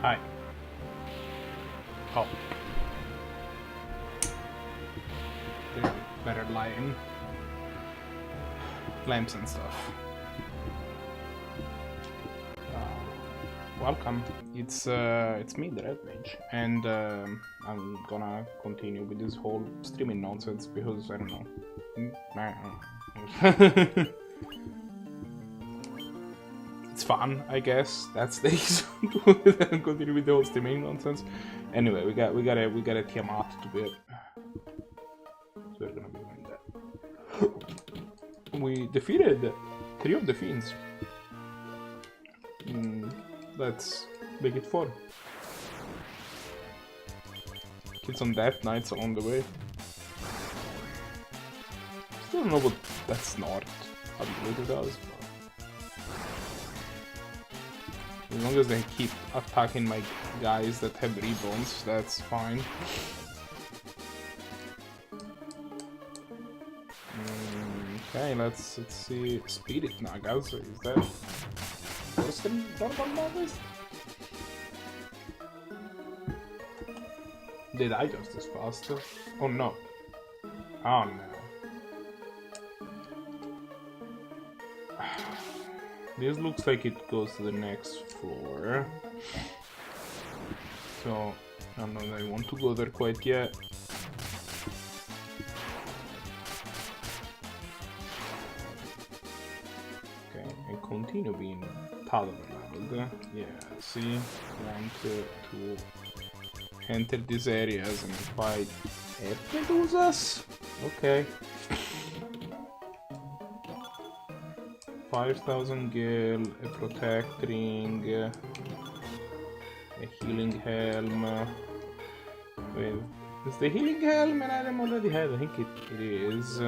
Hi. Oh. There's better lighting. Lamps and stuff. Welcome. It's me, the Red Mage, and I'm gonna continue with this whole streaming nonsense because I don't know. It's fun, I guess. That's the reason to continue with the whole streaming nonsense. Anyway, we got a Tiamat to beat. So we're gonna be doing that. We defeated 3 of the fiends. Let's make it fun. Kids on Death Knights are on the way. Still don't know what that snort ability does, but as long as they keep attacking my guys that have rebounds, that's fine. Okay, let's see. Spirit Nagas, is that worse than normal Nagas? They die just as fast. Oh no. Oh no. This looks like it goes to the next floor. So, I don't know that I want to go there quite yet. Okay, and continue being tolerable leveled. Yeah, see? Want to enter these areas and fight Medusas? Okay. 5,000 gil, a protect ring, a healing helm. Wait, is the healing helm an item already had? I think it is.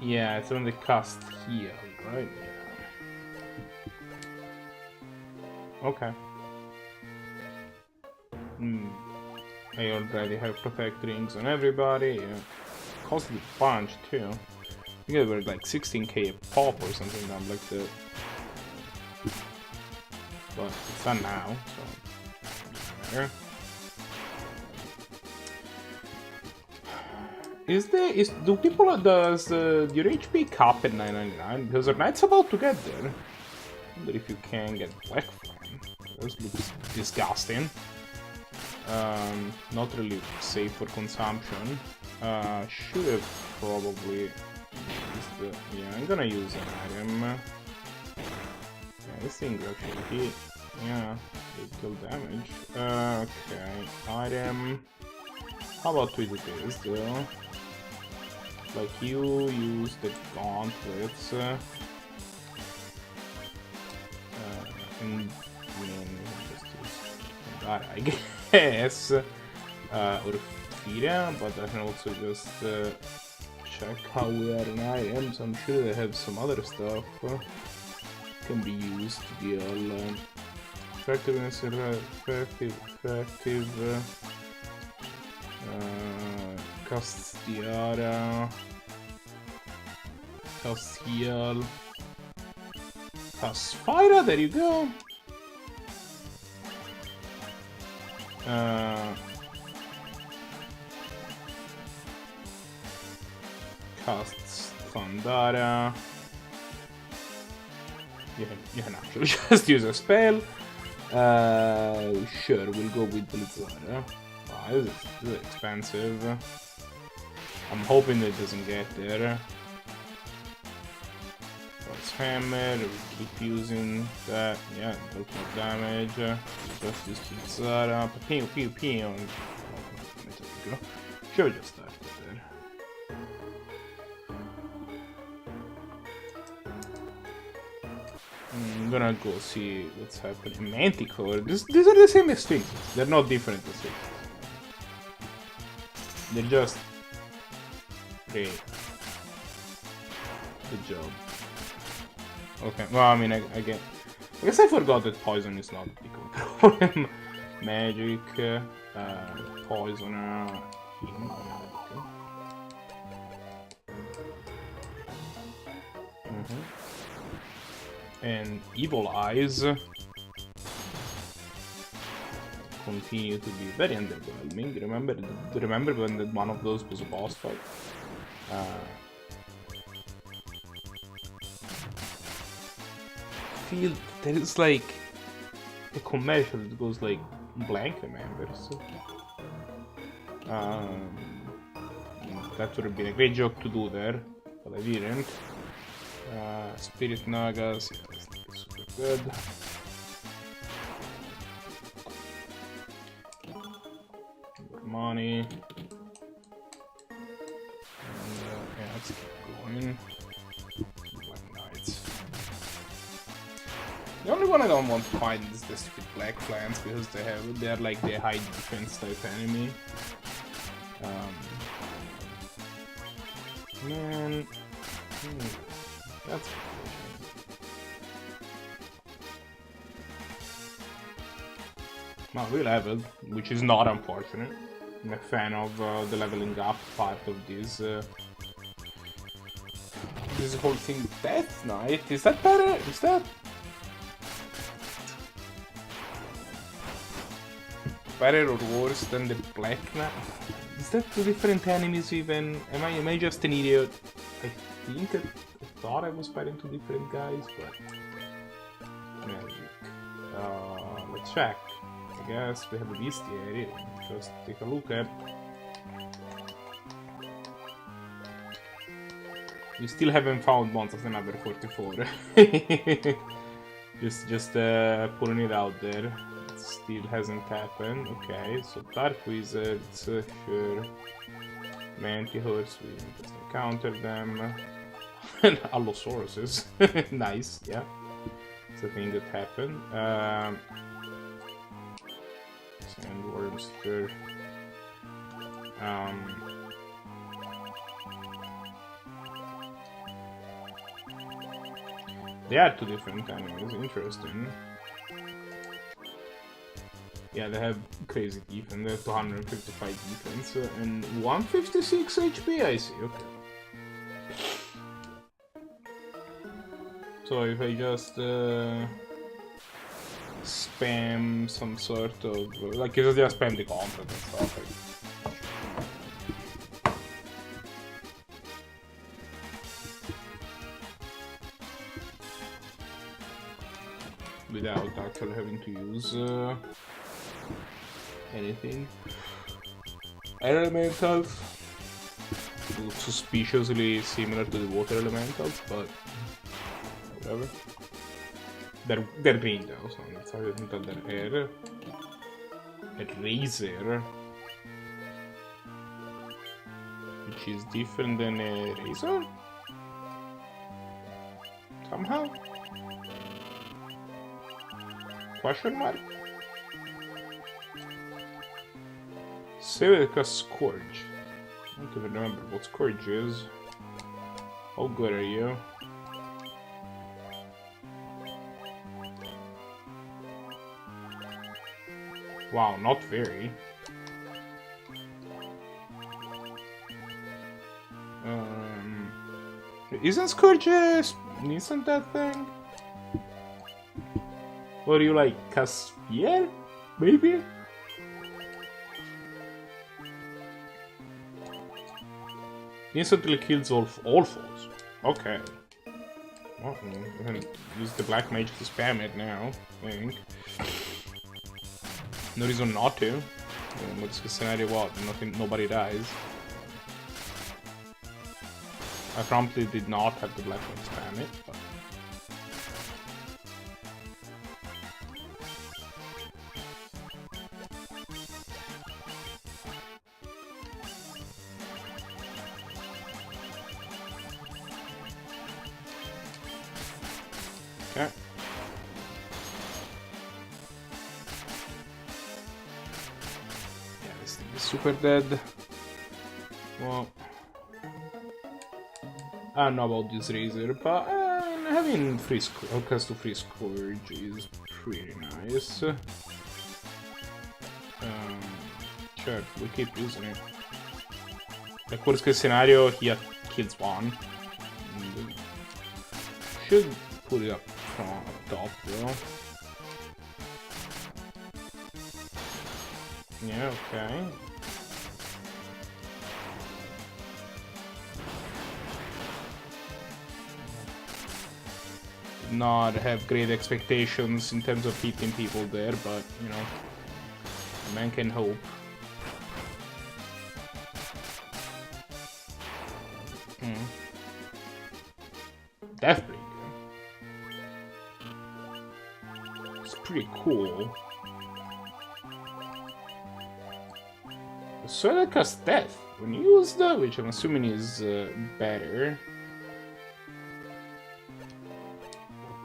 Yeah, it's when they cast heal, right? Yeah. Okay. I already have protect rings on everybody. Yeah. Cost a bunch too. I think they were like 16k a pop or something like that. But it's done now, so there. Do people does your HP cap at 999? Because our knight's about to get there. I wonder if you can get black flame. This looks disgusting. Not really safe for consumption. Should have probably used the... Yeah, I'm gonna use an item. Yeah, this thing actually hit. Yeah, it kill damage. Okay, item. How about we do this though? Like you use the gauntlets. And just use that, I guess. Or Fira, but I can also just check how we are in items. I'm sure they have some other stuff can be used to deal effectiveness, effective, cast tiara, cast heal, cast fire. There you go. Casts Thundara. You can actually just use a spell. Sure, we'll go with Blizzard. Wow, this is expensive. I'm hoping it doesn't get there. Let's hammer, we keep using that. Yeah, a little more damage. Just use Blizzard. Pew pew pew. Should we just start it there? I'm gonna go see what's happening. Manticore. These are the same as Sphinxes. They're not different as Sphinxes. They're just great. Good job. Okay. Well, I mean, I guess I forgot that poison is not a big problem. Magic, poisoner. and Evil Eyes continue to be very underwhelming. Remember when one of those was a boss fight? Feel there is like a commercial that goes like blank remembers. That would have been a great joke to do there, but I didn't. Spirit Nagas, yeah, this thing is super good. More money. And yeah, let's keep going. Black Knights. The only one I don't want to find is the stupid Black Clans because they're like the high defense type enemy. Man, that's well, we leveled, which is not unfortunate. I'm a fan of the leveling up part of this whole thing. Death Knight, is that better? Is that better or worse than the Black Knight? Is that two different enemies even? Am I just an idiot? I think I thought I was fighting two different guys, but magic. Let's check. I guess we have a bestiary. Just take a look at. We still haven't found monsters in number 44. just putting it out there. Still hasn't happened. Okay, so Dark Wizards, sure. Mantihorse, we just encounter them. And Allosauruses. Nice, yeah. It's a thing that happened. Sandworms, sure. They are two different enemies, interesting. Yeah, they have crazy defense, they have 255 defense and 156 HP, I see, okay. So if I just spam some sort of, like if I just spam the contract and stuff, without actually having to use anything. Air elementals look suspiciously similar to the water elementals, but whatever. They're green though, so that's how you can tell they're air. A razor, which is different than a razor somehow. Question mark. Civica Scourge. I don't even remember what Scourge is. How good are you? Wow, not very. Isn't Scourge isn't that thing? Or you like Caspier? Maybe? Instantly kills all foes. Okay. Well, we can use the black mage to spam it now, I think. No reason not to. What's the scenario? What? Nobody dies. I promptly did not have the black mage spam it, but... Okay. Yeah, this thing is super dead. Well, I don't know about this razor, but having free access to free scourge is pretty nice. Sure, we keep using it. Like worst case scenario, he kills one. Should put it up top though. Yeah, okay. Not have great expectations in terms of hitting people there, but you know, a man can hope. Deathbringer. It's pretty cool. So that casts death when used, which I'm assuming is better.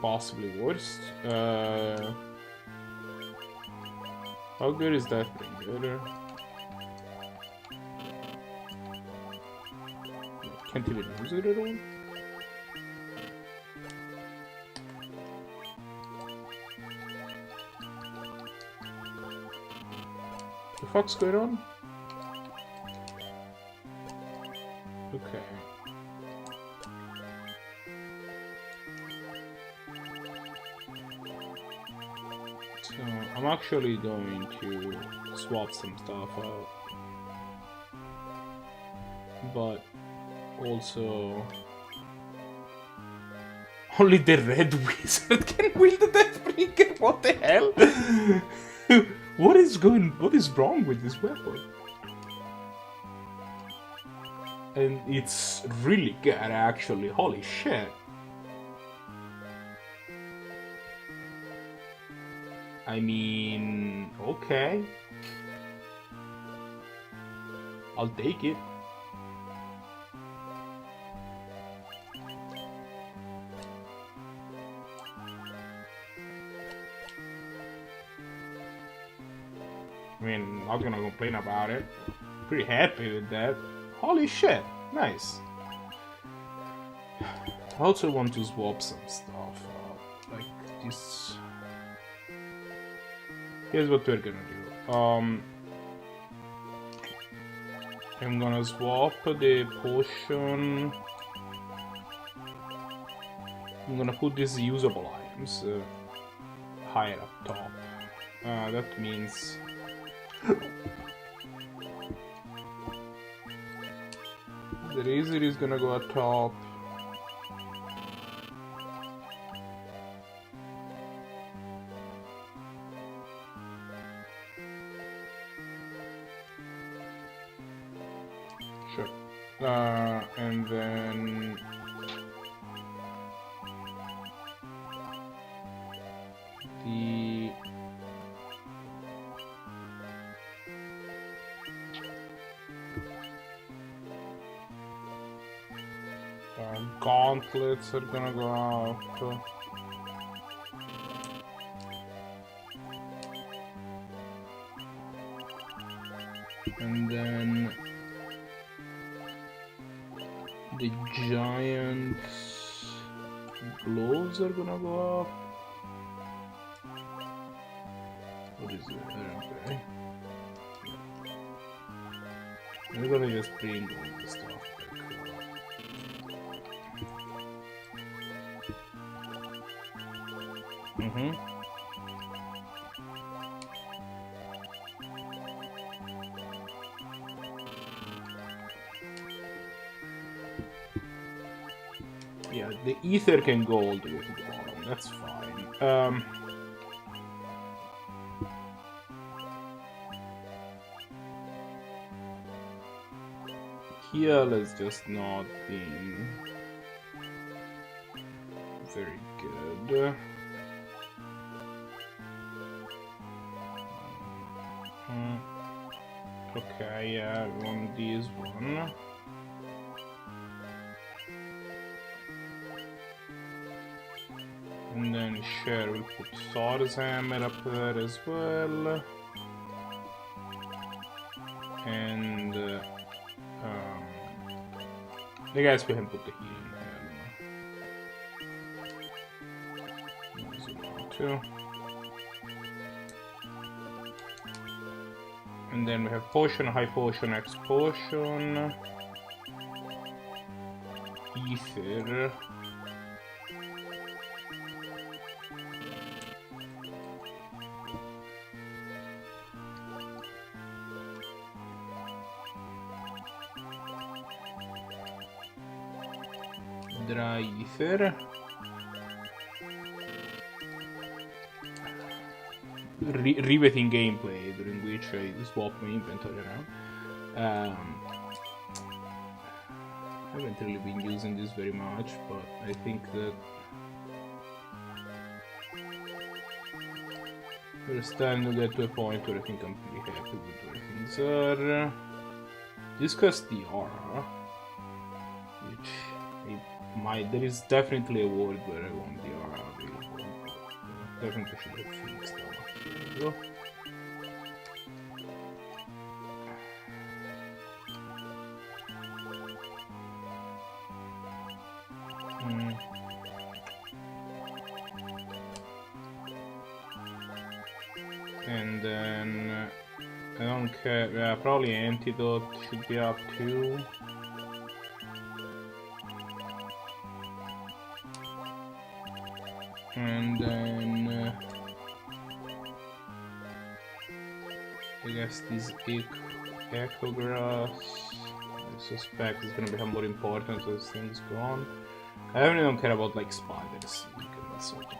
Possibly worse. How good is Deathbringer? Can't even use it at all. The fuck's going on? Okay. So I'm actually going to swap some stuff out. But also only the red wizard can wield the Deathbringer. What the hell? What is wrong with this weapon? And it's really good, actually. Holy shit. I mean, okay. I'll take it. I mean, not gonna complain about it. Pretty happy with that. Holy shit, nice. I also want to swap some stuff like this. Here's what we're gonna do. I'm gonna swap the potion. I'm gonna put these usable items higher up top. That means the razor is gonna go at top. Sure. And then the gauntlets are gonna go out. And then the giant's gloves are gonna go up. What is it? Okay. We're gonna just bring all this stuff back. Yeah, the ether can go all the way to the bottom. That's fine. Here, let's just not be very good. Okay, yeah, we want this one. And then sure, we'll put Thor's hammer up there as well. And I guess we can put the healing helm. Zoom out too. And then we have potion, high potion, X potion, ether. Dry Ether. Riveting gameplay during which I swap my inventory around. I haven't really been using this very much, but I think that we're starting to get to a point where I think I'm pretty happy with where things are. Discuss the aura, which there is definitely a world where I want the aura available, but definitely should have fixed that. There we go. And then I don't care. Yeah, probably antidote should be up too. And then I guess this echo grass, I suspect is gonna become more important as things go on. I really don't care about like spiders and that sort of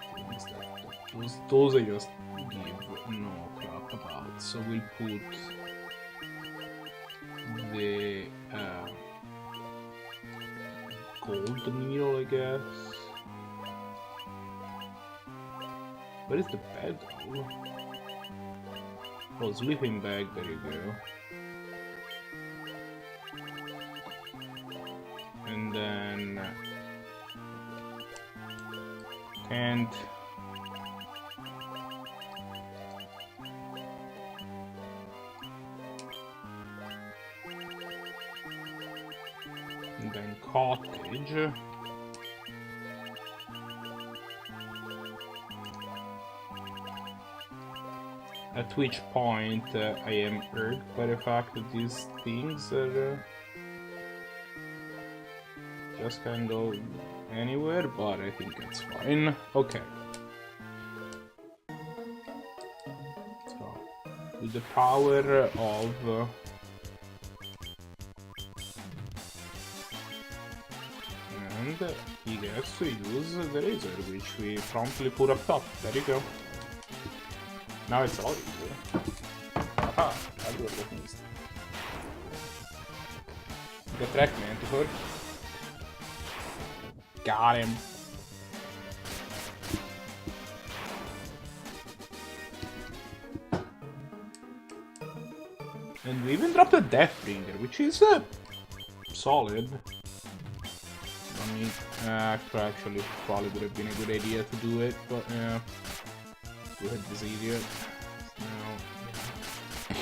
things. Those I just give no crap about. So we'll put the gold needle, I guess. Where is the bed though? Oh, sleeping bag, there you go. And then tent. And then cottage. At which point I am irked by the fact that these things are just kind of anywhere, but I think it's fine. Okay. So, with the power of and he gets to use the razor, which we promptly put up top. There you go. Now it's all easy. Aha, that was what needs. The track manticore. Got him. And we even dropped a Deathbringer, which is solid. I mean, actually, probably would have been a good idea to do it, but yeah. Go ahead, this idiot. Now, yeah.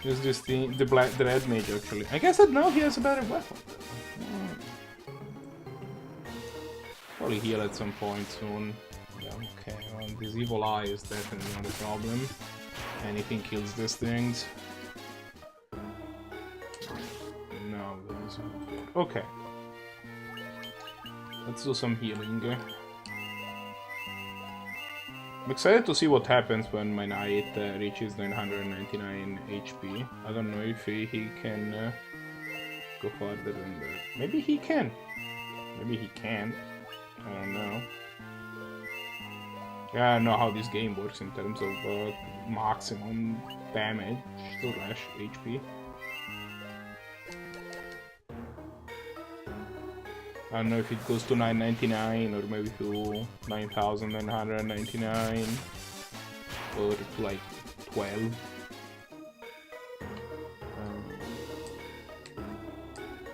There's this thing, the red mage actually. I guess that now he has a better weapon. Probably heal at some point soon. Yeah, okay, well, this evil eye is definitely not a problem. Anything kills these things. No, okay. Let's do some healing. I'm excited to see what happens when my knight reaches 999 HP. I don't know if he can go farther than that. Maybe he can. Maybe he can. I don't know. Yeah, I don't know how this game works in terms of maximum damage / HP. I don't know if it goes to 999 or maybe to 9,999 or to like 12.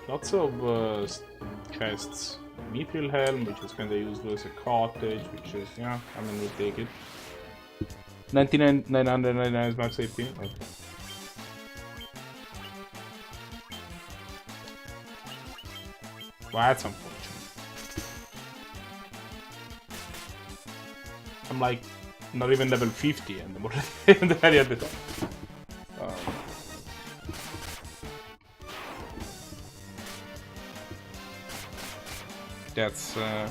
Lots of chests. Mithril Helm, which is kinda useless, a cottage, which is, yeah, I mean, we'll take it. 999 is max AP? Okay. Well, that's unfortunate. I'm like not even level 50 and I'm already at the top. That's I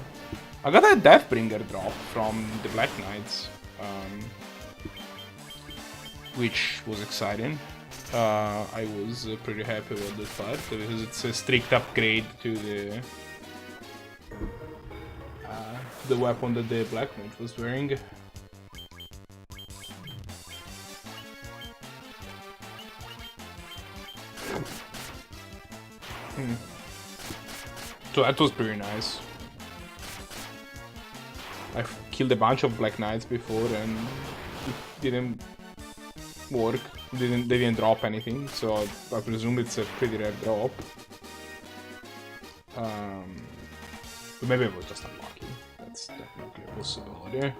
got a Deathbringer drop from the Black Knights, which was exciting. I was pretty happy with this part because it's a strict upgrade to the weapon that the Black Mage was wearing. So that was pretty nice. I've killed a bunch of Black Knights before and it didn't work. They didn't drop anything, so I presume it's a pretty rare drop. But maybe it was just unlucky. That's definitely a possibility.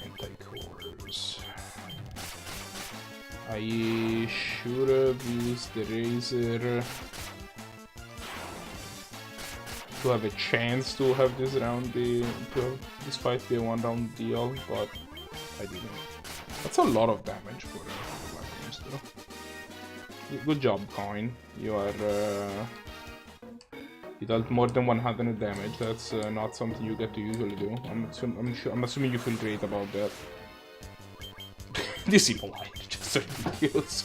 Anti-cores. I should have used the razor to have a chance to have this this fight be a one-round deal, but I didn't. That's a lot of damage for a Black Mage, though. Good job, Coin. You dealt more than 100 damage. That's not something you get to usually do. I'm assuming you feel great about that. This evil light, just ridiculous.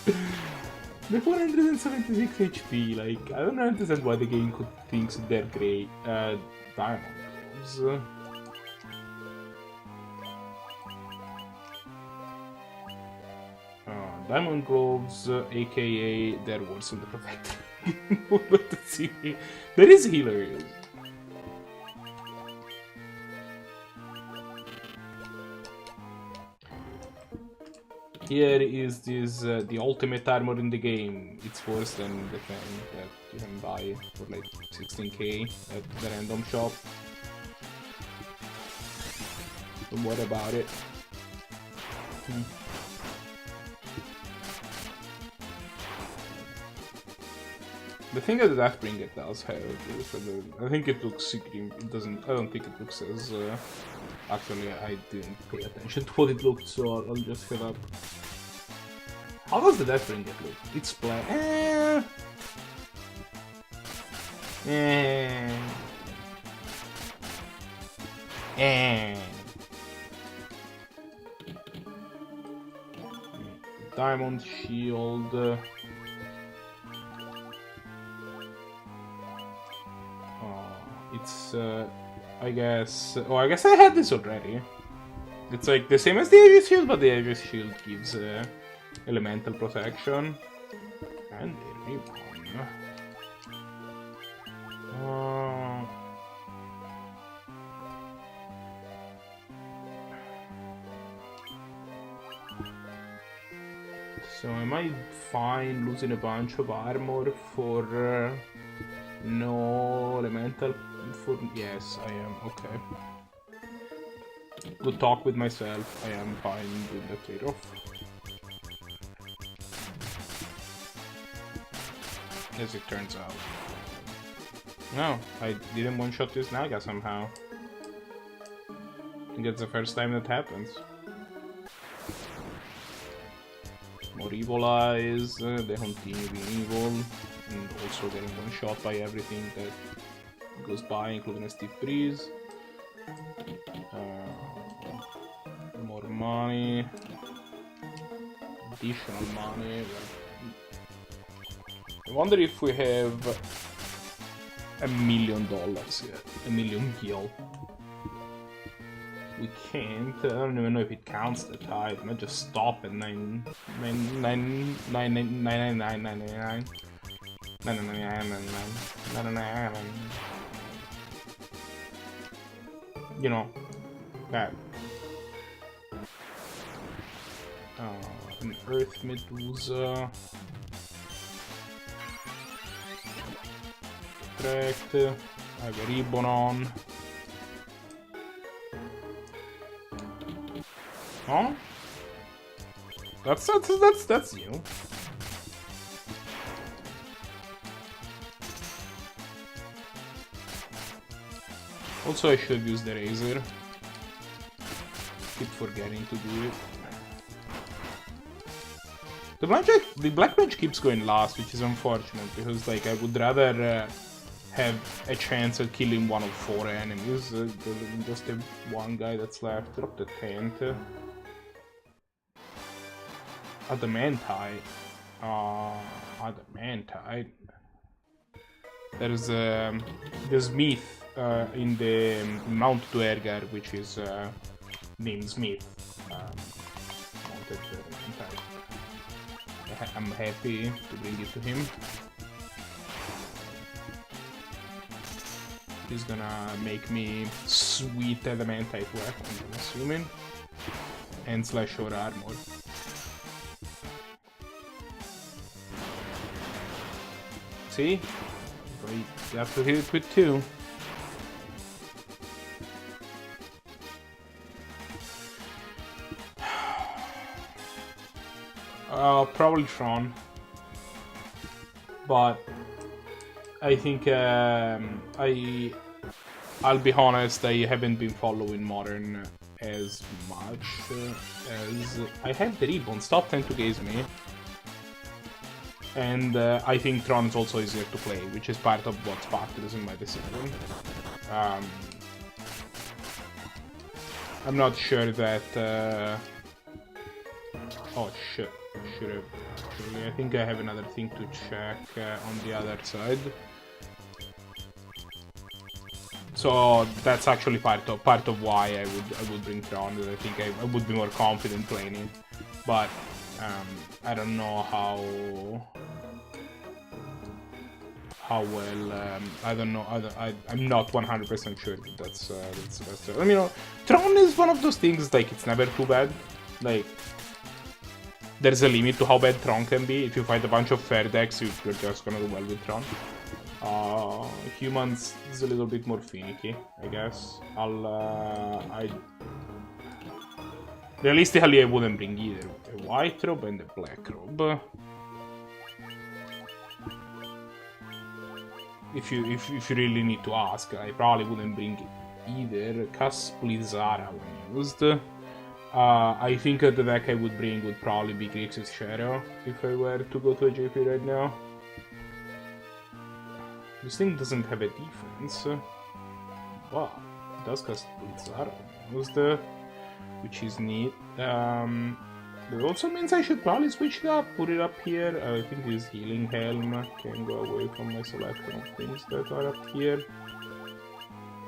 The 476 HP, like, I don't understand why the game could think they're great. Diamond Gloves. Diamond Gloves, aka they're worse than the Protector. That is hilarious. Here is this the ultimate armor in the game. It's worse than the thing that you can buy for like 16k at the random shop. Don't worry about it. The thing that the Deathbringer does have is I think it looks green. It doesn't. I don't think it looks as. Actually, I didn't pay attention to what it looked, so I'll just head up. How does the Deathbringer look? It's black. Diamond Shield. It's, I guess... Oh, I guess I had this already. It's like the same as the Aegis Shield, but the Aegis Shield gives elemental protection. And a ribbon. So am I fine losing a bunch of armor for no elemental? Yes, I am. Okay. Good talk with myself. I am fine with the trade-off. As it turns out. No, I didn't one-shot this Naga somehow. I think it's the first time that happens. More evil eyes, they continue being evil, and also getting one-shot by everything that goes by, including a stiff breeze. More money. Additional money. I wonder if we have $1 million yet. $1 million gil. We can't. I don't even know if it counts that high. It might just stop at 999. You know, that. An Earth Medusa. Correct. I have a ribbon on. Huh? That's you. Also, I should use the razor. Keep forgetting to do it. The Black Mage keeps going last, which is unfortunate because, like, I would rather have a chance at killing one of 4 enemies than just the one guy that's left. Drop the tent. Adamantite. Adamantite. There's the Smith in the Mount Duergar, which is named Smith. Mounted Adamantite. I'm happy to bring it to him. He's gonna make me sweet adamantite weapon, I'm assuming. And slash or armor. See? But you have to hit it with 2. Probably Tron. But I think I'll be honest, I haven't been following Modern as much as I have the ribbon. Stop trying to gaze me. And I think Tron is also easier to play, which is part of what sparked in my decision. I'm not sure that... oh shit, should have actually. I think I have another thing to check on the other side. So that's actually part of why I would bring Tron. I think I would be more confident playing it, but I don't know how well. I don't know. I'm not 100% sure that that's the best. I mean, Tron is one of those things, like, it's never too bad. Like, there's a limit to how bad Tron can be. If you fight a bunch of fair decks, you're just gonna do well with Tron. Humans is a little bit more finicky, I guess. Realistically, I wouldn't bring either a white robe and a black robe. If you really need to ask, I probably wouldn't bring either. Cast Blizzara when used. I think the deck I would bring would probably be Grixis Shadow if I were to go to a JP right now. This thing doesn't have a defense. Wow, it does cast Blizzara when used, which is neat. That also means I should probably switch it up, put it up here. I think this Healing Helm can go away from my selection of things that are up here.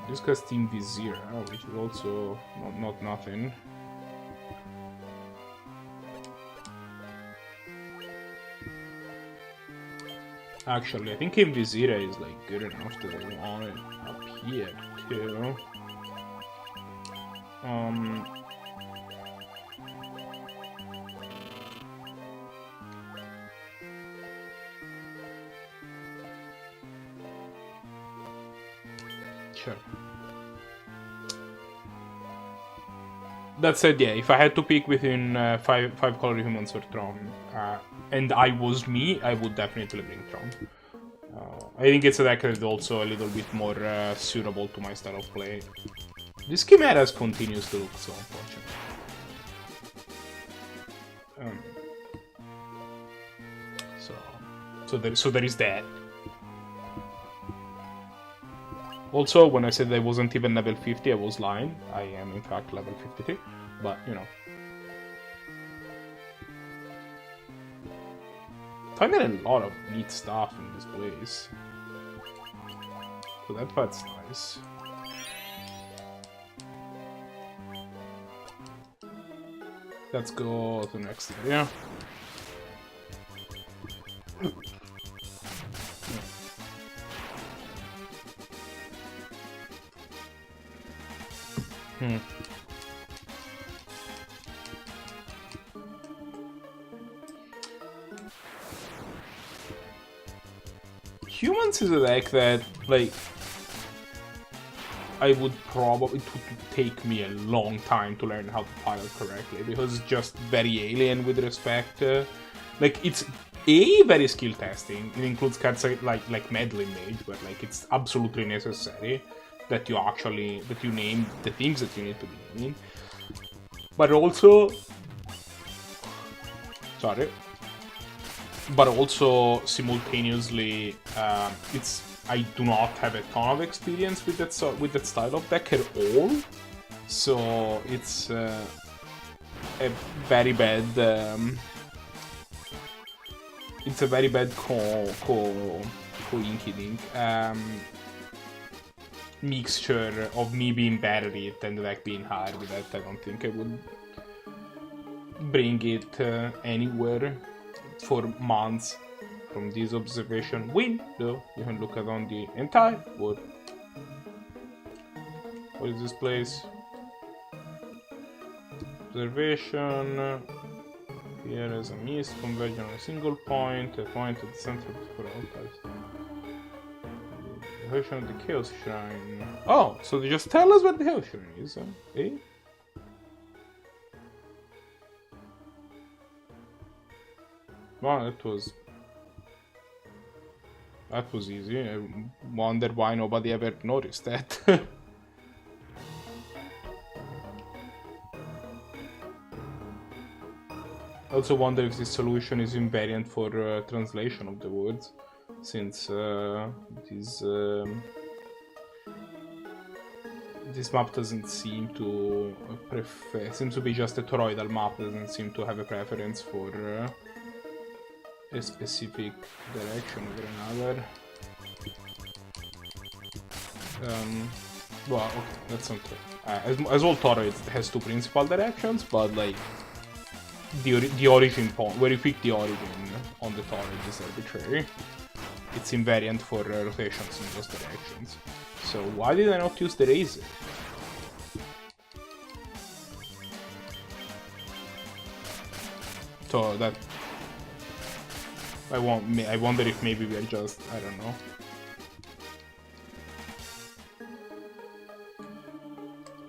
This cast Team Vizier, which is also not nothing. Actually, I think Invizira is like good enough that I want it up here too. Sure. That said, yeah, if I had to pick between five color humans or Tron, and I was me, I would definitely bring Tron. I think it's a deck that is also a little bit more suitable to my style of play. This Chimeras continues to look so unfortunate. So there is that. Also, when I said I wasn't even level 50, I was lying. I am, in fact, level 53. But, you know. Finding a lot of neat stuff in this place. So that part's nice. Let's go to the next area. Humans is a deck that, like, I would probably, it would take me a long time to learn how to pilot correctly, because it's just very alien with respect. Like, it's very skill testing. It includes cards like Meddling Mage, but like it's absolutely necessary that you name the things that you need to be naming. But also, simultaneously, I do not have a ton of experience with that style of deck at all, so it's a very bad it's a very bad coinciding mixture of me being bad at it and the deck being hard. That I don't think I would bring it anywhere for months from this observation window. You can look at on the entire board. What is this place? Observation. Here is a mist converging on a single point, a point at the center for all types. The Hell Shrine of the Chaos Shrine. Oh, so they just tell us where the Hell Shrine is, eh? Wow, that was easy. I wonder why nobody ever noticed that. I also wonder if this solution is invariant for translation of the words, since this map doesn't seem to seems to be just a toroidal map. Doesn't seem to have a preference for a specific direction over another. Well, okay, that's not true. As all toroids, it has two principal directions, but like the origin point, where you pick the origin on the toroid is arbitrary. It's invariant for rotations in those directions. So why did I not use the razor? So that I wonder if maybe we are just, I don't know.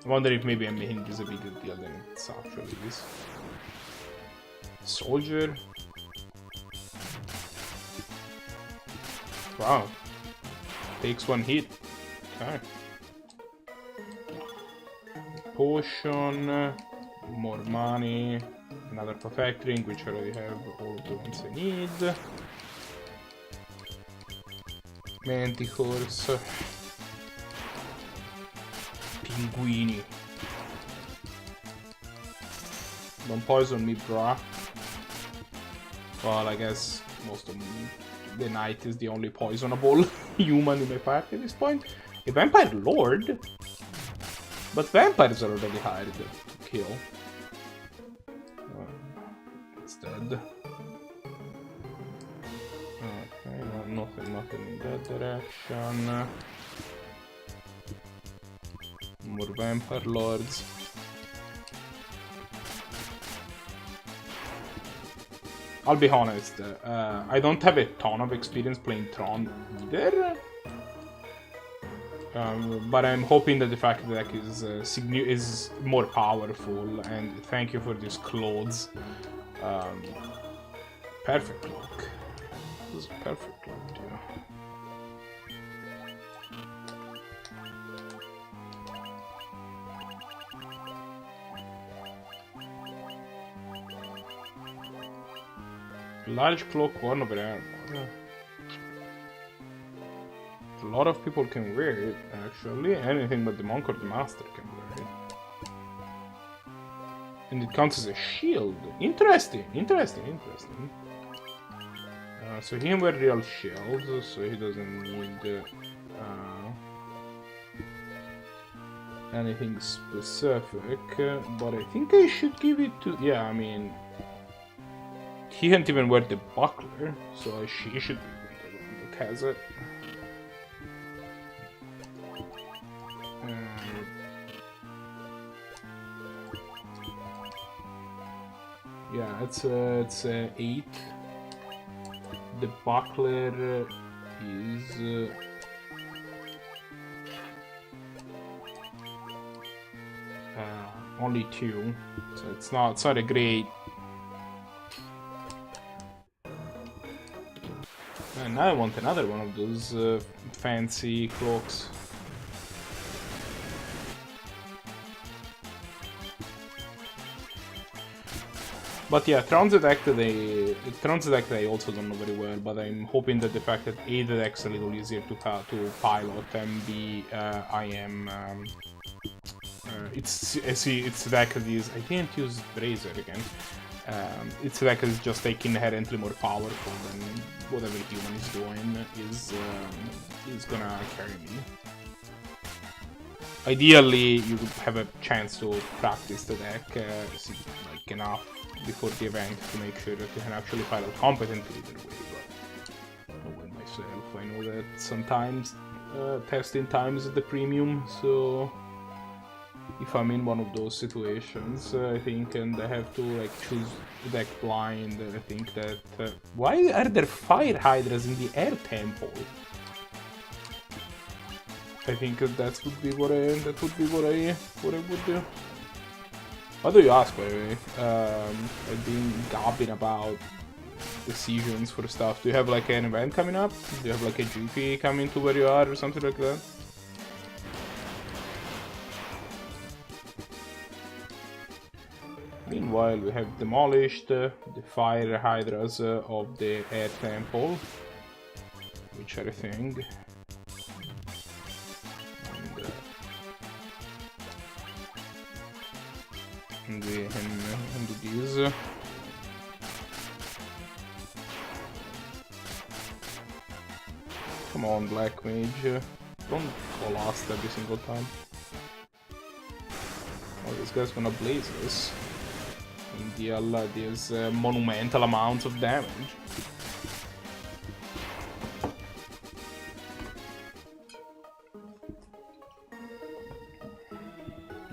I wonder if maybe I'm making this a bigger deal than it actually is. Soldier. Wow. Takes one hit. Okay. Potion. More money. Another perfect ring, which I already have all the ones I need. Manticores. Pinguini. Don't poison me, brah. Well, I guess most of the knight is the only poisonable human in my party at this point. A vampire lord? But vampires are already hard to kill. It's dead. Okay, no, nothing in that direction. More vampire lords. I'll be honest, I don't have a ton of experience playing Tron either, but I'm hoping that the fact that the deck is more powerful, and thank you for these clothes. Perfect look. This is a perfect look, yeah. Large cloak, one over armor. A lot of people can wear it, actually. Anything but the monk or the master can wear it. And it counts as a shield. Interesting. So he can wear real shields, so he doesn't need anything specific. But I think I should give it to... Yeah, I mean... He can't even wear the buckler, so she should be the one that has it. Yeah, it's 8. The buckler is only 2, so it's not a great. And now I want another one of those fancy cloaks. But yeah, Tron's a deck that I also don't know very well, but I'm hoping that the fact that A, the deck's a little easier to pilot, and B, it's a deck that is, I didn't use Razor again, its attack is just like inherently more powerful than whatever human is doing is gonna carry me. Ideally, you have a chance to practice the deck like enough before the event to make sure that you can actually fight out competently either way, but knowing myself, I know that sometimes testing time is at the premium, so if I'm in one of those situations, I think, and I have to like choose the deck blind, I think that... why are there fire hydras in the air temple? I think that would be what I would do. Why do you ask, by the way? I've been gabbing about decisions for stuff. Do you have like an event coming up? Do you have like a GP coming to where you are or something like that? Meanwhile, we have demolished the fire hydras of the air temple, which are a thing. And we can do these. Come on, Black Mage. Don't go last every single time. Oh, this guy's gonna blaze us and deal these monumental amounts of damage.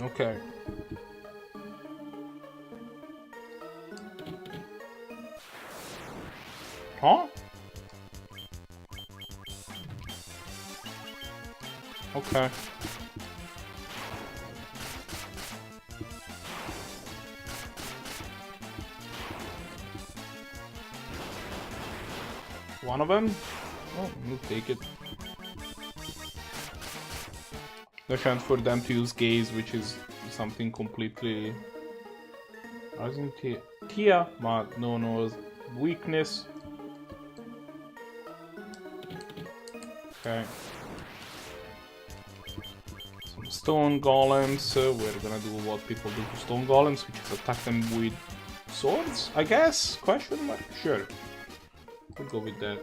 Okay. Huh? Okay. One of them? Oh, we'll take it. No chance for them to use gaze, which is something completely... Rising Tia, but no weakness. Okay. Some stone golems. We're gonna do what people do to stone golems, which is attack them with swords, I guess? Question mark? Sure. We'll go with that.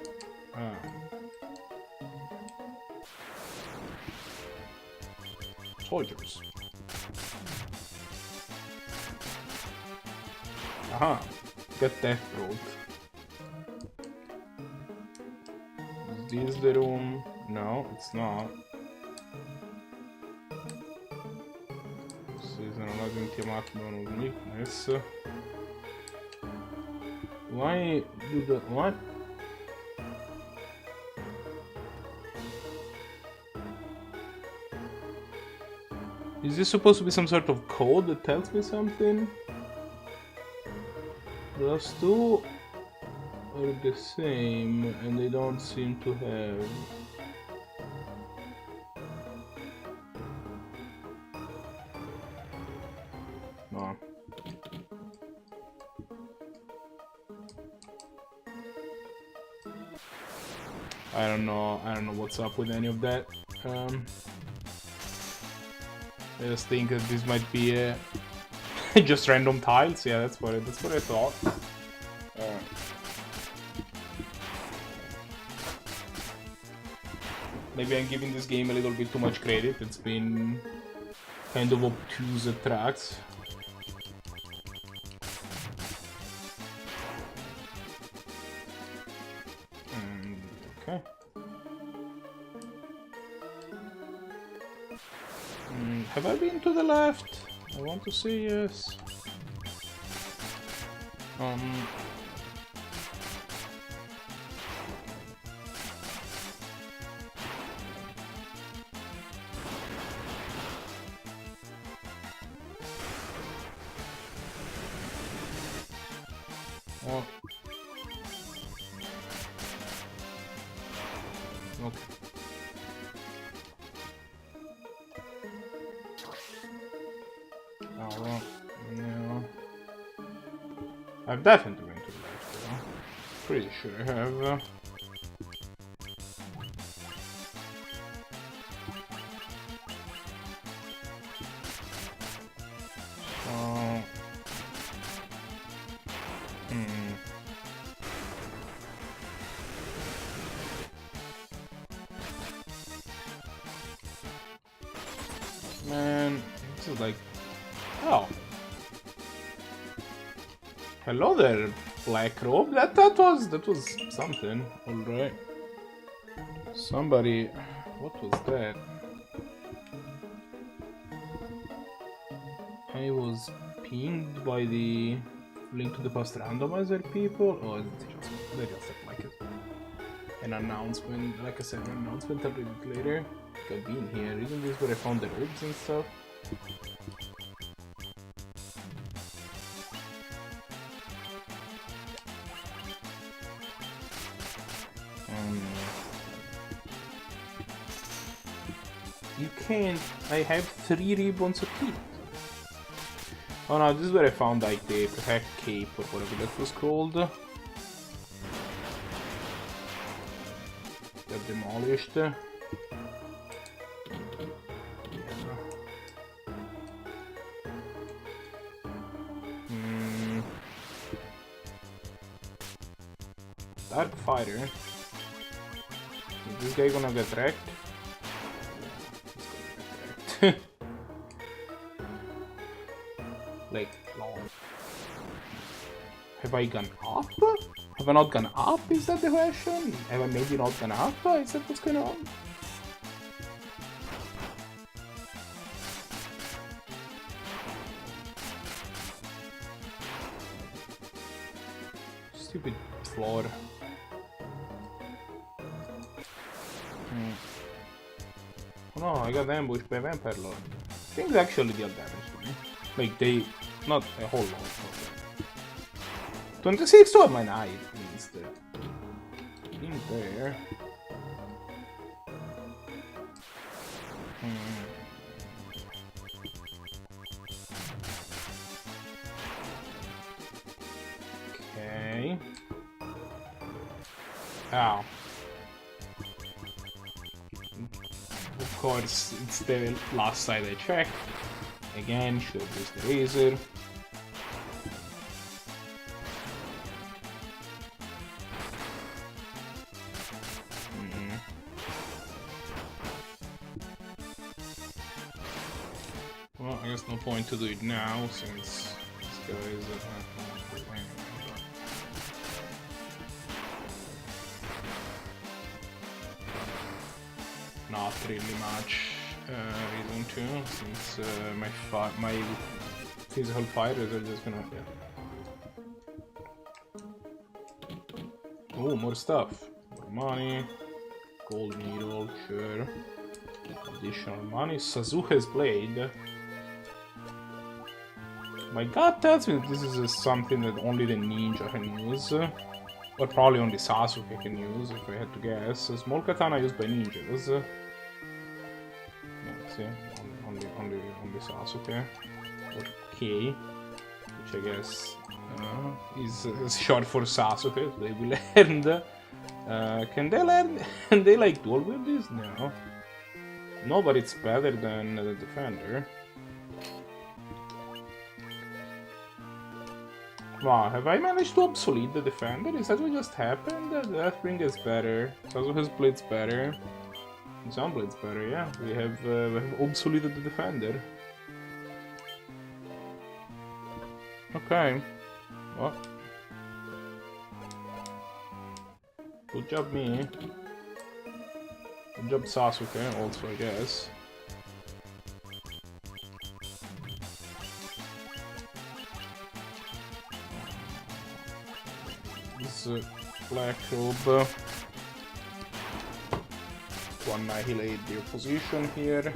Soldiers. Aha. Get death road. Is this the room? No, it's not. This is an Aladdin Tiamat non weakness. Why do the what? Is this supposed to be some sort of code that tells me something? Those two are the same and they don't seem to have... No. I don't know what's up with any of that. I just think that this might be just random tiles. Yeah, that's what I thought. Maybe I'm giving this game a little bit too much credit. It's been kind of obtuse at tracks. Okay. Have I been to the left? I want to see, yes. Oh. Okay. Oh, well, no. I've definitely been to the left, though. Pretty sure I have. was like, oh. Hello there, Black Robe. That was something. Alright. Somebody, what was that? I was pinged by the Link to the Past randomizer people. Oh, they just have like an announcement, like I said, an announcement a little bit later. I've been here. Isn't this where I found the robes and stuff? You can't. I have 3 ribbons of keep. Oh no, this is where I found like the perfect cape or whatever that was called. Got demolished. Dark Fighter. Is this guy gonna get wrecked? Like, long. Have I gone up? Have I not gone up? Is that the question? Have I maybe not gone up? Is that what's going on? Stupid floor. Oh no, I got ambushed by Vampire Lord. Things actually deal damage to me. Like they, not a whole lot. 26 to my knife, at least. In there. Okay. Ow. Of course, it's the last side I checked. Again, should have used the razor. Well, I guess no point to do it now since this guy is not really much reason to, since my physical fighters are just gonna Oh, more stuff, more money, gold needle, sure, additional money, Sasuke's blade. My gut tells me this is something that only the ninja can use, or probably only Sasuke can use if I had to guess. A small katana used by ninjas. See, only Sasuke, or K, which I guess is short for Sasuke. They will learn. Can they learn? Can they like dual wield this? No. No, but it's better than the defender. Wow, have I managed to obsolete the defender? Is that what just happened? The Deathbringer is better. Sasuke's blade's better. Some blades better, yeah. We have obsoleted the defender. Okay. Well. Good job me. Good job Sasuke also, I guess. This Black Robe to annihilate the opposition here.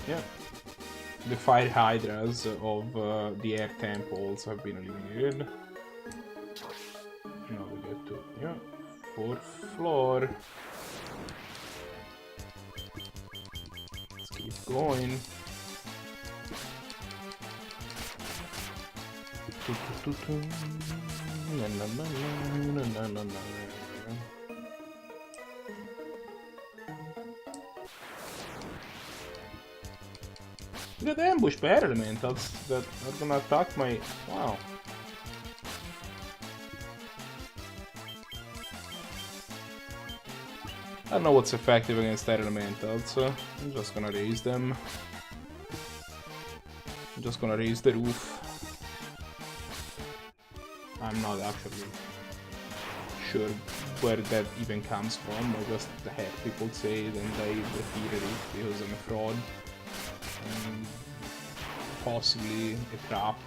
Yeah. The fire hydras of the air temples have been eliminated. Now we get to, yeah, 4th floor. Let's keep going. We got ambushed by air elementals that are gonna attack my... Wow. I don't know what's effective against air elementals, so I'm just gonna raise them. I'm just gonna raise the roof. I'm not actually sure where that even comes from. I just heard people say it and I repeated it because I'm a fraud. Possibly a trap.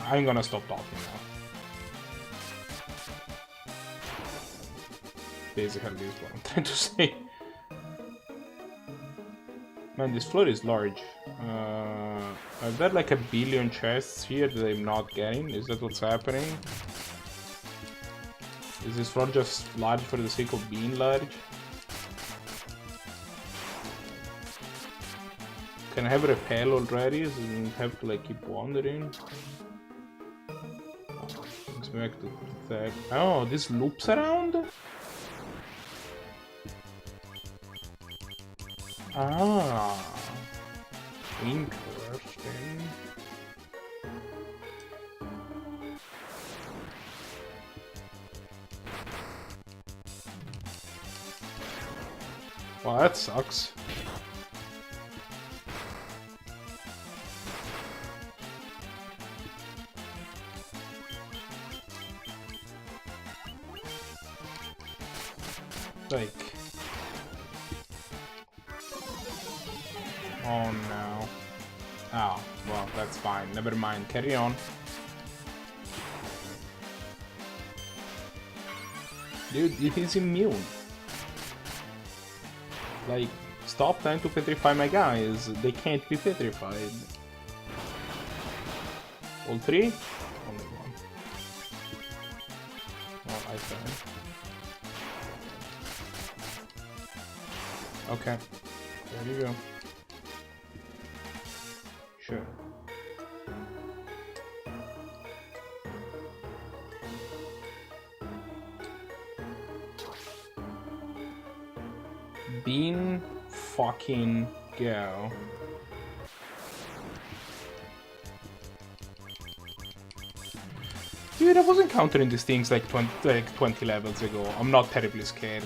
I'm gonna stop talking now. Basically, this is what I'm trying to say. Man, this floor is large. Are there like a billion chests here that I'm not getting? Is that what's happening? Is this floor just large for the sake of being large? Can I have a repel already? So I don't have to like keep wandering. Let's go back to that. Oh, this loops around? Ah, interesting. Well, that sucks. Like... Oh no. Oh, well, that's fine. Never mind. Carry on. Dude, he's immune. Like, stop trying to petrify my guys. They can't be petrified. All three? Only one. Oh, I found. Okay. There you go. Sure. Bean fucking go. Dude, I was encountering these things like 20 levels ago. I'm not terribly scared.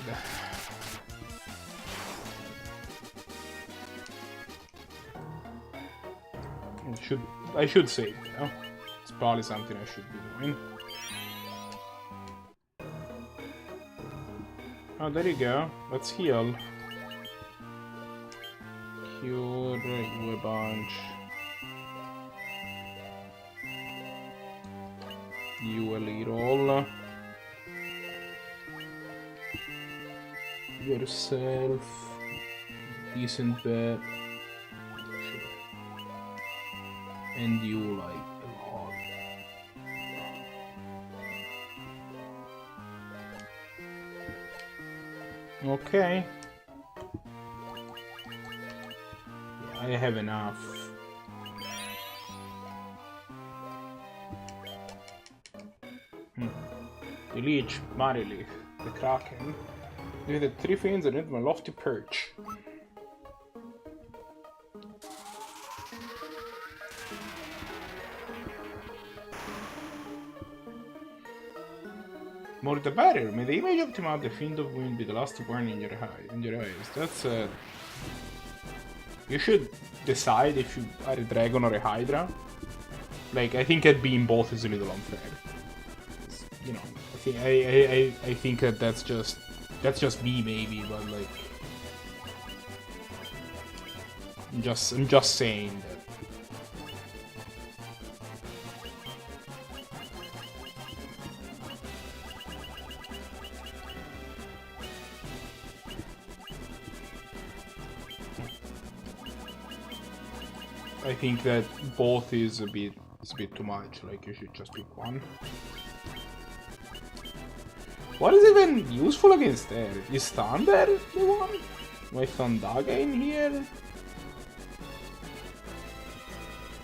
I should say, you know? It's probably something I should be doing. Oh, there you go. Let's heal. Cure you a bunch. You a little. Yourself. Decent bet. And you like a lot. Okay. Yeah, I have enough. The Leech, Marily, the Kraken. With the 3 fins and my lofty perch. More the better. May the image optimize the fiend of wind be the last burn in your eyes. That's you should decide if you are a dragon or a hydra. Like, I think that being both is a little unfair. You know, I think that that's just me maybe, but like I'm just saying that. I think that both is a bit too much, like you should just pick one. What is even useful against air? Is Thunder the one? My Thundaga in here?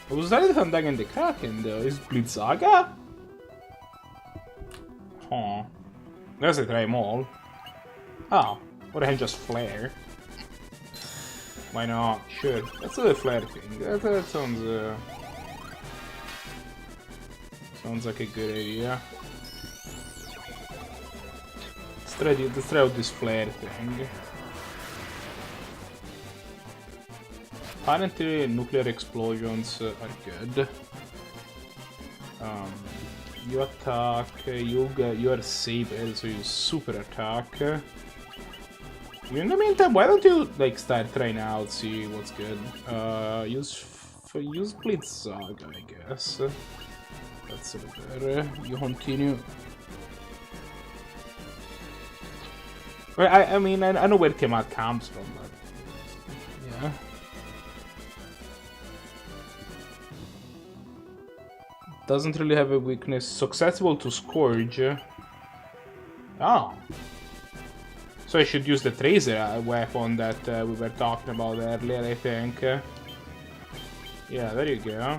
Who's that Thundaga and the Kraken though? Is Blitzaga? Huh. Let's try them all. Oh, or I can just flare. Why not? Sure. Let's do the flare thing. That sounds like a good idea. let's try out this flare thing. Apparently nuclear explosions are good. You attack, you are saber, so you super attack. In the meantime, why don't you like start trying out, see what's good? Use Blitz Saga, I guess. That's a bit better. You continue. Well, I mean, I know where Tiamat comes from, but yeah. Doesn't really have a weakness. Successful to Scourge. Oh. So I should use the Tracer weapon that we were talking about earlier, I think. Yeah, there you go.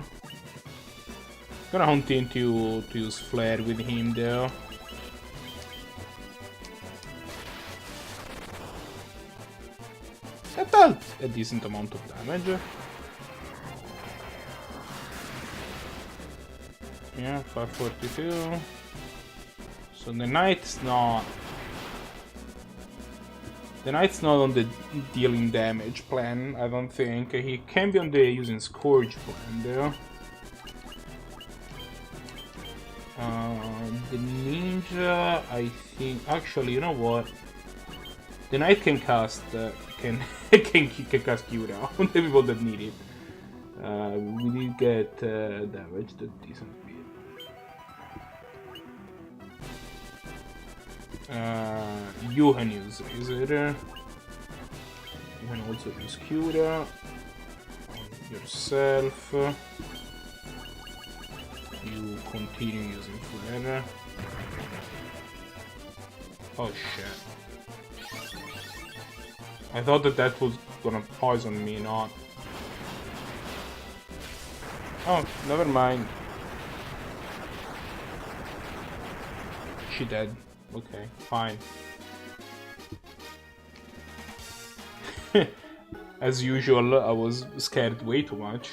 Gonna continue to use Flare with him, though. That dealt a decent amount of damage. Yeah, 542. So the Knight's not... The Knight's not on the dealing damage plan, I don't think. He can be on the using Scourge plan, though. The Ninja, I think... Actually, you know what? The Knight can cast... can cast Cura on the people that need it. We did get damage that decent bit. You can use Razor. You can also use Cura on yourself. You continue using Flare. Oh shit. I thought that was gonna poison me, not. Oh, never mind. She dead. Okay, fine. As usual, I was scared way too much.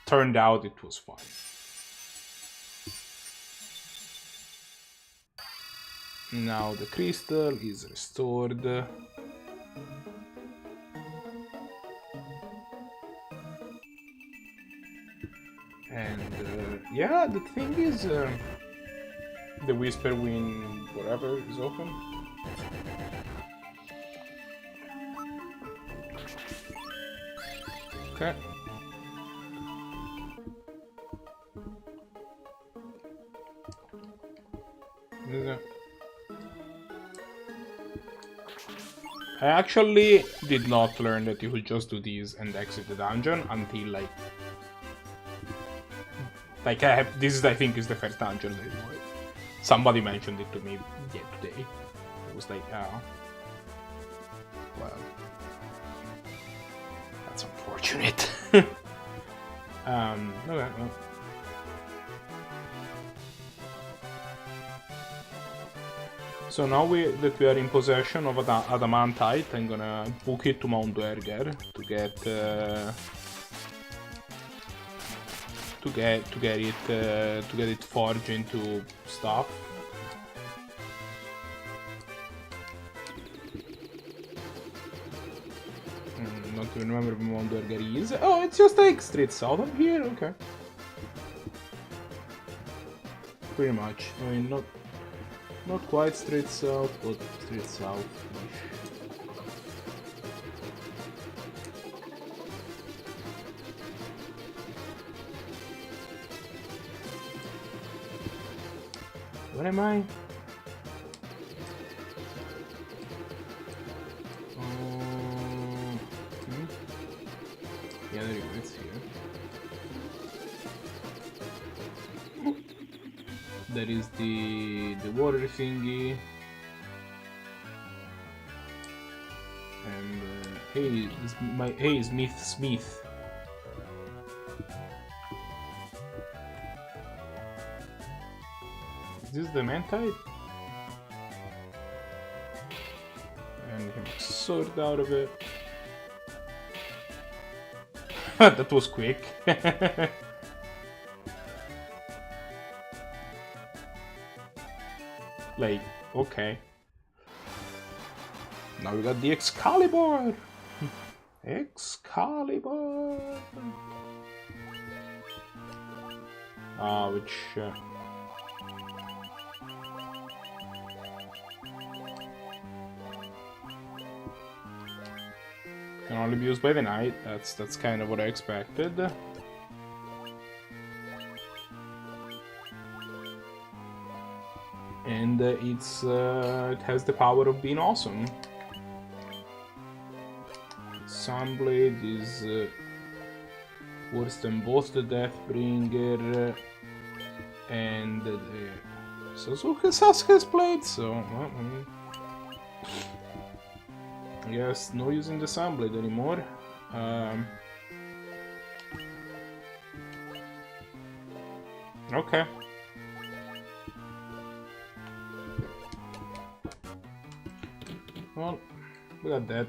Turned out it was fine. Now the crystal is restored. And yeah, the thing is, the Whisper Wind, whatever, is open. Okay. I actually did not learn that you could just do these and exit the dungeon until like this is, I think, is the first dungeon that somebody mentioned it to me today. It was like, oh, well, that's unfortunate. Okay, well. So now that we are in possession of Adamantite, I'm gonna book it to Mount Duergar to get it forged into stuff. Not to remember where Mount Duergar is. Oh, it's just like straight south of here. Okay, pretty much. I mean, not quite straight south, but straight south. Where am I? Yeah, there you go, it's here. There is the water thingy. And hey, Smith. Is this the Mantite? And him sword out of it. That was quick. Like, okay. Now we got the Excalibur! Excalibur! Which... can only be used by the knight. That's kind of what I expected. And it has the power of being awesome. Sunblade is worse than both the Deathbringer and the Sasuke's blade, so yes, no using the Sunblade anymore. Okay. Well, we got that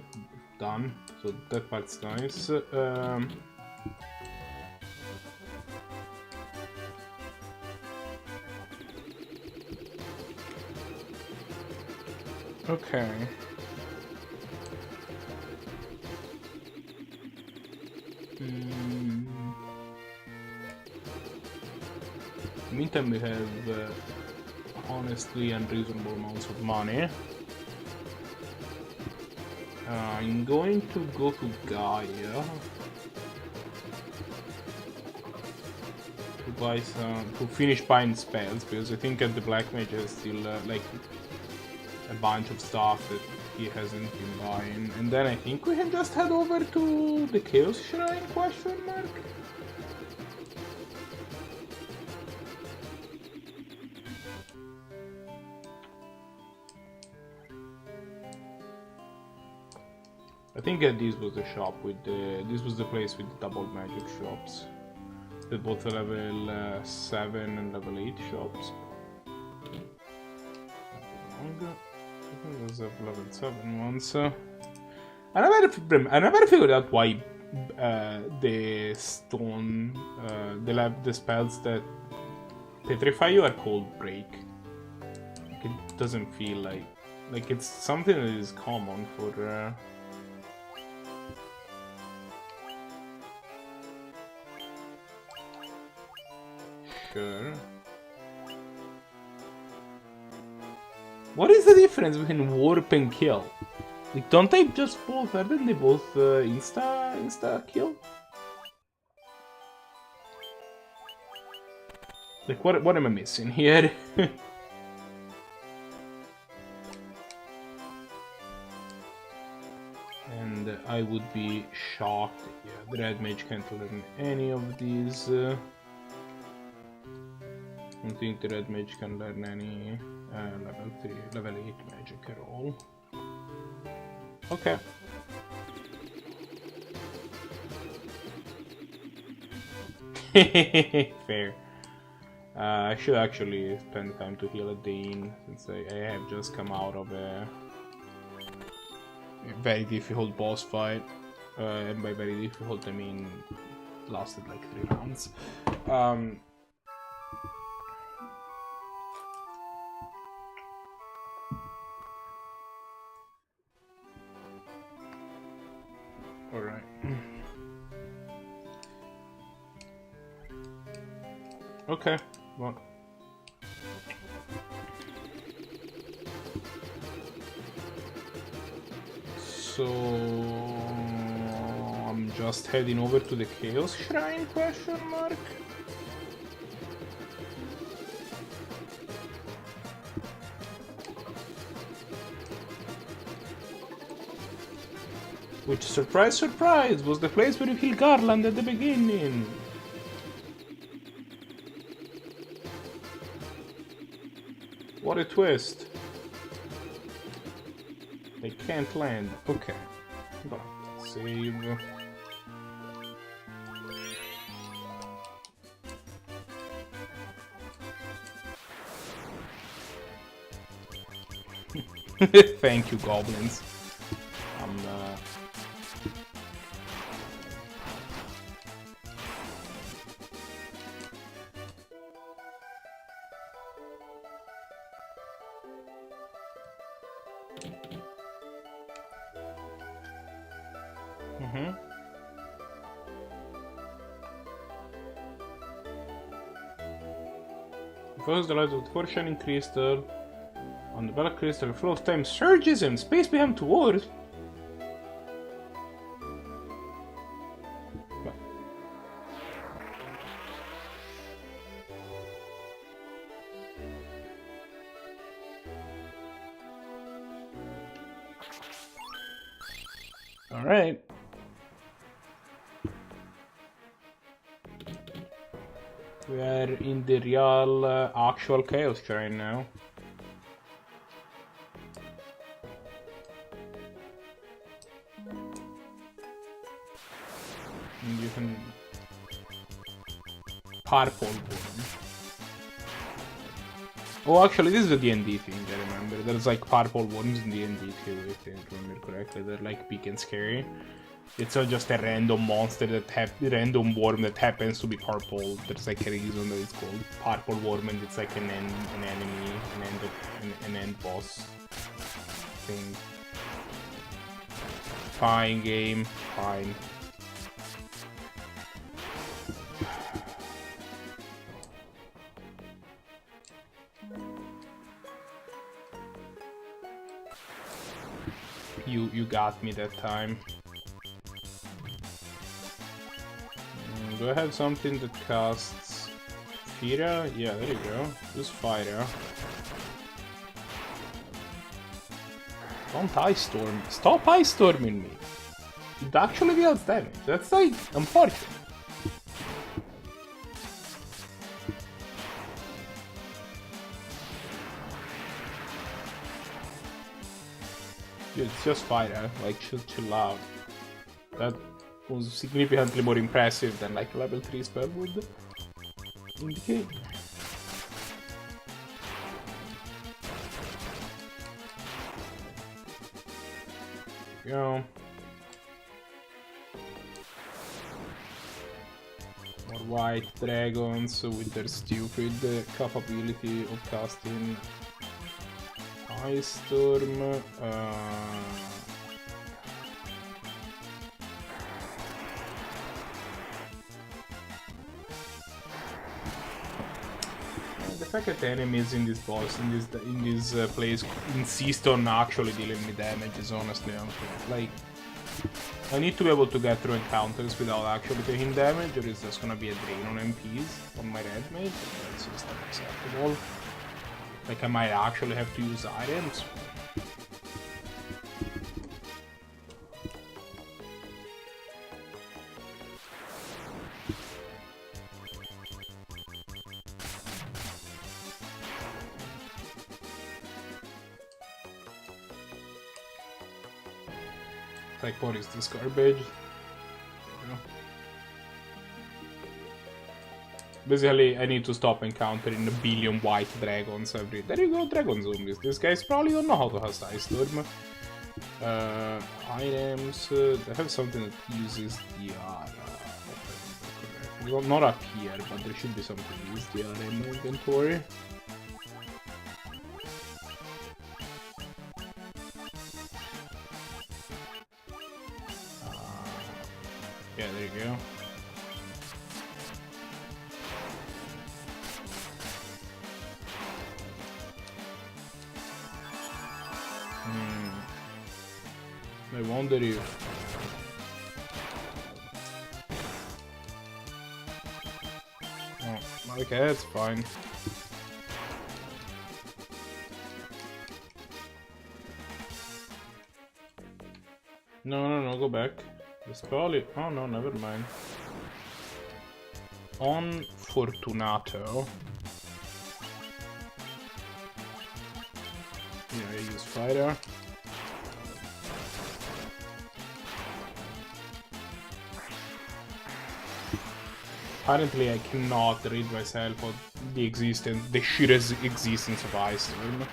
done, so that part's nice. Okay. In the meantime, we have honestly unreasonable amounts of money. I'm going to go to Gaia to buy to finish buying spells, because I think the Black Mage has still like a bunch of stuff that he hasn't been buying, and then I think we can just head over to the Chaos Shrine ? I think this was the shop with this was the place with the double magic shops. With both the level 7 and level 8 shops. Those have level 7 ones. I never figured out why the stone, the spells that petrify you are called break. Like, it doesn't feel like it's something that is common for. Sure. What is the difference between warp and kill? Like, don't they just both? Aren't they both insta kill? Like, what am I missing here? And I would be shocked. Yeah, the red mage can't learn any of these. I don't think the red mage can learn any level 3, level 8 magic at all. Okay. Fair. I should actually spend time to heal at the inn, since I have just come out of a very difficult boss fight. And by very difficult I mean lasted like 3 rounds. Alright. Okay, well. So I'm just heading over to the Chaos Shrine ? Which, surprise, surprise, was the place where you killed Garland at the beginning. What a twist. They can't land. Okay. But save. Thank you, goblins. Focus the light of the four shining crystal on the black crystal. The flow of time surges and space behind towards. Alright. We are in the real, actual chaos train now. And you can... Purple one. Oh, actually, this is a D&D thing, I remember. There's like purple worms in D&D too, if I remember correctly. They're like big and scary. It's not just a random monster random worm that happens to be purple. There's like a reason that it's called purple worm, and it's like an enemy, an end boss thing. Fine game, fine. You got me that time. Do I have something that casts Fira? Yeah, there you go. Just Fira. Don't ice storm. Stop ice storming me. It actually deals damage. That's like unfortunate. Dude, it's just Fira. Like, chill out. That was significantly more impressive than like level 3 spell would indicate. Go. More white dragons with their stupid capability of casting Ice Storm. The fact that enemies in this boss, in this place, insist on actually dealing me damage is honestly unfair. Like, I need to be able to get through encounters without actually taking damage, or is this gonna be a drain on MPs on my red mage? That's just unacceptable. Like, I might actually have to use items. Like, what is this garbage? Yeah. Basically, I need to stop encountering a billion white dragons every... There you go, dragon zombies. These guys probably don't know how to cast Ice Storm. Items... they have something that uses Diara. Well, not up here, but there should be something that uses Diara in my inventory. Yeah, there you go. I wonder if... Oh, okay, that's fine. No, go back. It's probably... Oh no, never mind. On Fortunato. Yeah, I use Fighter. Apparently I cannot rid myself of the sheer existence of Ice Storm.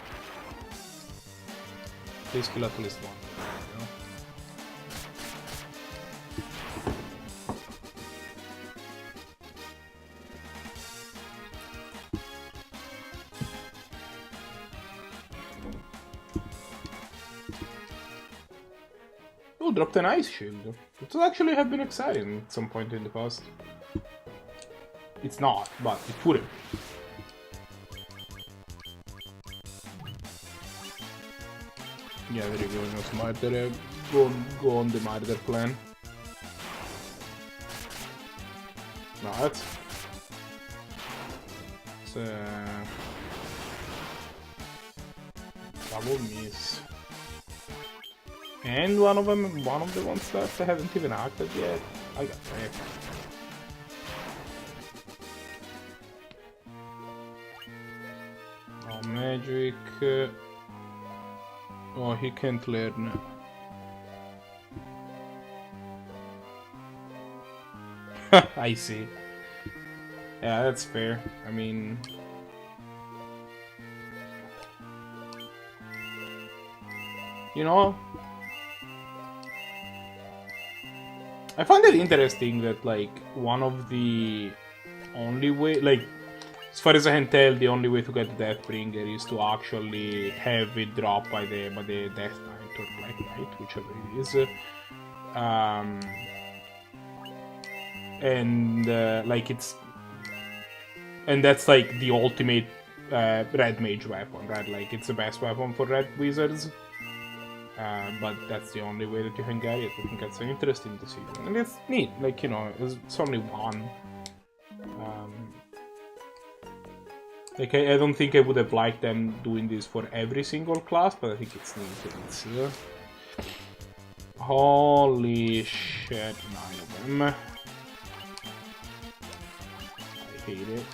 Please kill at least one. Oh, dropped an ice shield. It would actually have been exciting at some point in the past. It's not, but it would have. Yeah, there you go, no smarter. Go on the murder plan. No, that's... It's double miss. And one of the ones left I haven't even acted yet. I got wrecked. Oh, magic. Oh, he can't learn. I see. Yeah, that's fair. I mean... You know... I find it interesting that, like, one of the only way... Like, as far as I can tell, the only way to get the Deathbringer is to actually have it dropped by the Death Knight or Black Knight, whichever it is. And like it's... And that's like the ultimate red mage weapon, right? Like it's the best weapon for red wizards. But that's the only way that you can get it. I think that's an interesting decision. And it's neat, like, you know, it's only one. Like, I don't think I would have liked them doing this for every single class, but I think it's neat. It's, holy shit, 9 of them. I hate it.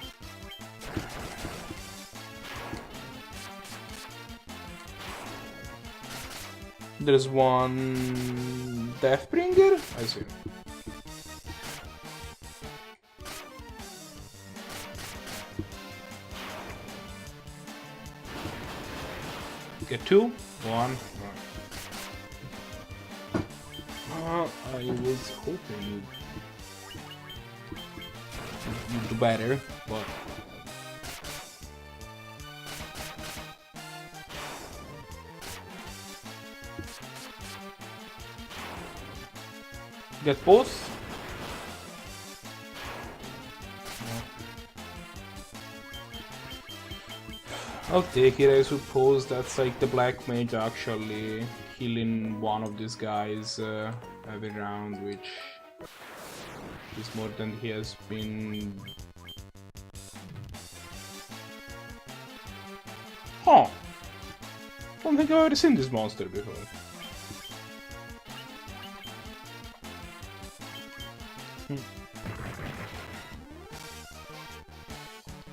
There's one Deathbringer? I see. Get 2? 1. I was hoping you'd do better, but... Get both? I'll take it, I suppose. That's like the black mage actually healing one of these guys every round, which is more than he has been. Huh. Don't think I've ever seen this monster before.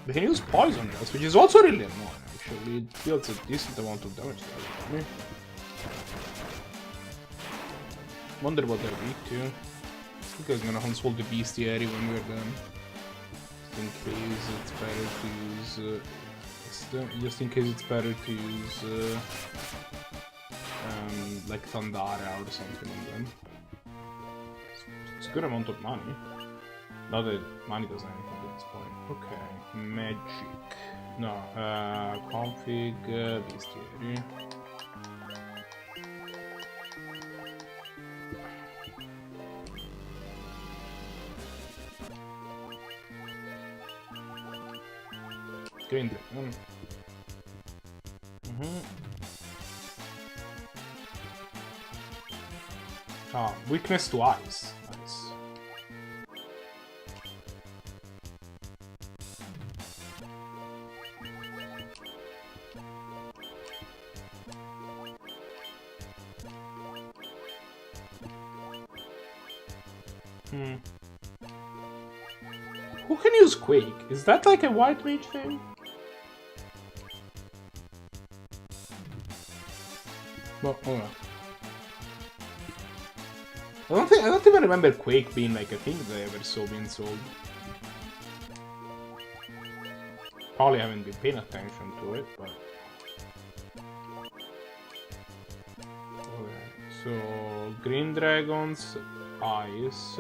They can use poison gas, which is also really annoying. Actually, it deals a decent amount of damage to me. Wonder what they're weak to. I think I was gonna consult the bestiary when we're done. Just in case it's better to use. Just in case it's better to use like Thundara or something on them. It's a good amount of money. Not that money does anything at this point. Okay, magic. No, config bestiary. Green dragon. Ah, weakness to ice. Nice. Who can use Quake? Is that like a white mage thing? Well, oh well. I don't even remember Quake being like a thing that I ever saw being sold. Probably haven't been paying attention to it, but... Okay, so... Green Dragons, Ice...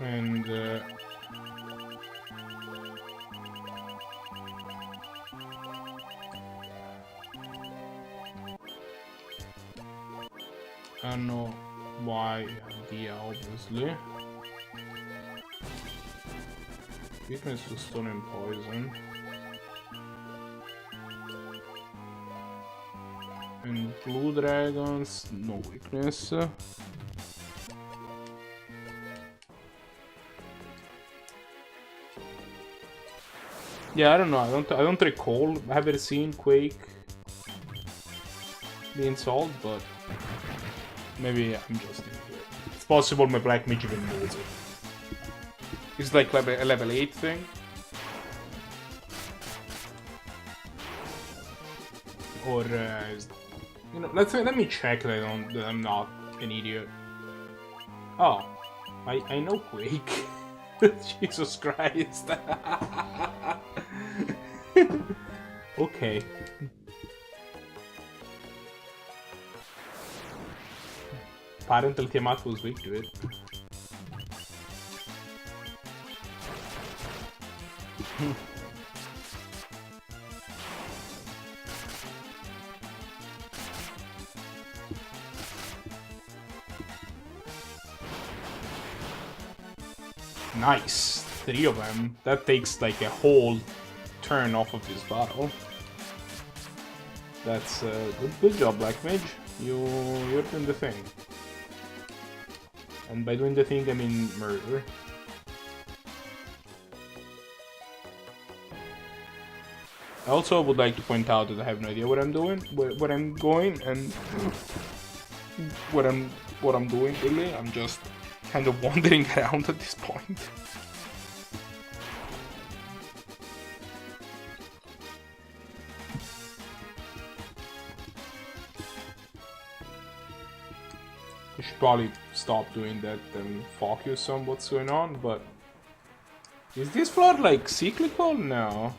And I don't know why idea, obviously. Weakness to stone and poison. And blue dragons, no weakness. Yeah, I don't know. I don't recall ever seen Quake being solved, but maybe I'm just into it. It's possible my black mage even knows it. It's like a level 8 thing. Or you know, let me check that I'm not an idiot. Oh, I know Quake. Jesus Christ. Okay. Parental Tiamat was weak to it. Nice. 3 of them. That takes like a whole turn off of this battle. That's good job, Black Mage. You're doing the thing. And by doing the thing, I mean murder. I also would like to point out that I have no idea what I'm doing, where I'm going, and what I'm doing. Really, I'm just kind of wandering around at this point. I should probably stop doing that and focus on what's going on, but is this flood like cyclical? No.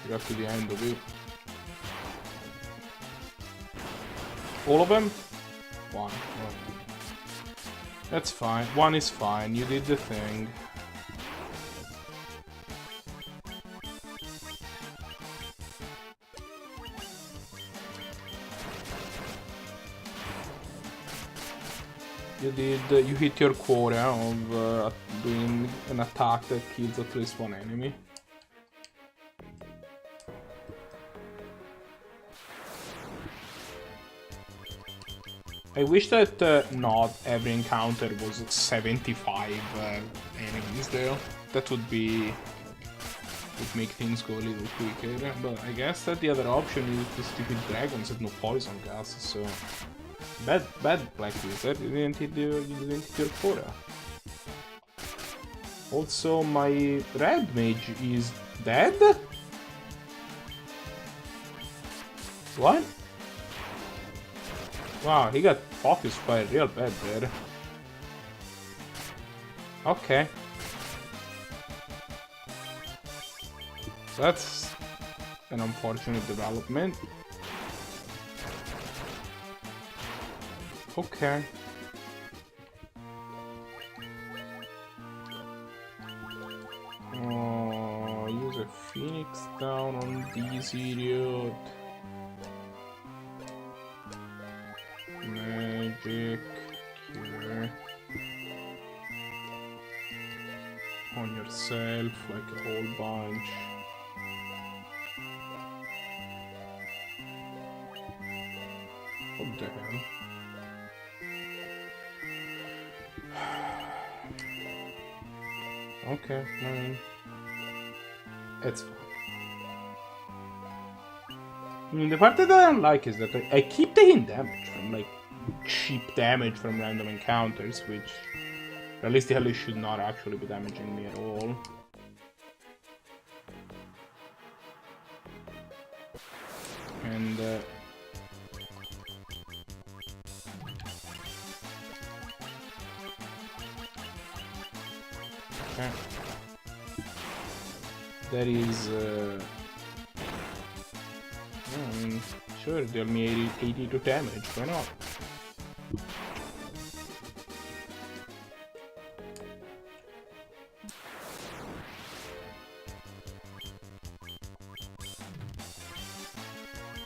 You're up to the end of it. All of them? One. Oh. That's fine. One is fine. You did the thing. You hit your quota of doing an attack that kills at least one enemy. I wish that not every encounter was 75 enemies there. That would make things go a little quicker. But I guess that the other option is the stupid dragons have no poison gas, so bad Black Wizard. You didn't hit your quota. Also, my red mage is dead. What? Wow, he got focused by real bad there. Okay. That's an unfortunate development. Okay. Oh, use a Phoenix down on this idiot. Magic cure on yourself like a whole bunch. What the hell? Okay, I mean, it's fine. I mean, the part that I don't like is that I keep taking damage from, like, cheap damage from random encounters, which realistically should not actually be damaging me at all. And, okay. That is, I mean, sure, deal me 82 damage, why not?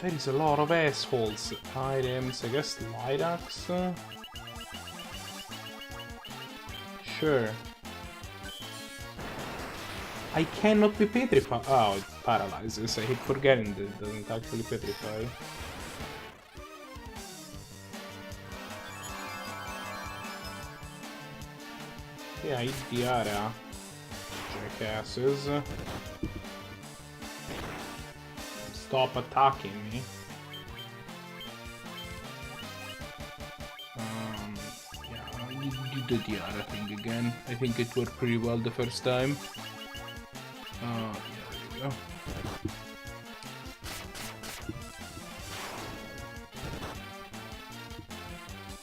There is a lot of assholes. Items, I guess light axe. Sure. I cannot be petrified. Oh, it paralyzes. I keep forgetting that it doesn't actually petrify. Yeah, eat the area. Jackasses. Stop attacking me. Yeah, you did the other thing again. I think it worked pretty well the first time. Yeah, there you go.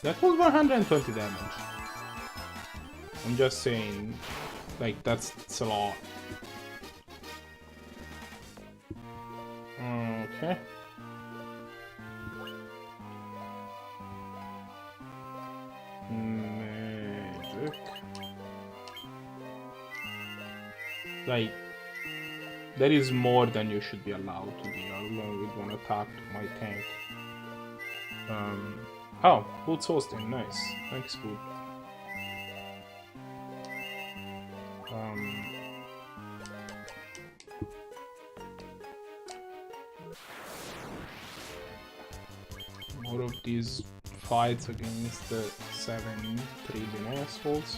That was 120 damage. I'm just saying, like, that's a lot. Okay. Magic. Like, that is more than you should be allowed to deal with one attack to my tank. Oh, Boots hosting, nice. Thanks, Boot. More of these fights against the 7 trillion assholes.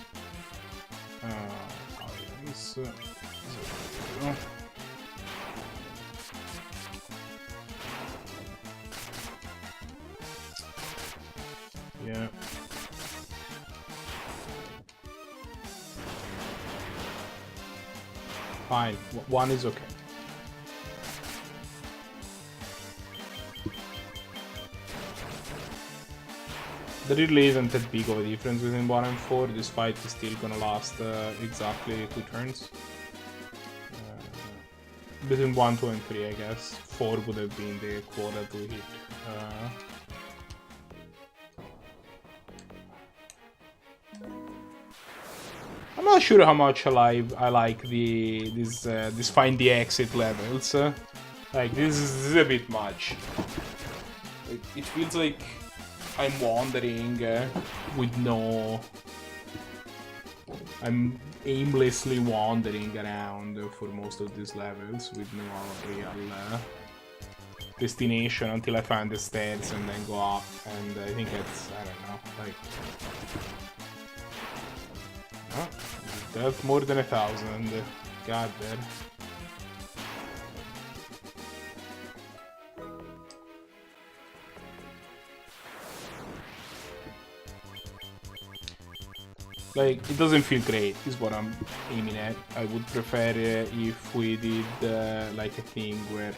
Yeah. Fine, one is okay. There really isn't that big of a difference between 1 and 4. This fight is still gonna last exactly 2 turns. Between 1, 2, and 3, I guess. 4 would have been the quota to hit. I'm not sure how much I like this find the exit levels. Like this is a bit much. It feels like I'm wandering with no. I'm aimlessly wandering around for most of these levels with no real destination until I find the stairs and then go up. And I think it's, I don't know, like. Oh, that's more than 1,000. God damn. Like, it doesn't feel great, is what I'm aiming at. I would prefer if we did like a thing where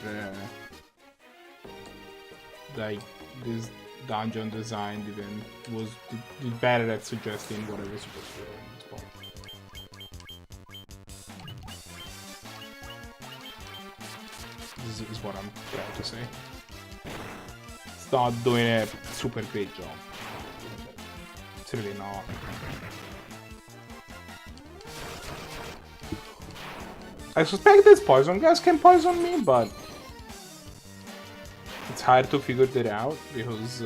like this dungeon design did better at suggesting what I was supposed to do in this point. This is what I'm trying to say. It's not doing a super great job. It's really not. I suspect this poison gas can poison me, but it's hard to figure that out because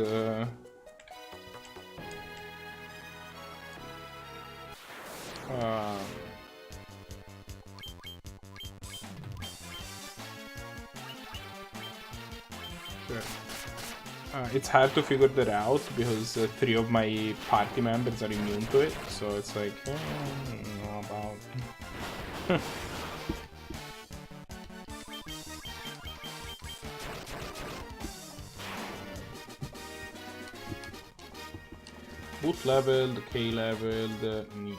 it's hard to figure that out because 3 of my party members are immune to it, so it's like, I don't know about. Boot leveled, K leveled, me.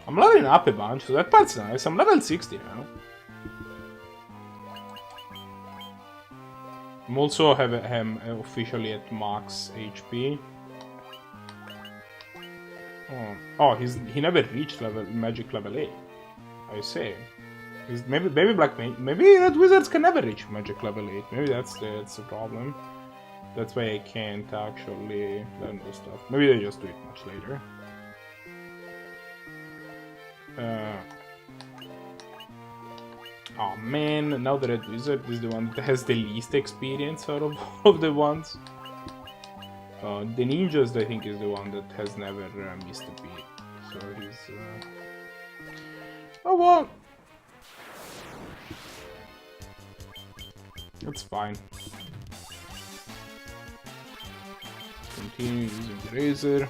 I'm leveling up a bunch, so that part's nice. I'm level 60 now. I'm also officially at max HP. Oh, he never reached magic level 8. I say. Maybe Black Mage, maybe Red Wizards can never reach magic level 8. Maybe that's the problem. That's why I can't actually learn this stuff. Maybe they just do it much later. Oh man, now the Red Wizard is the one that has the least experience out of all of the ones. The Ninjas, I think, is the one that has never missed a beat. So he's... Oh well! That's fine. Continue using the razor.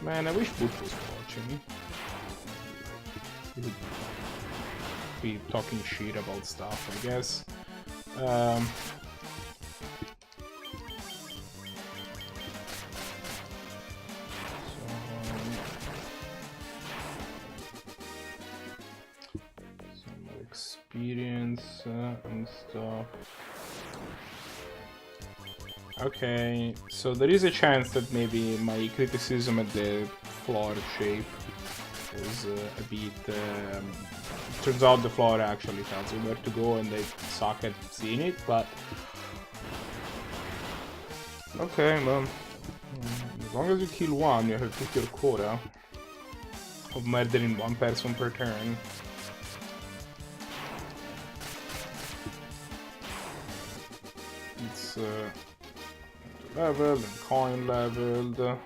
Man, I wish Boot was watching. He would be talking shit about stuff, I guess. Some more experience and stuff. Okay, so there is a chance that maybe my criticism at the floor shape was a bit... turns out the floor actually tells you where to go and they suck at seeing it, but... Okay, well... as long as you kill one, you have hit your quota of murdering one person per turn. It's... leveled and coin leveled.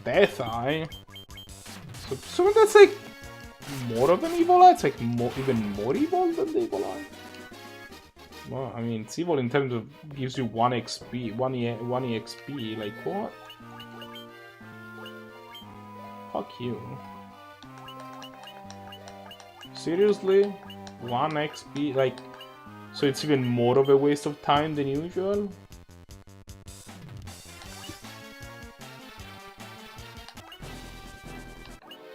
Death Eye. So that's like more of an evil eye. It's like even more evil than the evil eye. Well, I mean, it's evil in terms of gives you 1 XP, 1 EXP. Like what? Fuck you. Seriously? 1 XP? Like, so it's even more of a waste of time than usual?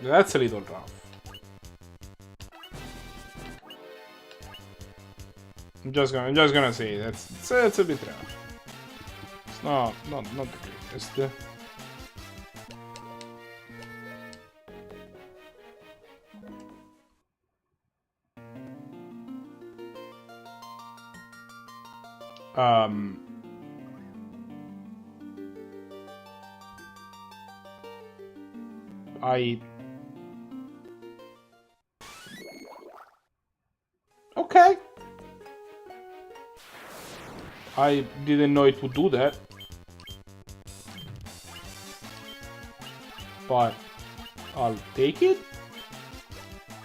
That's a little rough. I'm just gonna say it's a bit rough. It's not the greatest. Okay. I didn't know it would do that. But I'll take it,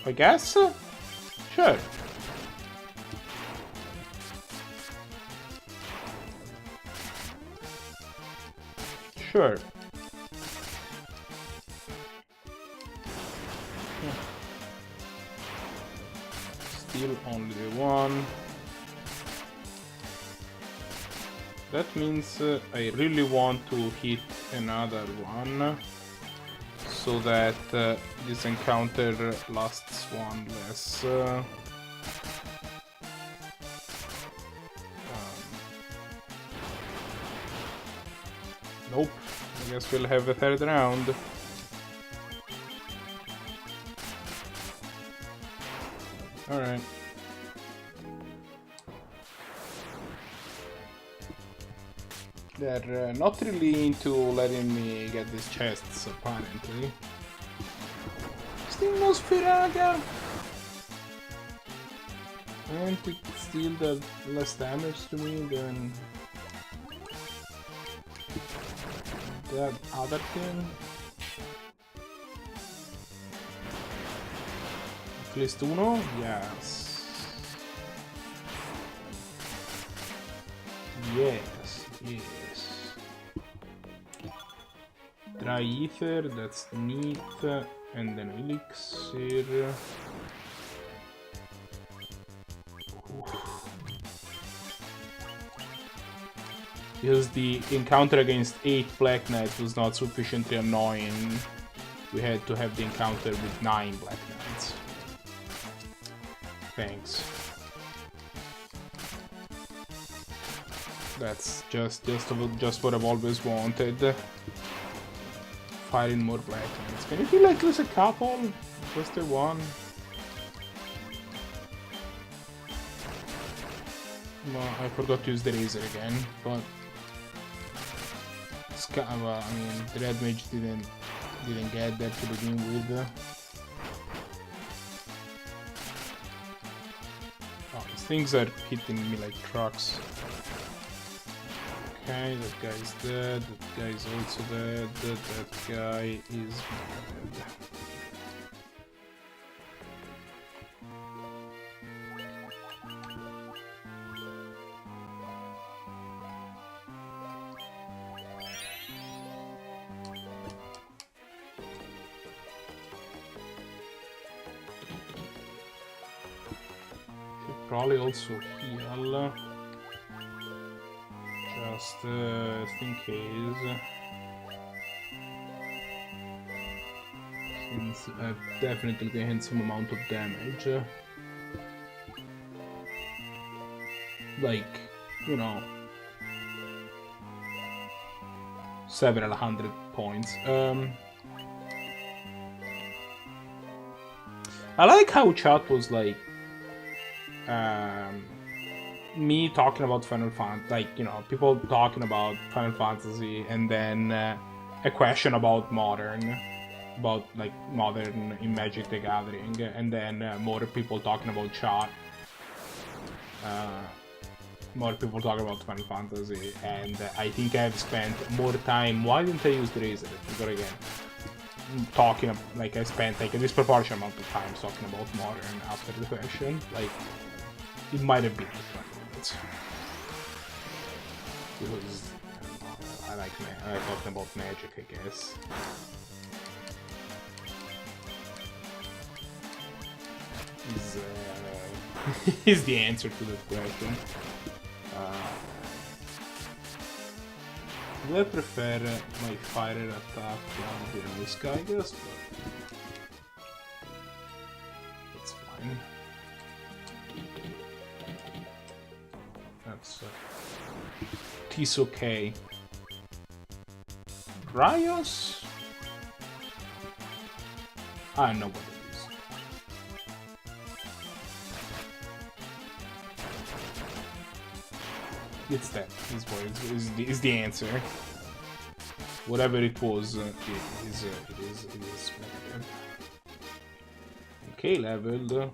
I guess. Sure. Sure. Still only one. That means I really want to hit another one so that this encounter lasts one less. Nope. I guess we'll have a third round. Alright. They're not really into letting me get these chests, apparently. Still no Spiraga! And it still does less damage to me than that other thing. At least uno? Yes. Yes, yes. Dry ether, that's neat. And then elixir. Because the encounter against 8 Black Knights was not sufficiently annoying, we had to have the encounter with 9 Black Knights. Thanks. That's just what I've always wanted. Firing more Black Knights. Can you feel like there's a couple? Just the one? Well, I forgot to use the razor again, but I mean, the red mage didn't get that to begin with. Oh, these things are hitting me like trucks. Okay, that guy's dead, that guy's also dead, that guy is dead. Should probably also heal. Just in case, since I've definitely taken some amount of damage, like, you know, several hundred points. I like how chat was like, me talking about Final Fantasy, like, you know, people talking about Final Fantasy, and then a question about modern in Magic the Gathering, and then more people talking about chat, more people talking about Final Fantasy, and I think I've spent more time. Why didn't I use the razor? Because again, talking like I spent like a disproportionate amount of time talking about modern after the question, like. It might have been different. Because I like talking about magic, I guess. Is the answer to that question. Do I prefer my fire attack on the ice guy, I guess? But it's fine. That's it's okay. Rios? I know what it is. It's that. Is the answer. Whatever it was, it is negative. Okay, leveled.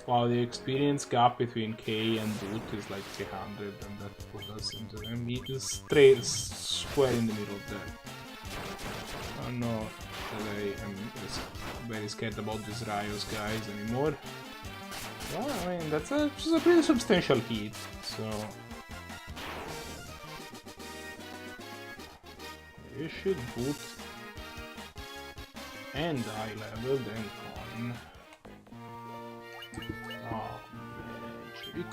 Wow, the experience gap between K and Boot is like 300, and that put us into the straight square in the middle of that. I don't know that I am very scared about these Rios guys anymore. Well, I mean, that's a pretty substantial hit, so... You should Boot and high level, then coin. Oh, magic.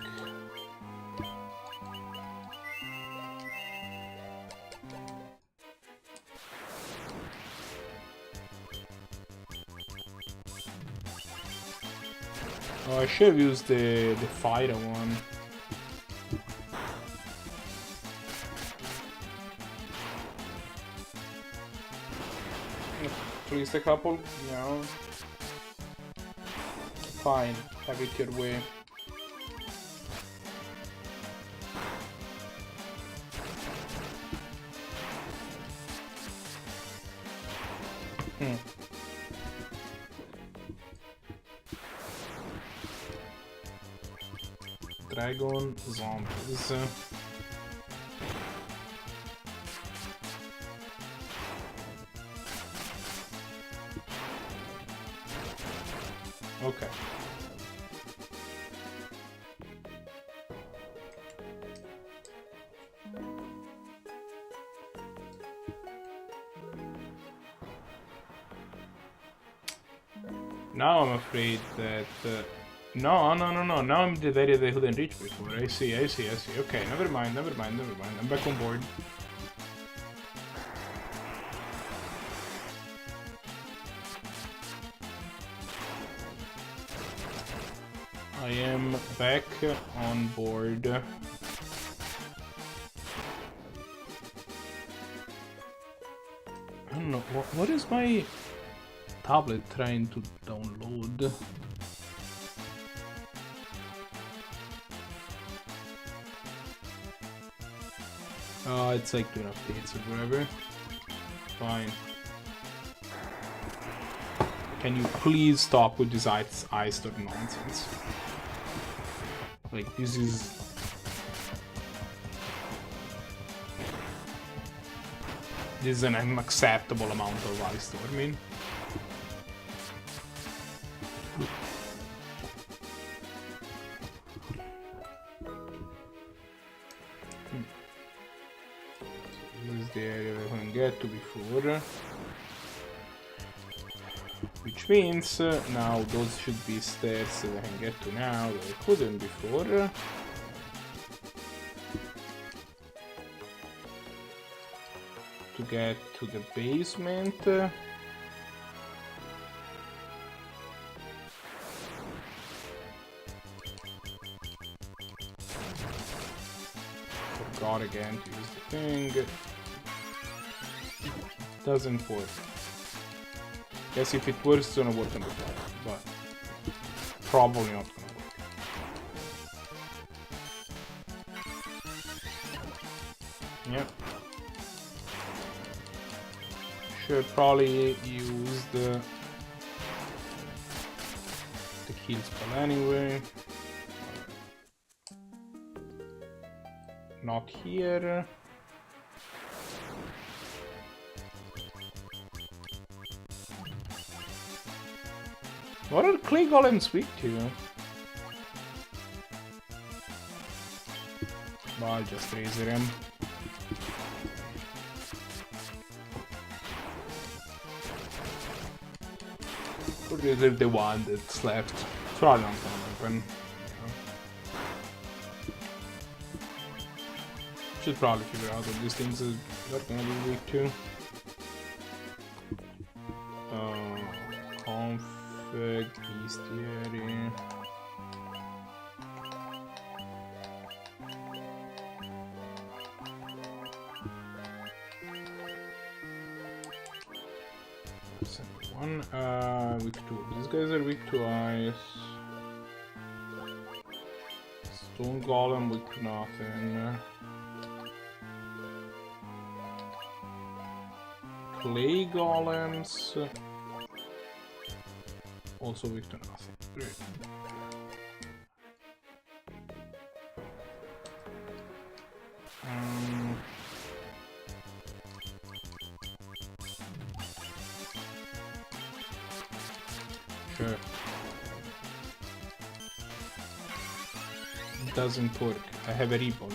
Oh, I should have used the fighter one. At least a couple, you know. Fine, have it your way. Dragon zombies. Okay. Now I'm afraid that... No. Now I'm the area they couldn't reach before. I see. Okay, never mind. I'm back on board. I am back on board. I don't know, what is my tablet trying to download? It's like 2 updates or whatever. Fine. Can you please stop with this ice stuff nonsense? Like, this is... This is an unacceptable amount of ice storming. This is the area we can get to before. Which means now those should be stairs that I can get to now that I couldn't before. To get to the basement. Forgot again to use the thing. Doesn't work. Guess if it works, it's gonna work on the top, but probably not gonna work. Yep. Should probably use the kill spell anyway. Not here. What are clay golems weak to? Well, I'll just razor him. Or razor the one that's left. It's probably not gonna happen. Should probably figure out what these things are gonna be weak to. Config bestiary. Weak to. These guys are weak to ice. Stone golem weak to nothing. Clay golems also weak to nothing. Great. Sure. It doesn't work. I have a repo.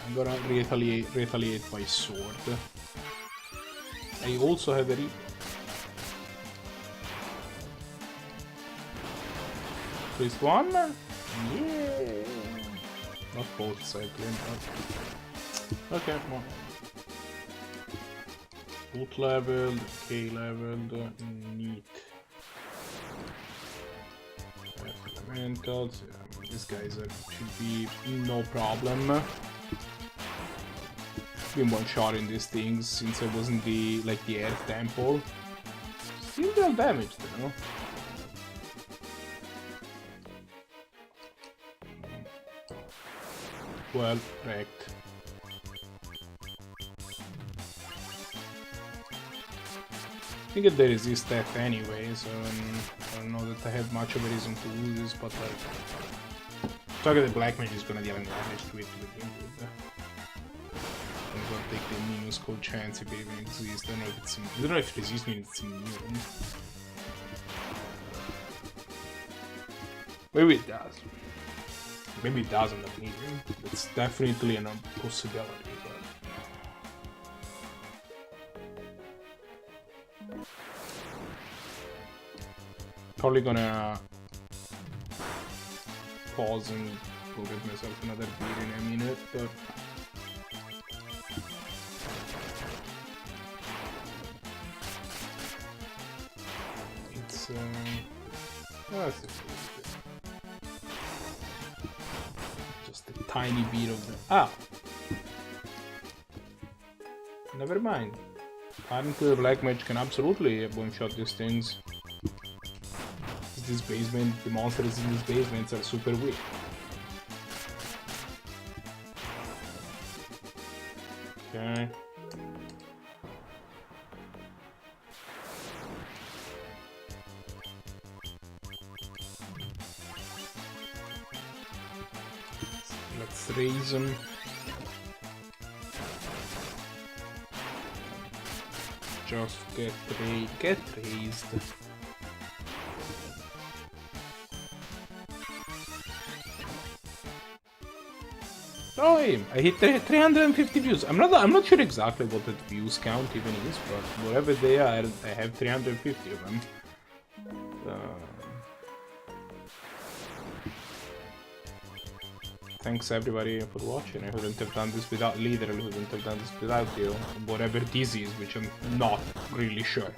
I'm gonna retaliate by sword. I also have a repo. First one? Yeah! Not both cycling, but... Okay, well. Boot leveled, K leveled, neat. Fundamentals, yeah, these guys should be no problem. Been one-shotting these things since I was in the Earth Temple. Still well damaged, you know. Well wrecked. I think they resist that anyway, so I don't know that I have much of a reason to lose this, but like... Target the Black Mage is gonna deal damage to it to begin with. I'm gonna take the minuscule chance if it even exists. I don't know if it resists means it's immune. Maybe it does. Maybe it doesn't have needed. It's definitely a possibility, but... Probably gonna pause and go get myself another beer in a minute, but it's just a tiny bit of the never mind. Apparently the Black Mage can absolutely one-shot these things. This basement, the monsters in these basements are super weak. Okay. Let's raise him. Just get raised. Oh, hey, I hit 350 views. I'm not sure exactly what the views count even is, but whatever they are, I have 350 of them. Thanks everybody for watching. I wouldn't have done this without, literally wouldn't have done this without you. Whatever this is, which I'm not really sure.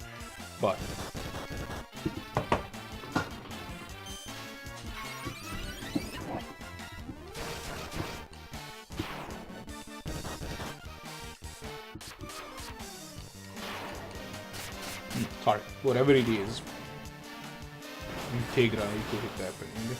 But sorry, whatever it is, integral to it happening.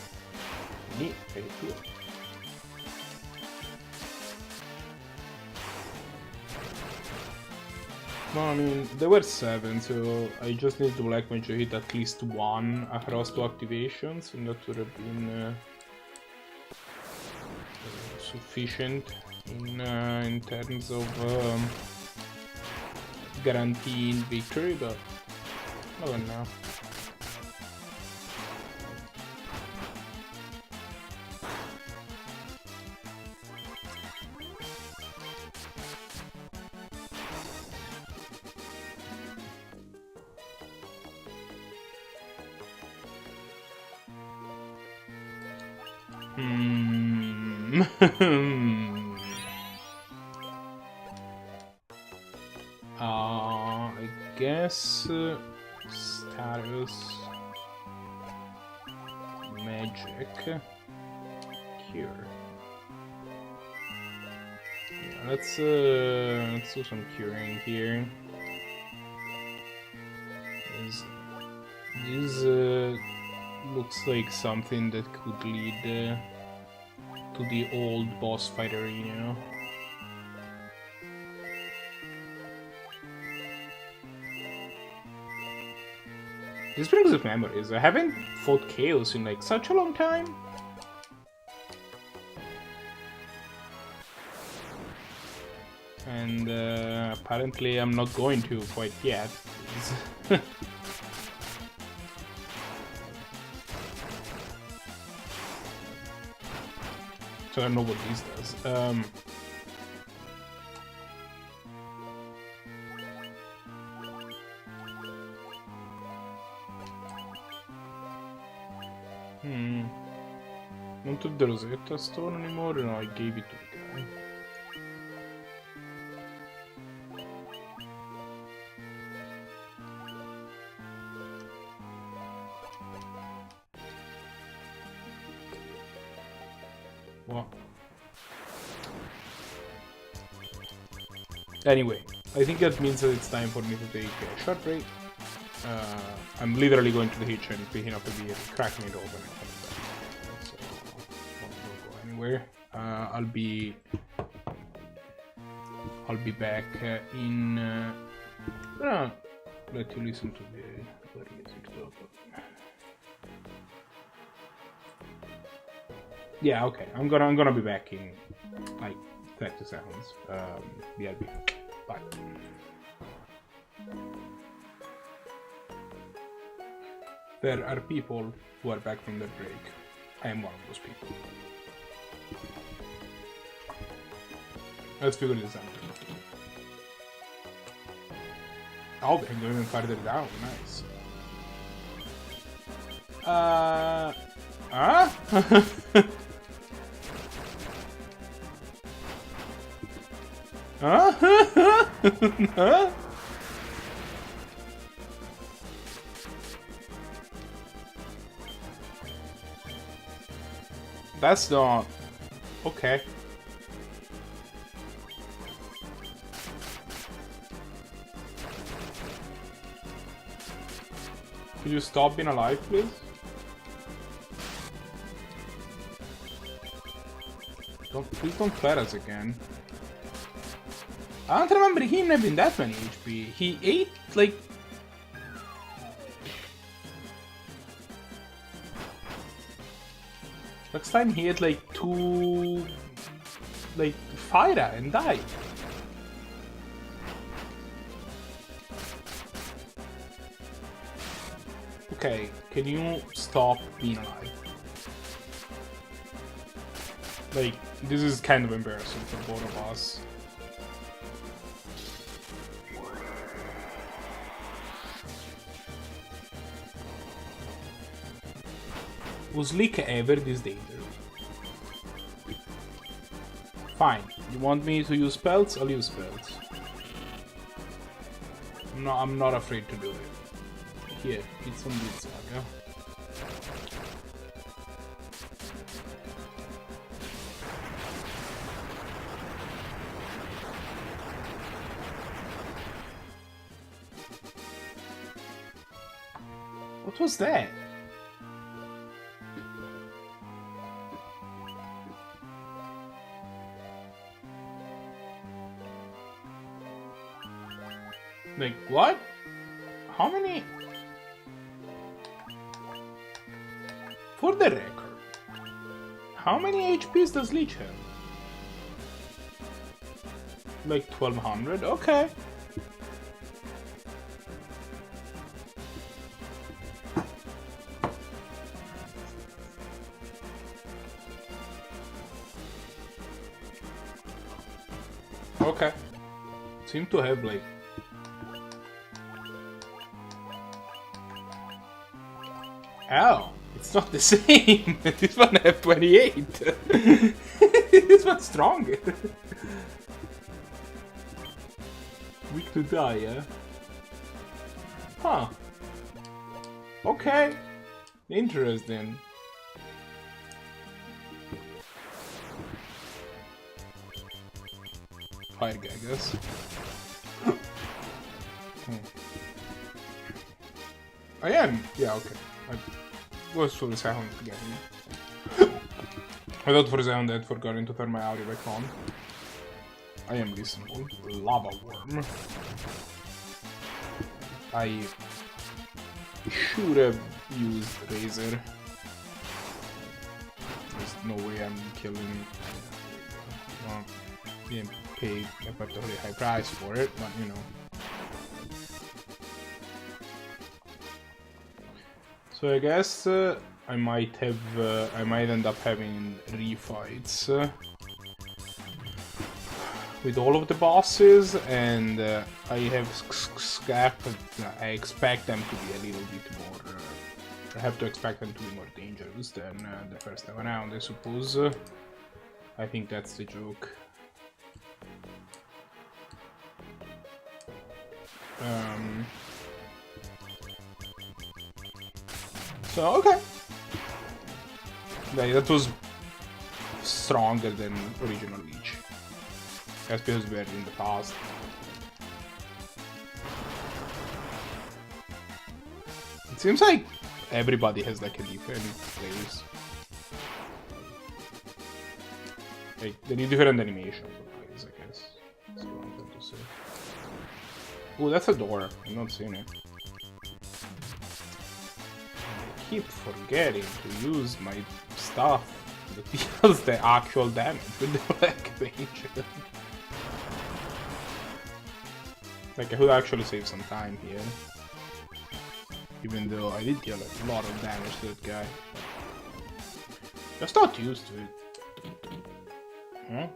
No, I mean, there were 7, so I just need to Black Mage to hit at least 1 across 2 activations, and that would have been sufficient in terms of guaranteeing victory, but I don't know. I guess status magic cure. Yeah, let's do some curing here. This looks like something that could lead to the old boss fight arena. This brings up memories. I haven't fought Chaos in like such a long time. And apparently I'm not going to quite yet. So I don't know what this does. Don't have the Rosetta Stone anymore? No, I gave it to the guy. What? Anyway, I think that means that it's time for me to take a short break. I'm literally going to the kitchen, picking up a beer, cracking it open, and coming back. So, don't go anywhere. I'll be back in. Let you listen to the music though. Yeah, okay. I'm gonna be back in like 30 seconds. BRB. Bye. There are people who are back from their break. I am one of those people. Let's figure this out. Oh, they can go even farther down. Nice. Huh? Huh? That's not okay. Could you stop being alive, please? Please don't flare us again. I don't remember him having that many HP. He ate, like... Last time he had, like, 2... Like, fire and died. Okay, can you stop being alive? Like, this is kind of embarrassing for both of us. Was Leak ever this dangerous? Fine, you want me to use spells? I'll use spells. No, I'm not afraid to do it. Here, eat some Blitzaga. What was that? Like, what? How many? For the record, how many HPs does Leech have? Like 1200? Okay. Okay. Seem to have like... Oh, it's not the same. This one have 28. This one's stronger. Weak to die, yeah? Huh. Okay. Interesting. Fire guy, I guess. I am. Yeah, okay. I was for a second again. I thought for a second I had forgotten to turn my audio back on. I am listening. Lava worm. I should have used Razor. There's no way I'm killing. Well, didn't pay a particularly high price for it, but you know. So I guess I might end up having refights with all of the bosses, and I have scrapped. I expect them to be a little bit more. I have to expect them to be more dangerous than the first time around, I suppose. I think that's the joke. So, okay. Like, that was stronger than original Leech. That's because we were in the past. It seems like everybody has like a different place. Like, they need different animation for plays, I guess. That's what I'm going to say. Ooh, that's a door. I'm not seeing it. I keep forgetting to use my stuff that deals the actual damage with the black mage. Like, I could actually save some time here. Even though I did deal a lot of damage to that guy. Just not used to it. Huh?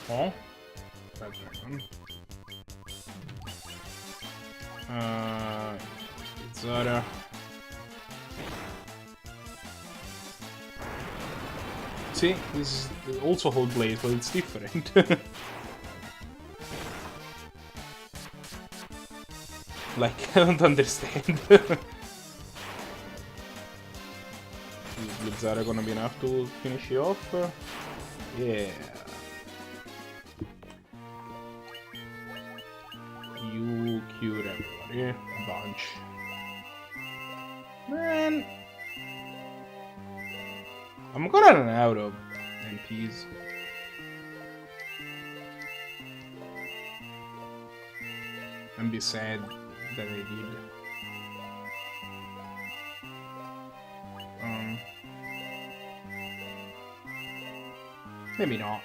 Huh? Red dragon. Zara. See, this is also hold blade, but it's different. Like, I don't understand. Is Zara gonna be enough to finish you off? Yeah. You cure everybody. A bunch. Man. I'm gonna run out of MPs. and be sad that I did. Maybe not.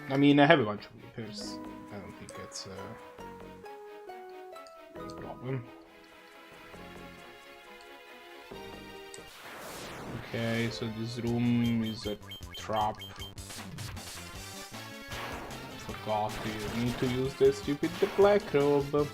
I mean, I have a bunch of leapers. I don't think that's a problem. Okay, so this room is a trap. Forgot you need to use the stupid black robe.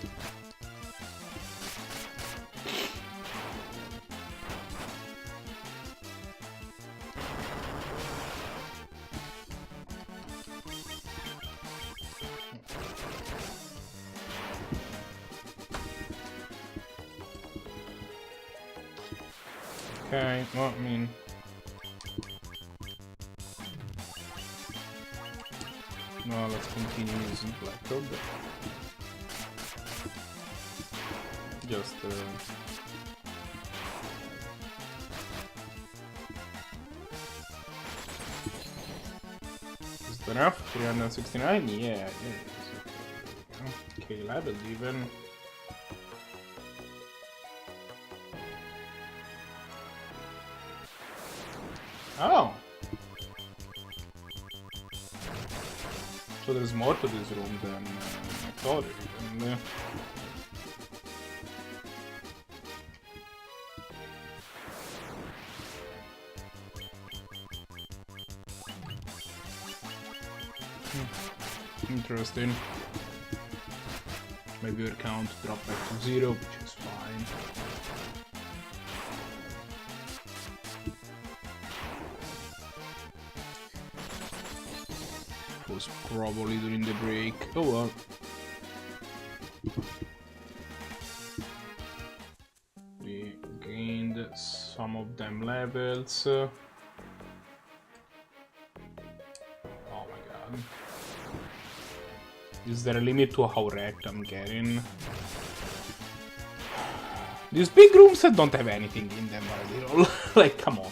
Okay, well, I mean... No, let's continue using black robe. Just, Is that enough? 369? Yeah, it is. Okay, level even. Oh! So there's more to this room than I thought. Even. Interesting. Maybe your count dropped back to 0, which is fine. Was probably during the break. Oh well. We gained some of them levels. Oh my god. Is there a limit to how wrecked I'm getting? These big rooms that don't have anything in them are little. Like, come on.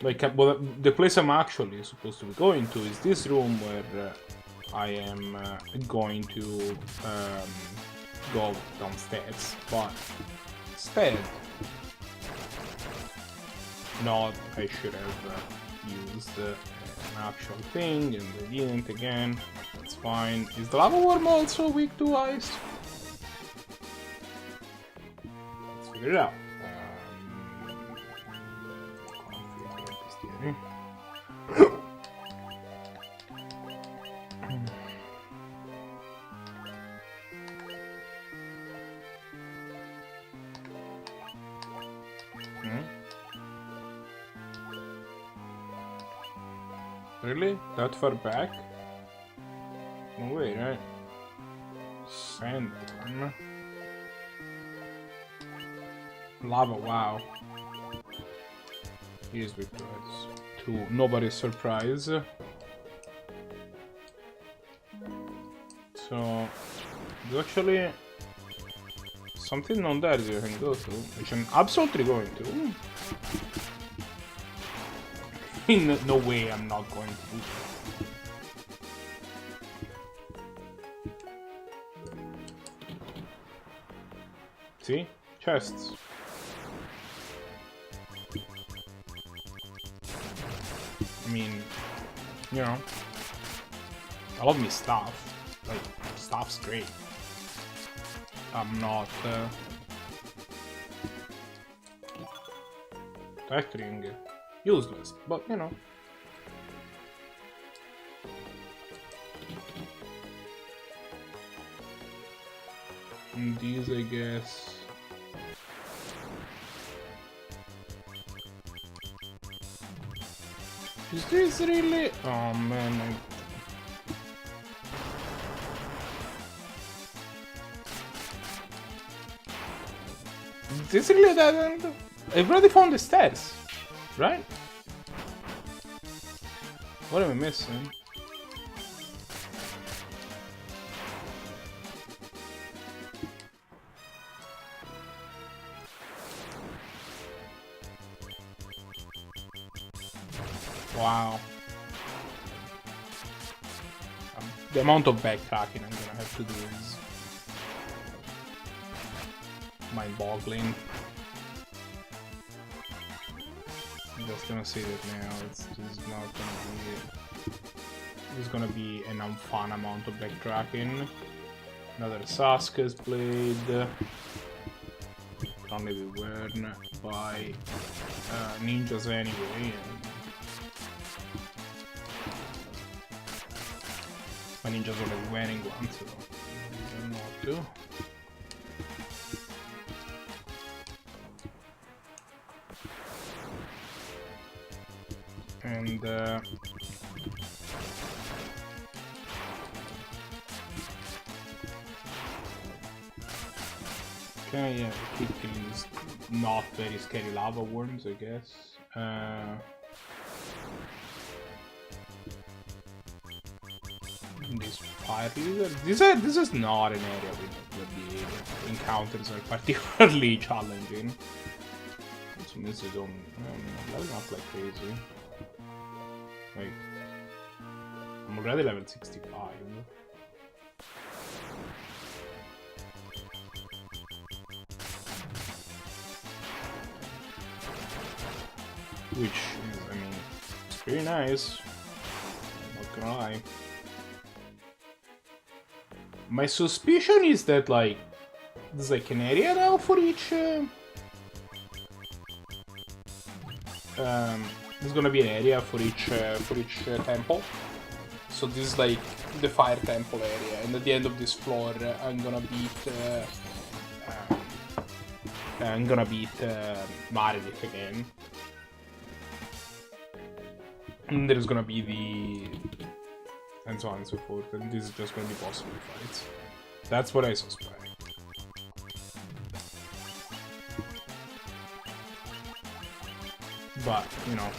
Like, well, the place I'm actually supposed to be going to is this room where I am going to go downstairs, but instead, no, I should have used an actual thing, and I didn't again. That's fine. Is the lava worm also weak to ice? Let's figure it out. Really? That far back? No way, right? Sandworm. Lava, wow. Here's with us. To nobody's surprise. So, there's actually something on there that you can go to, which I'm absolutely going to. No way I'm not going to do that. See? Chests. I mean, you know, I love me stuff. Like, stuff's great. I'm not factoring useless, but you know. And these, I guess. Is this really? Oh man. Is this really that end? I've already found the stairs, right? What am I missing? Wow. The amount of backtracking I'm gonna have to do is mind-boggling. I'm just gonna say that now. It's just not gonna be. There's gonna be an unfun amount of backtracking. Another Sasuke's blade. Can only be worn by ninjas anyway. My ninja's already wearing one, so I don't know what to do. And okay, yeah, keep killing these not very scary lava worms, I guess. These fire lizards. This is not an area where the encounters are particularly challenging. So this is on leveling up like crazy. Like, I'm already level 65. Which is, I mean, it's pretty nice. Not gonna lie. My suspicion is that, like, there's like an area now for each. There's gonna be an area for each temple. So this is like the fire temple area, and at the end of this floor, I'm gonna beat Meredith again. And there's gonna be the, and so on and so forth, and this is just gonna be possible fights. That's what I suspect. But, you know,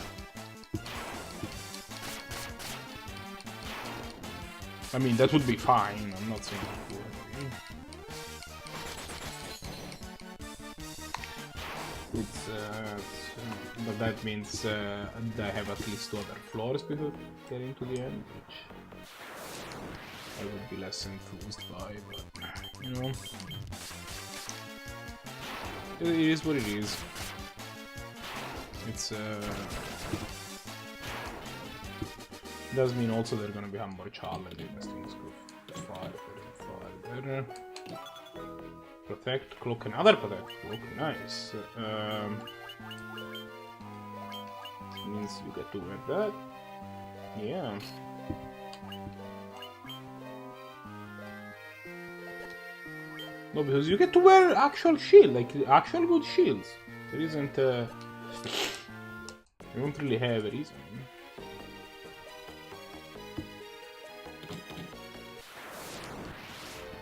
I mean, that would be fine. I'm not saying it would. But that means I have at least 2 other floors before getting to the end, which I would be less enthused by, but, you know, it is what it is. It's does mean also they're gonna become more challenging as things go farther. Protect cloak, another protect cloak, nice. Means you get to wear that. Yeah. No, because you get to wear actual shield, like actual good shields. There isn't. You don't really have a reason.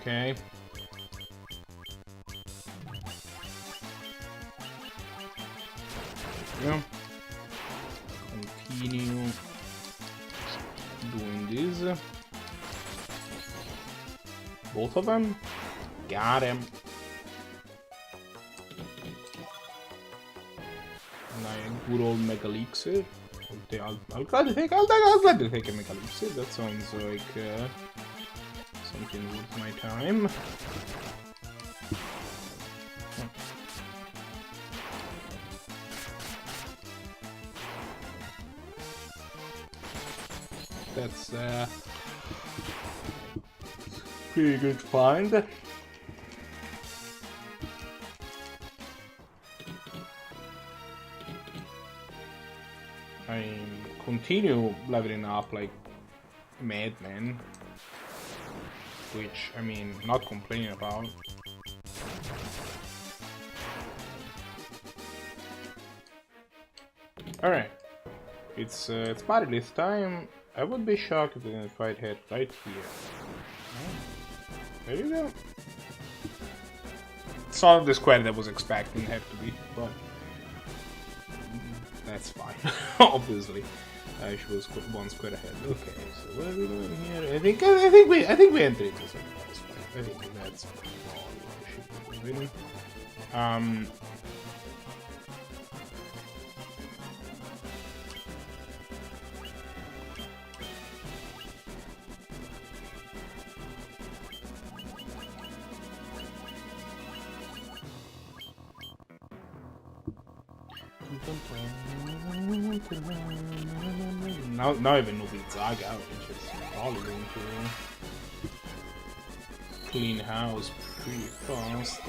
Okay. Yeah. Continue doing this. Both of them. Got him. Good old Mega Elixir. I'll gladly take a Mega Elixir. That sounds like something worth my time. That's pretty good find. I continue leveling up like a madman, which, I mean, not complaining about. Alright, it's Meredith time. I would be shocked if they didn't fight head right here. Oh, there you go. It's not the square that I was expecting it to be, but that's fine. Obviously, she was 1 square ahead. Okay, so what are we doing here? I think we entered into some boss fight. I think that's all we should be doing. Now I have a Noble Zaga, which is probably going to clean house pretty fast.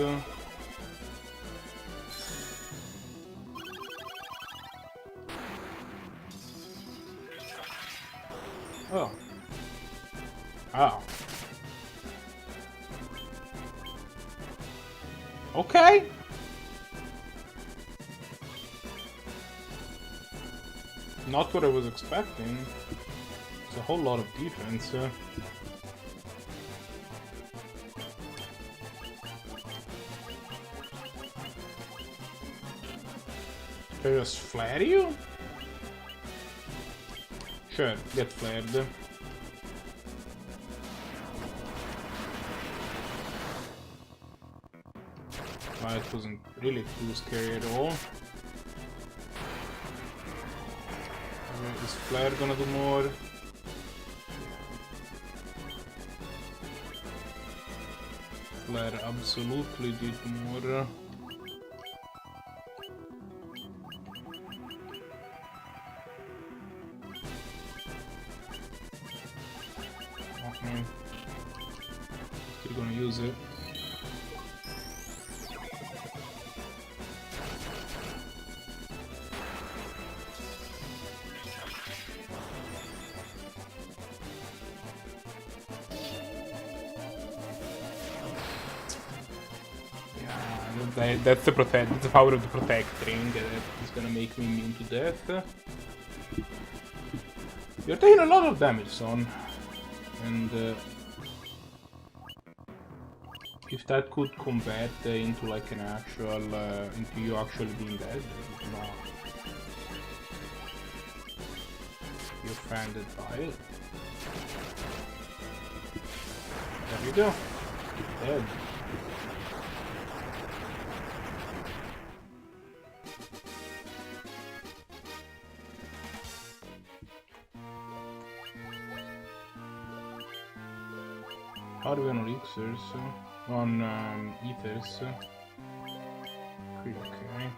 Oh. Oh. Okay. Not what I was expecting. It's a whole lot of defense. Can I just flare you? Sure, get flared. It wasn't really too scary at all. Is flare gonna do more? Flare absolutely did more. Okay. Still gonna use it. That's the power of the protect ring that is gonna make me immune to death. You're taking a lot of damage, son, and if that could convert into like an actual, into you actually being dead, no. You're offended by it. There you go. Dead. How do we on elixirs? On ethers? Pretty okay.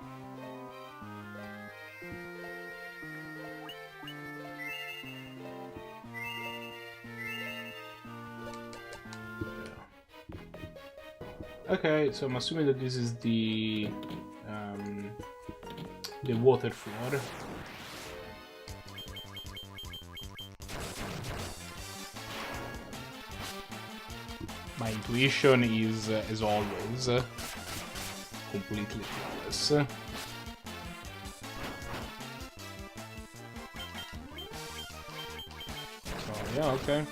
Yeah. Okay, so I'm assuming that this is the water floor. My intuition is, as always, completely flawless. So, yeah, okay.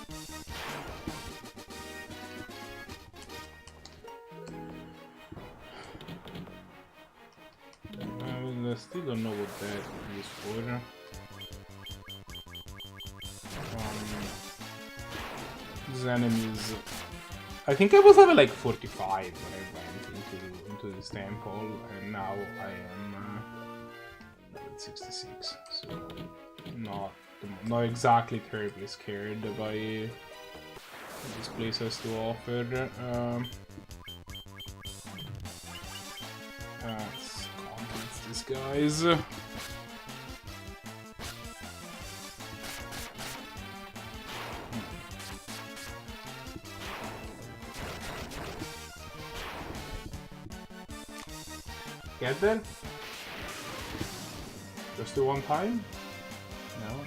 I still don't know what that is for. These enemies... I think I was level like 45 when I went into this temple, and now I am level 66. So not exactly terribly scared by this place has to offer. Let's convince these guys. Get there? Just the one time? No?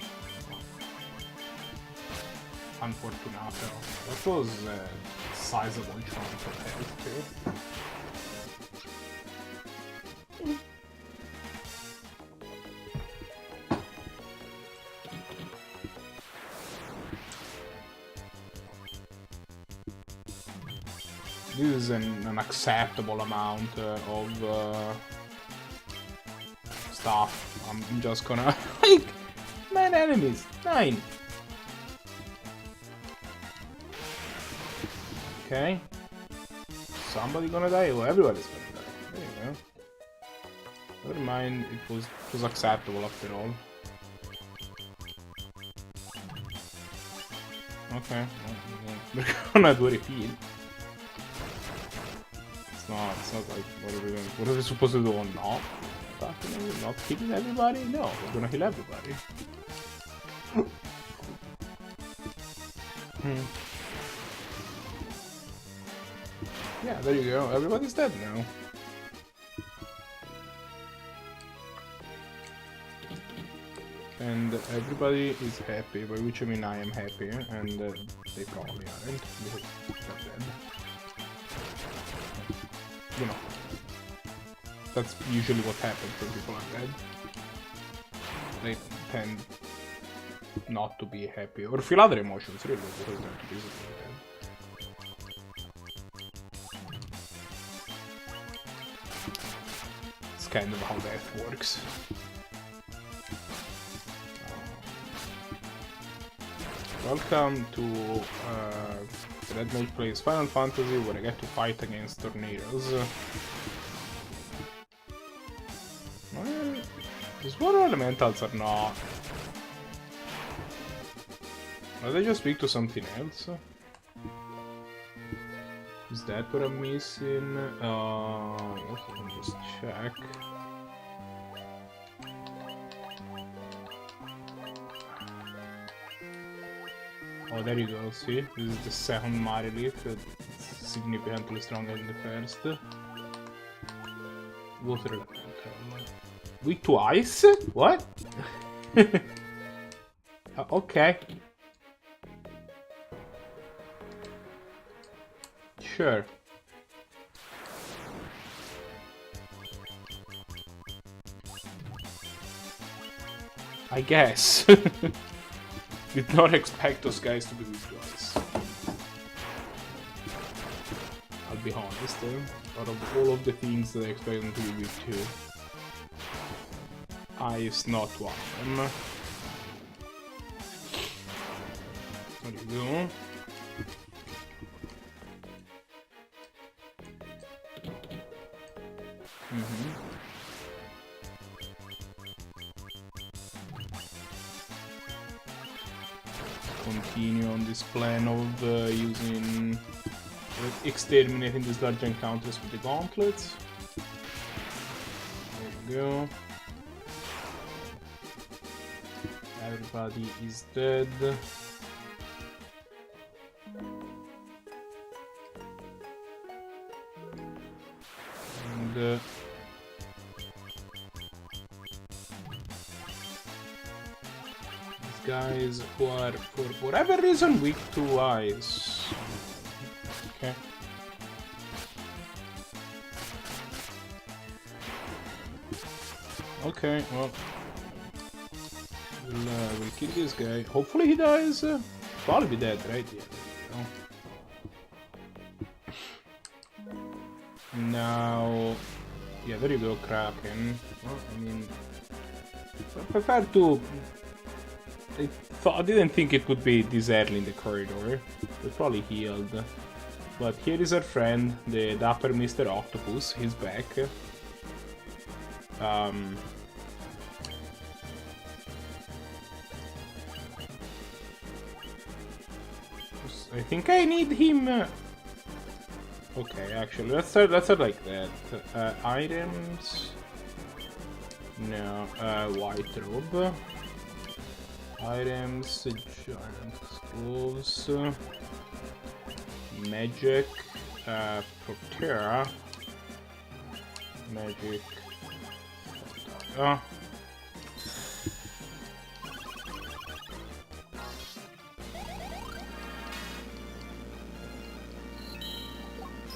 Unfortunato. That was a sizable chunk of health too. This is an acceptable amount of stuff. I'm just gonna like 9 enemies. 9. Okay. Somebody gonna die. Well, everybody's gonna die. There you go. Never mind. It was acceptable after all. Okay. We're gonna do a repeat. It's not like what are we supposed to do or not? fucking not killing everybody? No, we're gonna kill everybody. Yeah, there you go. Everybody's dead now. And everybody is happy, by which I mean I am happy, and they probably aren't, because they're dead. You know, that's usually what happens when people are dead. They tend not to be happy, or feel other emotions, really, because they're too busy to be dead. It's kind of how death works. Welcome to Red Mage Plays Final Fantasy, where I get to fight against tornadoes. Well, these water elementals are not. Are they just weak to something else? Is that what I'm missing? Let me just check. Oh, there you go, see? This is the second Mari Leaf, it's significantly stronger than the first. Water elemental. Weak to ice? What? Okay. Sure. I guess. Did not expect those guys to be these guys. I'll be honest, out of all of the things that I expect them to be weak to, is not one of them. There you go. Continue on this plan of exterminating these large encounters with the gauntlets. There you go. Everybody is dead. And guys who are, for whatever reason, weak to ice. Okay. Okay, well, we'll kill this guy. Hopefully he dies. Probably be dead, right? Yeah. There you go. Now, yeah, there you go, Kraken. Well, I mean, I prefer to. I didn't think it would be this early in the corridor. We're probably healed. But here is our friend, the dapper Mr. Octopus. He's back. I think I need him. Okay, actually, let's start like that. Items. No, white robe. Items, giant gloves, magic, Protera, magic,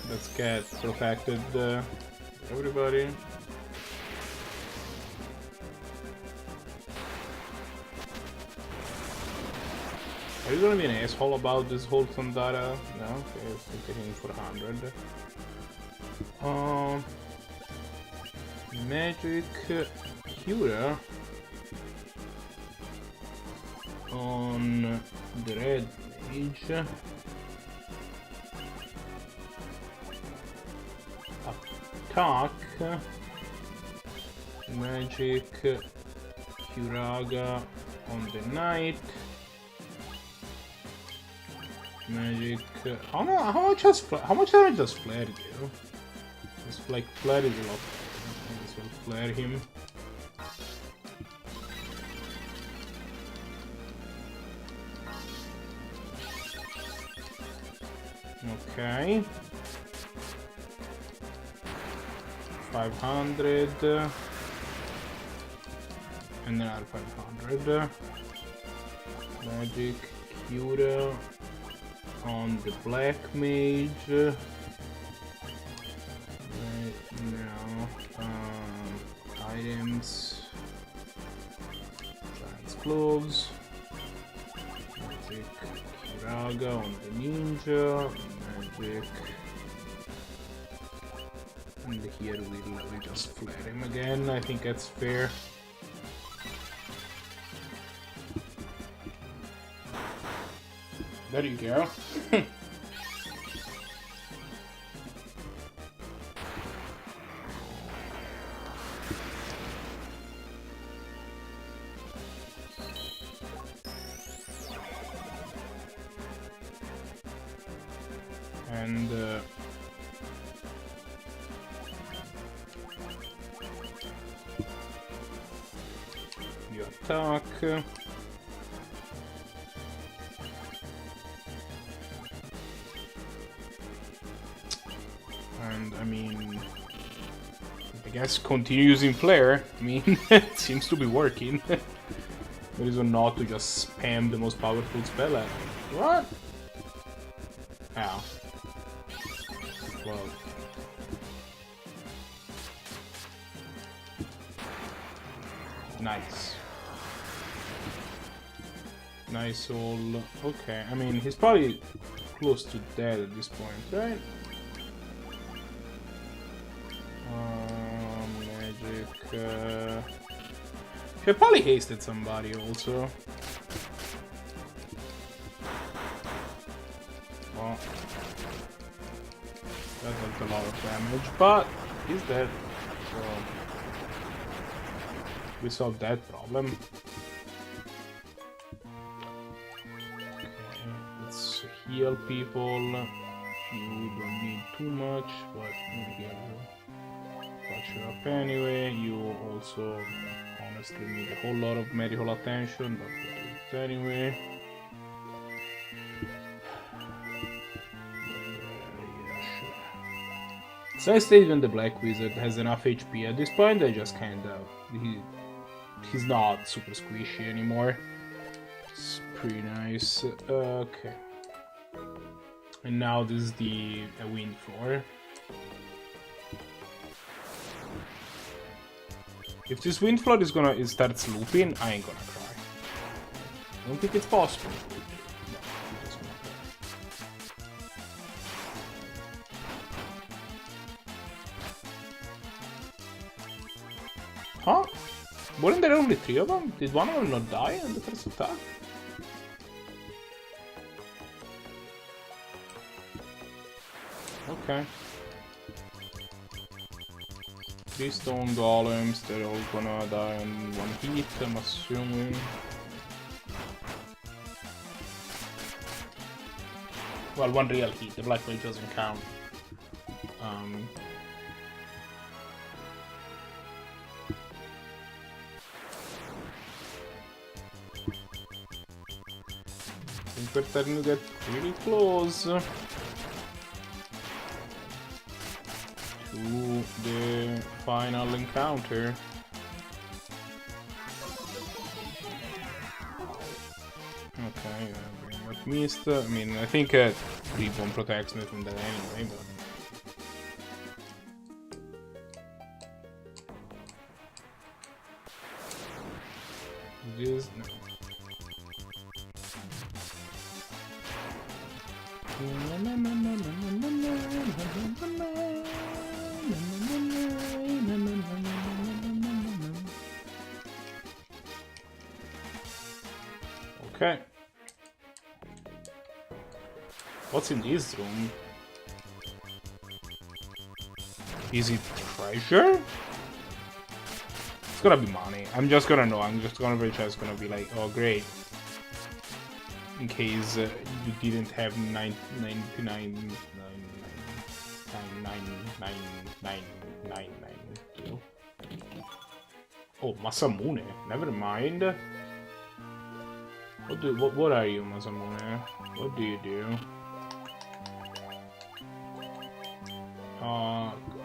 let's get protected, everybody. Are you gonna be an asshole about this whole Thundara? No? Okay, let's take him for 100. Magic Cura on the Red Mage. Attack Magic Curaga on the Knight. Magic. How much damage does Flare do? It's like Flare is a lot. It's So I'll flare him. Okay. 500. And another 500. Magic cure on the black mage. Right now, items. Giant's gloves. Magic Kiraga on the ninja. Magic. And here we'll just flare him again. I think that's fair. There you go. And you attack. And I mean, I guess continue using flare. I mean, it seems to be working. There is not to just spam the most powerful spell at me. What? Ow. Well. Nice. Nice all. Okay, I mean, he's probably close to dead at this point, right? Magic. He probably hasted somebody also. Well, that does a lot of damage, but he's dead. So we solved that problem. Okay, let's heal people. You don't need too much, but maybe I will patch you up anyway. You also honestly need a whole lot of medical attention, but we'll do it anyway. So I stayed when the Black Wizard has enough HP at this point. I just kinda he's not super squishy anymore. It's pretty nice. Okay. And now this is the wind floor. If this wind floor is gonna starts looping, I ain't gonna cry. I don't think it's possible. No, it doesn't matter. Huh? Weren't there only 3 of them? Did one of them not die on the first attack? Okay. 3 stone golems, they're all gonna die in 1 hit, I'm assuming. Well, 1 real hit, the Black Mage doesn't count. I think we're starting to get pretty close to the final encounter. Okay, got missed. I mean, I think Reborn protects me from that anyway, but... This... No. Okay. What's in this room? Is it treasure? It's gonna be money. I'm just gonna know. I'm just gonna be just gonna be like, oh great. In case you didn't have 99,999,999. Oh, Masamune. Never mind. What are you, Masamune? What do you do?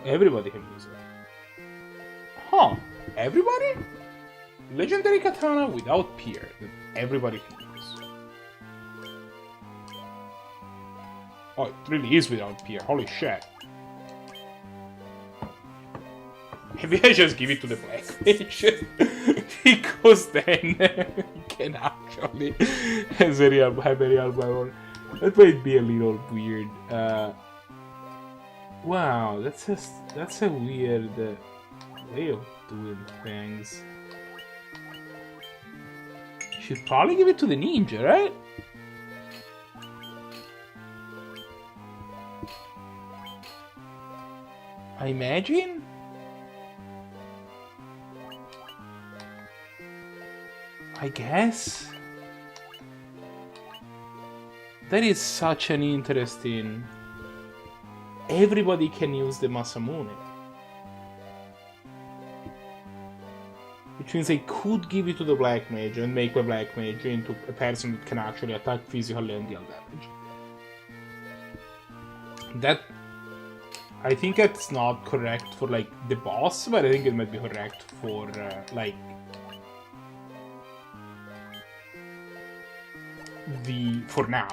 Everybody can use it. Huh? Everybody? Legendary katana without peer that everybody can use. Oh, it really is without peer. Holy shit. Maybe I just give it to the black mage. Because then you can actually have a real power. That might be a little weird. Wow, that's a weird way of doing things. Should probably give it to the ninja, right? I imagine? I guess? That is such an interesting... Everybody can use the Masamune. Which means they could give it to the black mage and make the black mage into a person that can actually attack physically and deal damage. That... I think it's not correct for, like, the boss, but I think it might be correct for, like... for now.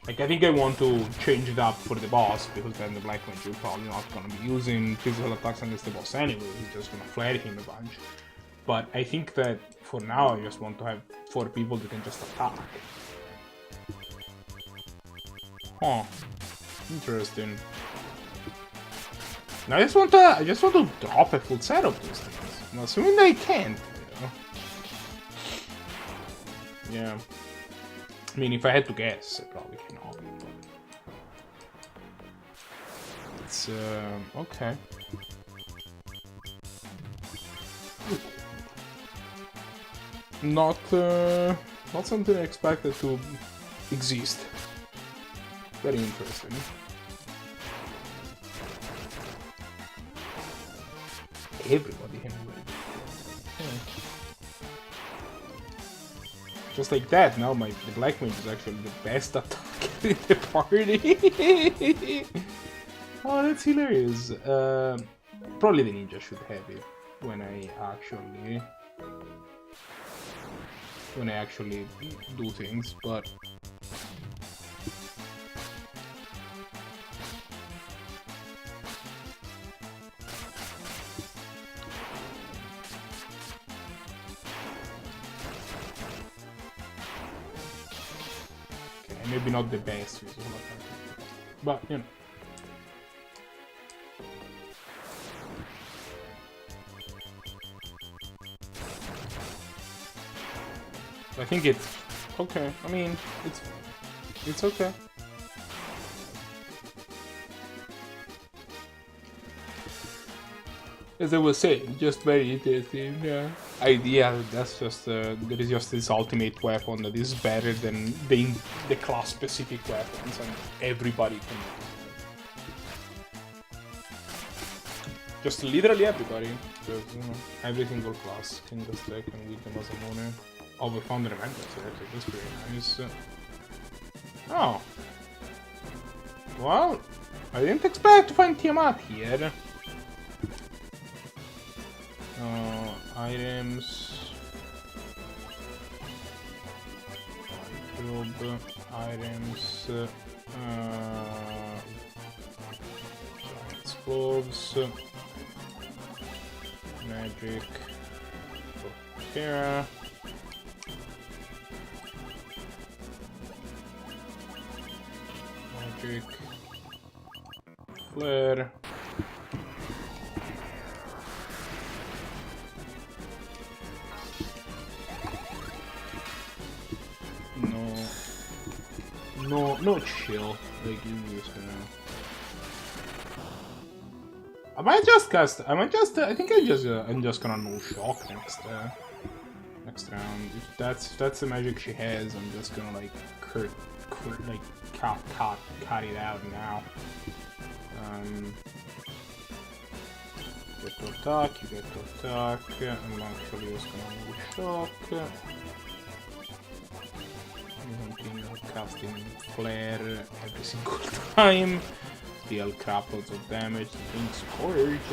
Like, I think I want to change it up for the boss, because then the black mage is probably not gonna be using physical attacks against the boss anyway, he's just gonna flare him a bunch. But I think that for now I just want to have 4 people that can just attack. Huh. Interesting. Now I just want to drop a full set of these things. I'm assuming I can't, you know? Yeah. I mean, if I had to guess, I probably cannot. But... It's, okay. Not something I expected to exist. Very interesting. Everybody can do it. Yeah. Just like that, now the black mage is actually the best attacker in the party. Oh, that's hilarious. Probably the ninja should have it when I actually do things, but maybe not the best visual attack, but you know. I think it's okay. I mean, it's okay. As I was saying, just very interesting. Yeah. Idea. That's just there is just this ultimate weapon that is better than the class-specific weapons, and everybody can. Just literally everybody. Because, you know, every single class can just take and with the Masamune. Oh, we found the remembrance actually. That's pretty nice. Oh. Well, I didn't expect to find Tiamat here. Items. Probe items. Science globes. Magic. Terra. Magic. Flare. No chill. Like, you just gonna... I might just cast... I think I'm just gonna no shock next round. If that's the magic she has, I'm just gonna like cut it out now. Get to attack, you get to attack. I'm actually just gonna move shock. Continue casting flare every single time. Deal crap loads of damage. Think Scourge.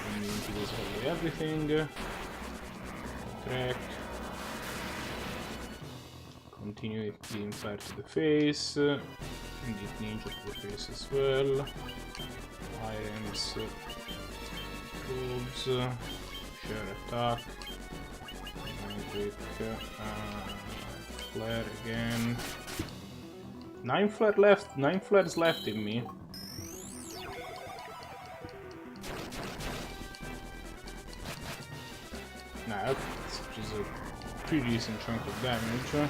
And into basically everything. Track. Continue being fire to the face. Indeed ninja to the face as well. Irons. Probes. Share attack. Magic. Flare again. 9 flare left. 9 flares left in me. Nah, that's just a pretty decent chunk of damage.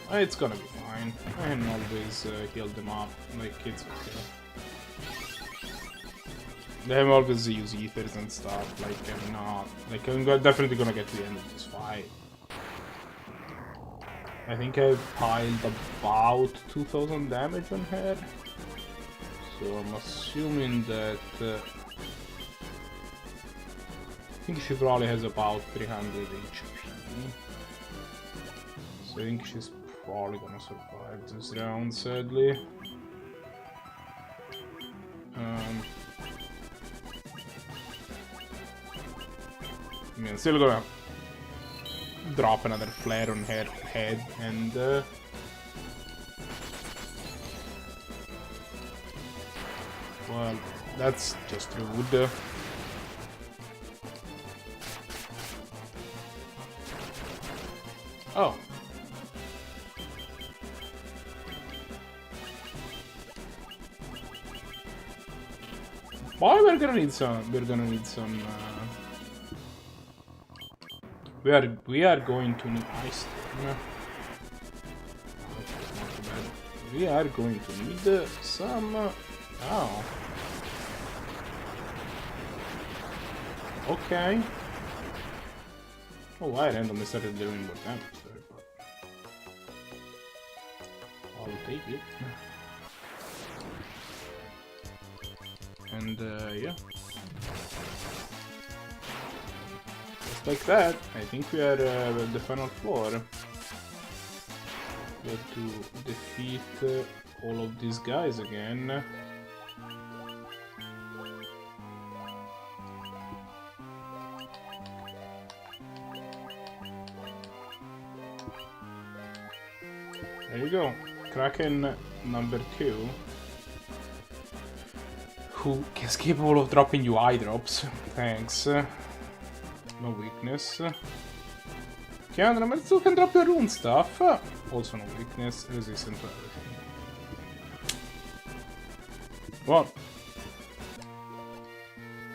It's gonna be fine. I can always heal them up. Like, it's okay. I'm always use ethers and stuff. Like, I'm not. Like, I'm definitely gonna get to the end of this fight. I think I've piled about 2000 damage on her. So I'm assuming that. I think she probably has about 300 HP. So I think she's probably gonna survive this round, sadly. I mean, I'm still gonna drop another flare on her head and well, that's just rude. Oh. Why we're gonna need some? We're gonna need some. We are going to need ice. We are going to need some. Oh. Okay. Oh, I randomly started doing more damage there, but I'll take it. And yeah, just like that, I think we are at the final floor. We have to defeat all of these guys again. There you go, Kraken number 2. Who is capable of dropping you eye drops. Thanks. No weakness. Can who can drop your rune stuff. Also no weakness. Resistant to everything. Well,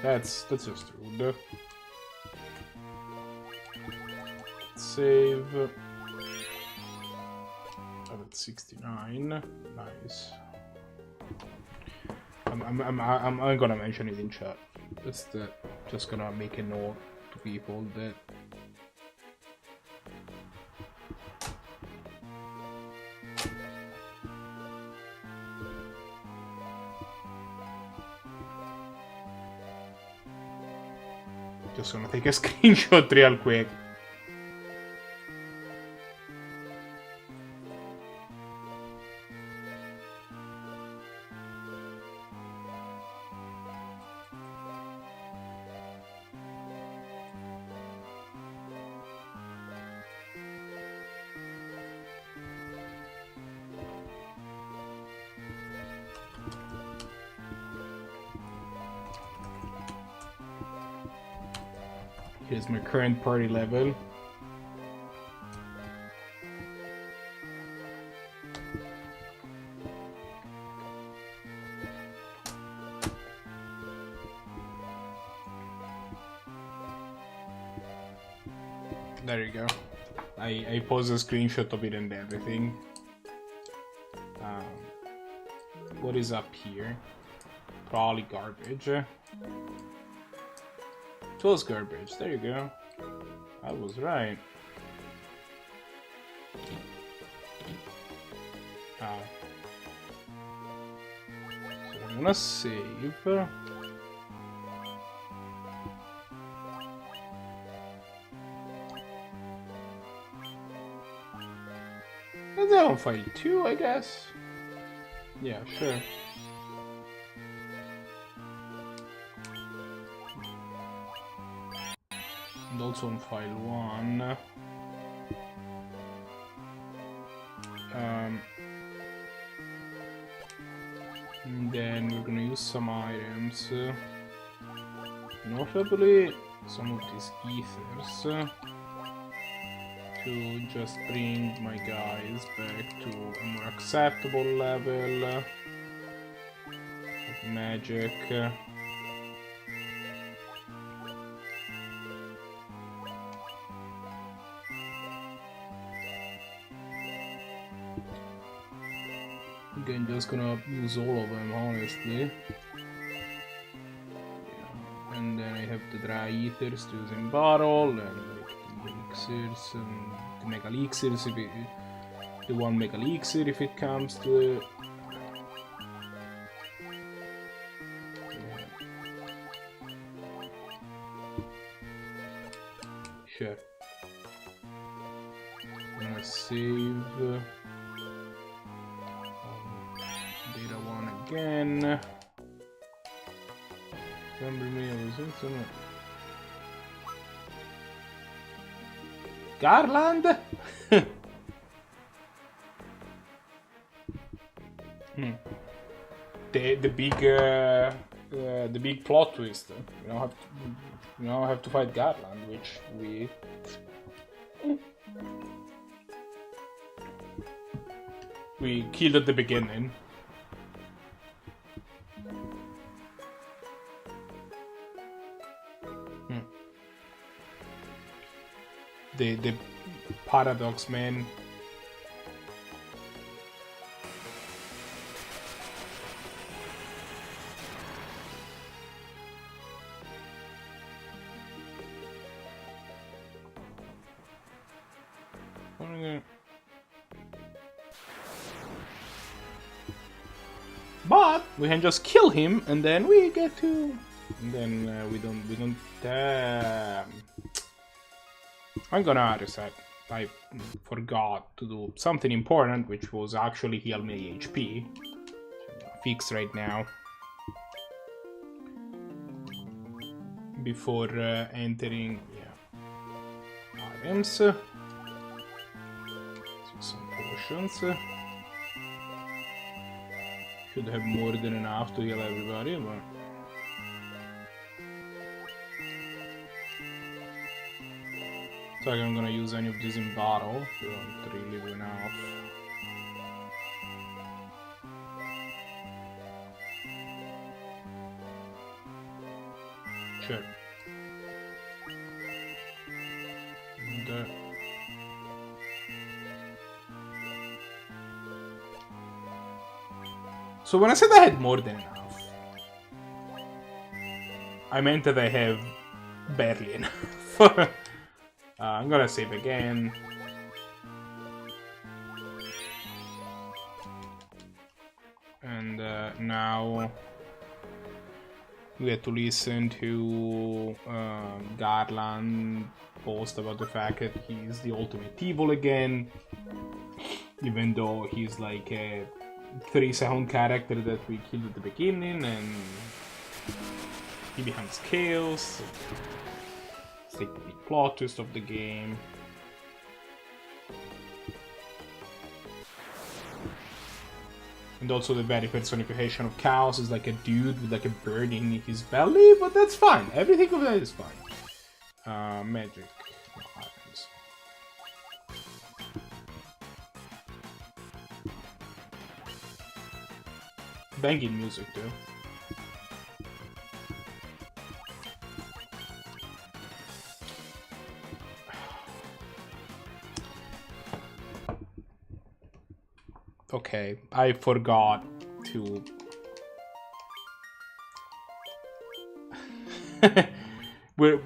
that's just rude. Save. I'm at 69. Nice. I'm gonna mention it in chat. Just gonna make a note to people that just gonna take a screenshot real quick. Here's my current party level. There you go. I posted a screenshot of it and everything. What is up here? Probably garbage. It was garbage. There you go. I was right. Oh. So I'm gonna save. Is that on file 2, I guess? Yeah, sure. And also on file 1. And then we're gonna use some items. Notably, some of these ethers. To just bring my guys back to a more acceptable level of magic. Again, just gonna use all of them, honestly. Yeah. And then I have the dry ethers to use in battle, and like the elixirs and the mega elixirs if it, the one mega elixir if it comes to it. Yeah. Sure. I'm gonna save. Data 1 again. Remember me, I was in some... Garland? The big plot twist. You now have to fight Garland, which we killed at the beginning. The paradox, man. But we can just kill him, and then we get to. And then we don't. Damn. I'm gonna reset. I forgot to do something important, which was actually heal me HP. Fix right now. Before entering, items. So some potions. Should have more than enough to heal everybody, but. So I'm gonna use any of these in battle. We don't really do enough. Sure. And, so when I said I had more than enough, I meant that I have barely enough. I'm gonna save again. And now we have to listen to Garland post about the fact that he's the ultimate evil again, even though he's like a 3-second character that we killed at the beginning, and he becomes chaos. It's like the big plot twist of the game. And also the very personification of chaos is like a dude with like a bird in his belly, but that's fine. Everything of that is fine. Magic. No items. Banging music too. Okay, I forgot to...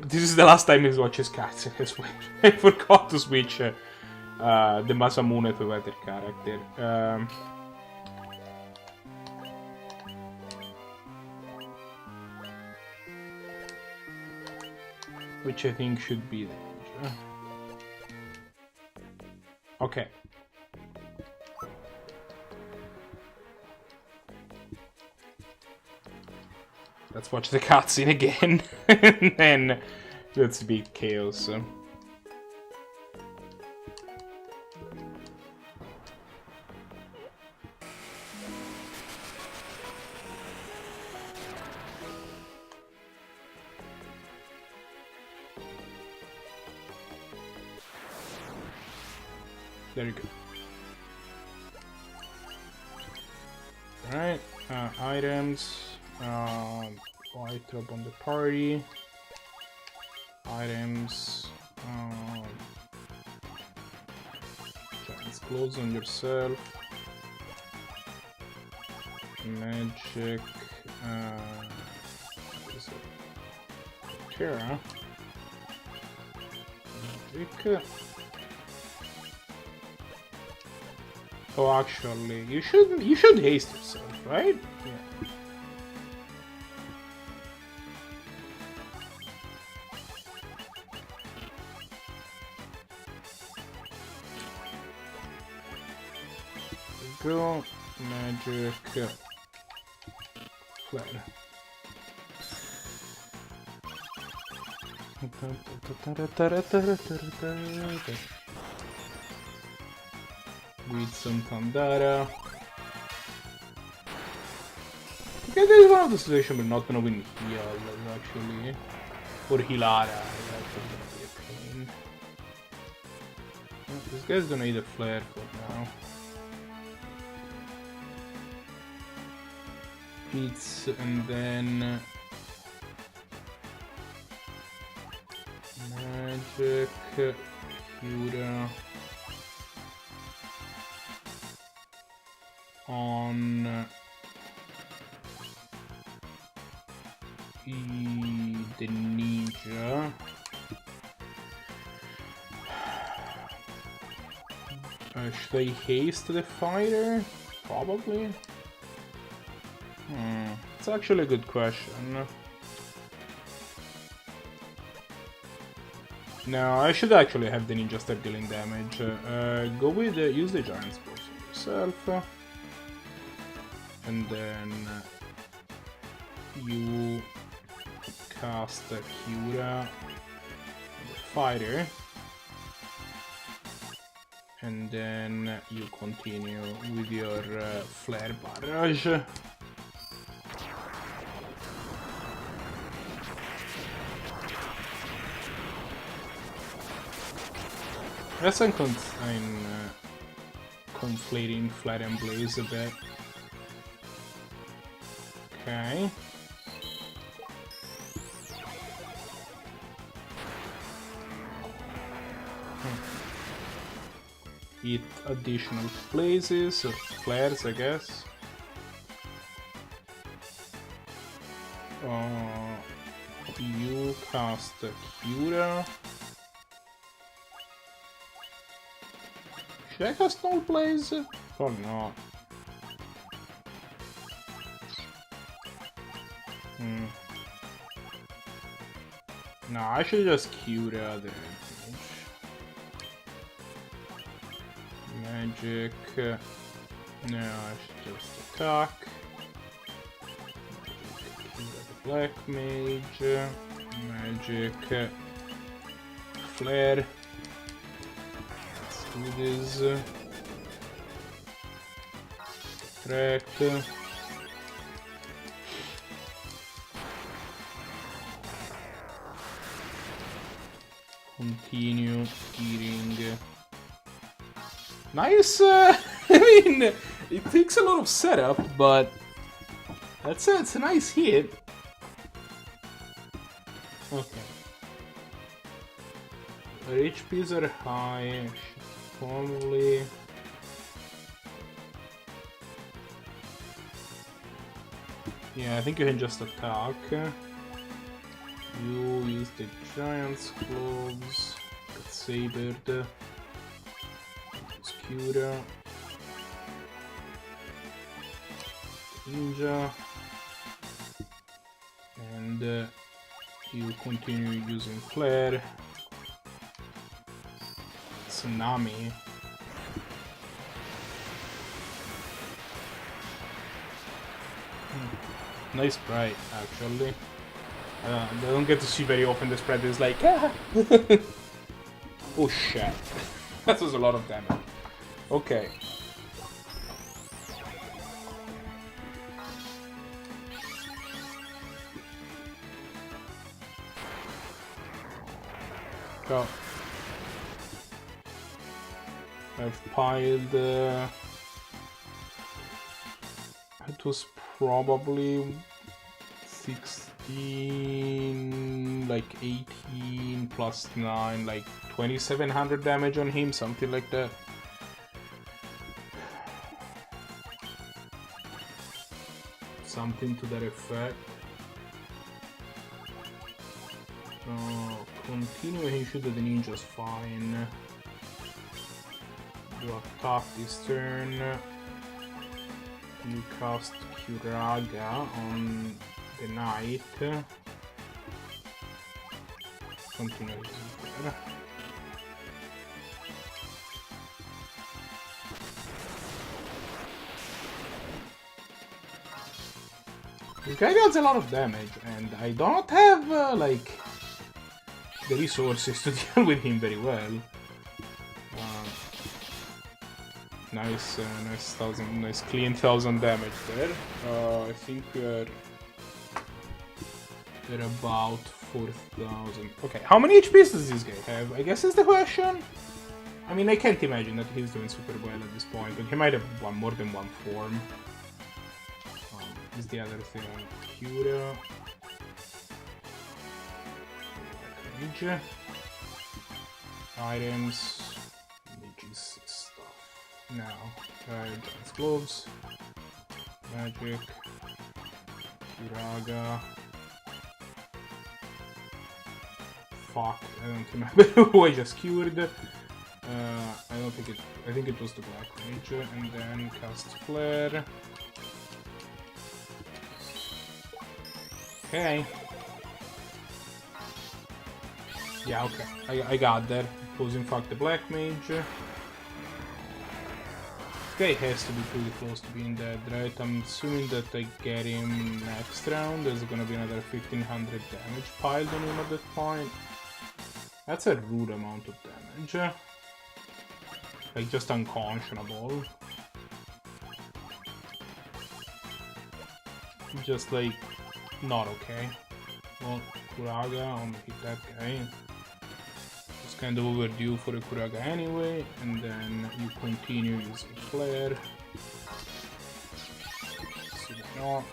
This is the last time he watches cuts, I swear. I forgot to switch the Masamune to better character. Which I think should be the... Okay. Let's watch the cutscene again, and then let's beat Chaos. Very good. Alright, items. White drop on the party. Items. Giant's clothes on yourself. Magic. What is it? Terra. Magic. Oh, actually, you should haste yourself, right? Yeah. Go magic flare. With some Tandara. Okay, this is one of the situations we're not gonna win heal, actually. Or Hilara, that's gonna be a pain. Well, this guy's gonna need a flare for now. Beats, and then... Magic, Cura... on the ninja. Should I haste the fighter? Probably. It's actually a good question. No, I should actually have the ninja start dealing damage. Go with use the giant's force on yourself. And then you cast a Cura on the fighter, and then you continue with your flare barrage. Guess I'm conflating Flare and Blaze a bit. Okay. Eat additional blazes, or flares, I guess. You cast a Cura. Should I cast Null Blaze? Probably not. No, I should just Cura the magic. No, I should just attack. Cura the black mage. Magic. Flare. Let's do this. Track. Continue eating. Nice. I mean, it takes a lot of setup, but that's it. It's a nice hit. Okay. Our HPs are high. I should probably Yeah, I think you can just attack. You use the Giant's Gloves, get Sabered, Scura, Ninja, and you continue using Flare, Tsunami. Nice sprite, actually. I don't get to see very often the spread is like, ah! Oh shit. That was a lot of damage. Okay. Go. I've piled... it was probably 16, like 18 plus 9, like 2700 damage on him, something like that. Something to that effect. Continue, he shoot at the ninja's fine. You attack this turn. You cast Curaga on the knight. Continue there. This guy does a lot of damage, and I don't have like the resources to deal with him very well. Nice, nice clean 1000 damage there. I think we're about 4000. Okay, how many HPs does this guy have? I guess is the question. I mean, I can't imagine that he's doing super well at this point, but he might have more than one form. Is the other thing Cura? Mage. Items. Mage's stuff. Now, Giant's Gloves. Magic. Curaga. Fuck, I don't remember who I just cured. I don't think it. I think it was the Black Mage, and then cast Flare. Okay. Yeah, okay. I got that. It was in fact the Black Mage. This guy has to be pretty close to being dead, right? I'm assuming that I get him next round. There's gonna be another 1500 damage piled on him at that point. That's a rude amount of damage. Like, just unconscionable. Just like... not okay. Well, Curaga, I'm gonna hit that guy. It's kind of overdue for a Curaga anyway, and then you continue using Flare. No.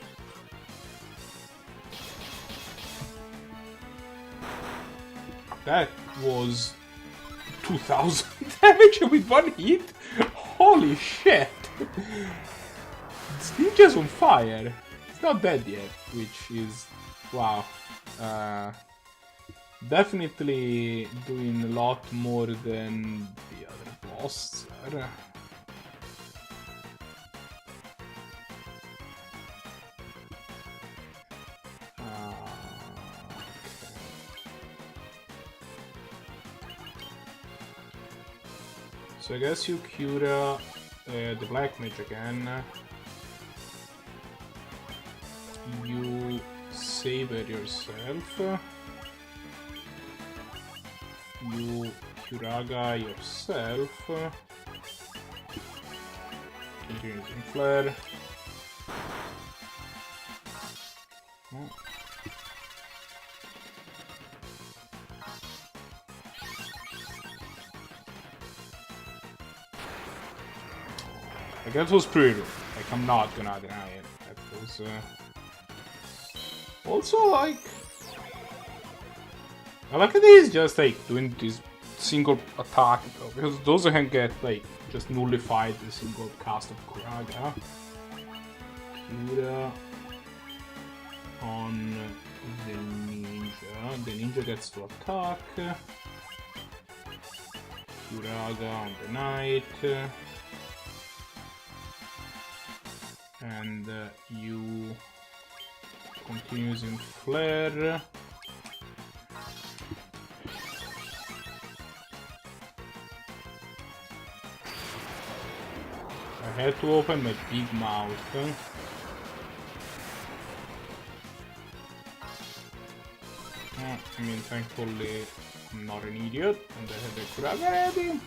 That was 2000 damage with one hit? Holy shit! This ninja's on fire. Not dead yet, which is wow. Definitely doing a lot more than the other boss. Okay. So I guess you cure the Black Mage again. You saber yourself. You Curaga yourself. Continue using Flare. Oh. Like, that was pretty rude. Like, I'm not gonna deny it. That was also, like, I like that he's just like doing this single attack though, because those can get like just nullified the single cast of Curaga. Cura. on the ninja. The ninja gets to attack. Kuraga on the knight. And you continues in flare. I had to open my big mouth. I mean, thankfully, I'm not an idiot, and I have the Kuraga ready.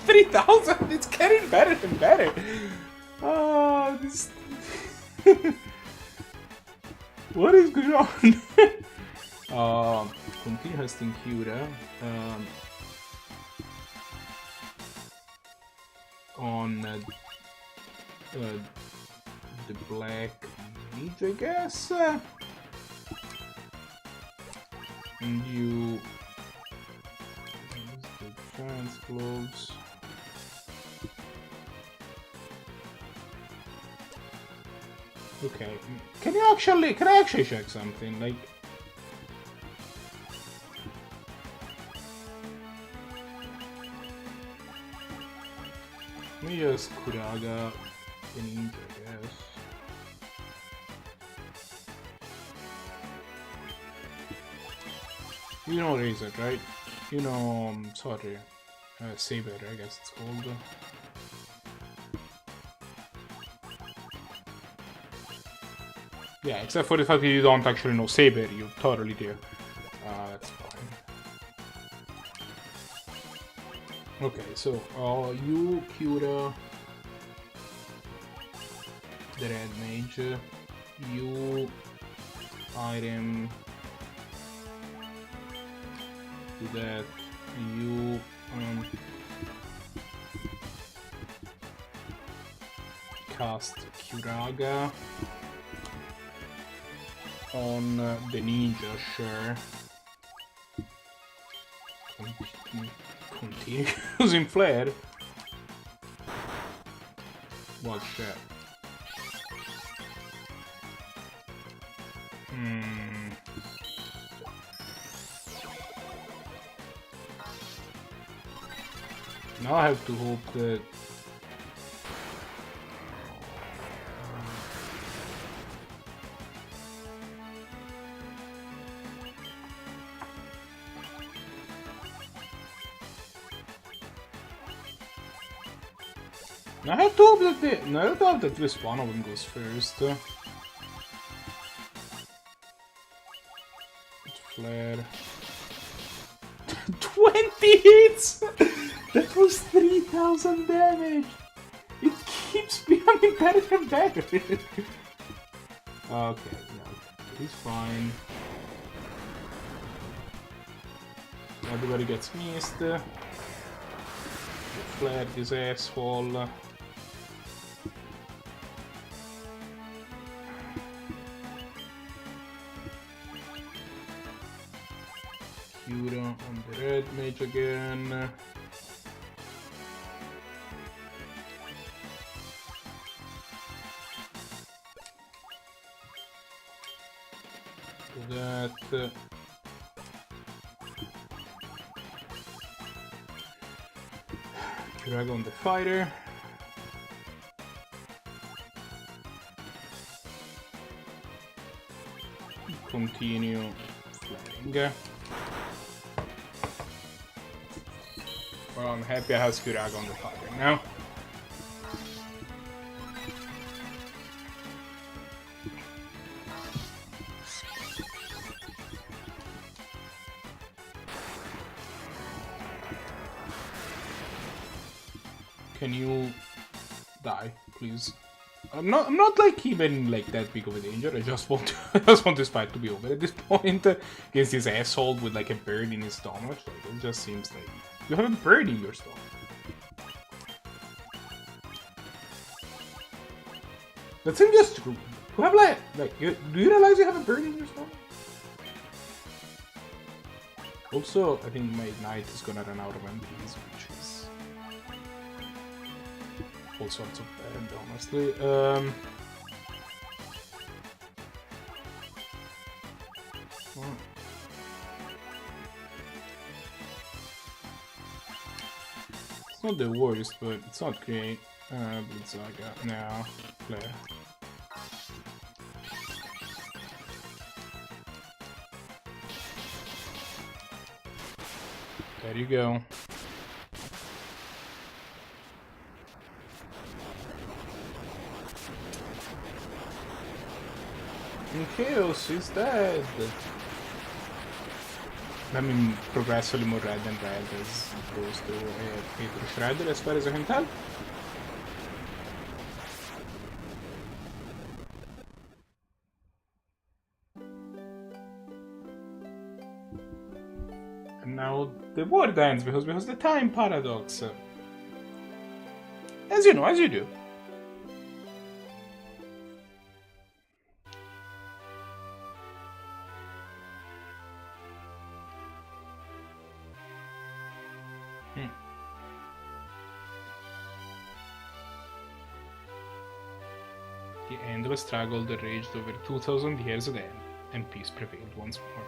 3000! It's getting better and better! Oh, this... What is going on? Continue hosting Cura. On the black mage, I guess. And you use the giant's gloves. Okay, can I actually check something? Like, let me just Kuraga the ninja, I guess. You know Razor, right? You know, sorry, Saber, I guess it's called. Yeah, except for the fact that you don't actually know Saber, you totally do. That's fine. Okay, so you Cura the red mage, you item do that, you cast Kuraga on the ninja, sure. Continue using flare. What shit? Now I have to hope that I have to hope that this one of them goes first. Flare. 20 hits! That was 3000 damage! It keeps becoming better and better! Okay, no. He's fine. Everybody gets missed. Flare this asshole. Cura on the red mage again. Do that. Drag on the fighter. Continue flying. Well, I'm happy I have Skirag on the fighter now. Can you die, please? I'm not like even like that big of a danger. I just want this fight to be over at this point against this asshole with like a bird in his stomach. Like, it just seems like you have a bird in your stomach. That seems just true. You have like do you realize you have a bird in your stomach? Also, I think my knight is gonna run out of MPs, which is all sorts of bad, honestly. It's not the worst, but it's not great. Blitzaga now. Flare. There you go. And Chaos is dead. I mean, progressively more red than red as opposed to Paper Shredder, as far as I can tell. And now the world ends because the time paradox. As you know, as you do. The endless struggle that raged over 2,000 years again, and peace prevailed once more.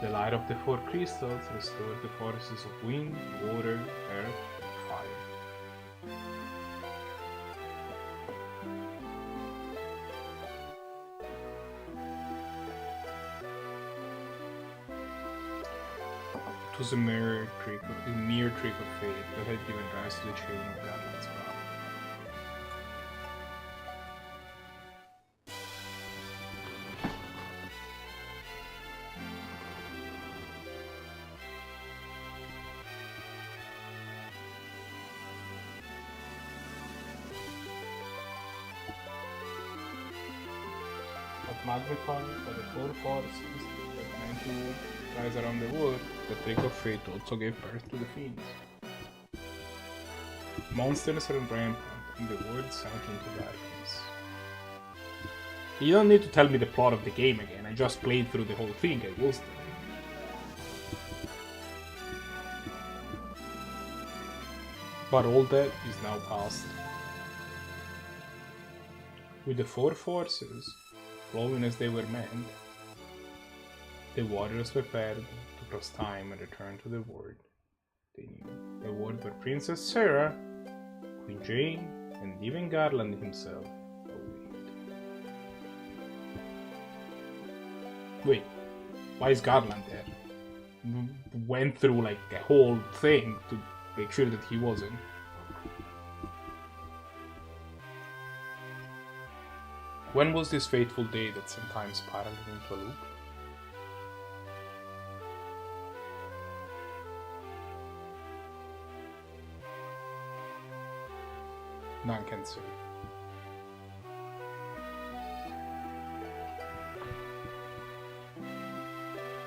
The light of the four crystals restored the forces of wind, water, earth, and fire. It was a mere trick of fate that had given rise to the chain of Godland's power. But magnified by the four forces that meant to rise around the world, the trick of fate also gave birth to the fiends. Monsters ran rampant, and the world sank into darkness. You don't need to tell me the plot of the game again, I just played through the whole thing, I was there. But all that is now past. With the four forces flowing as they were meant, the warriors prepared to cross time and return to the world they knew. The world where Princess Sarah, Queen Jane, and even Garland himself awaited. Wait, why is Garland there? Went through like a whole thing to make sure that he wasn't. When was this fateful day that sometimes spiraled into a loop? None can say.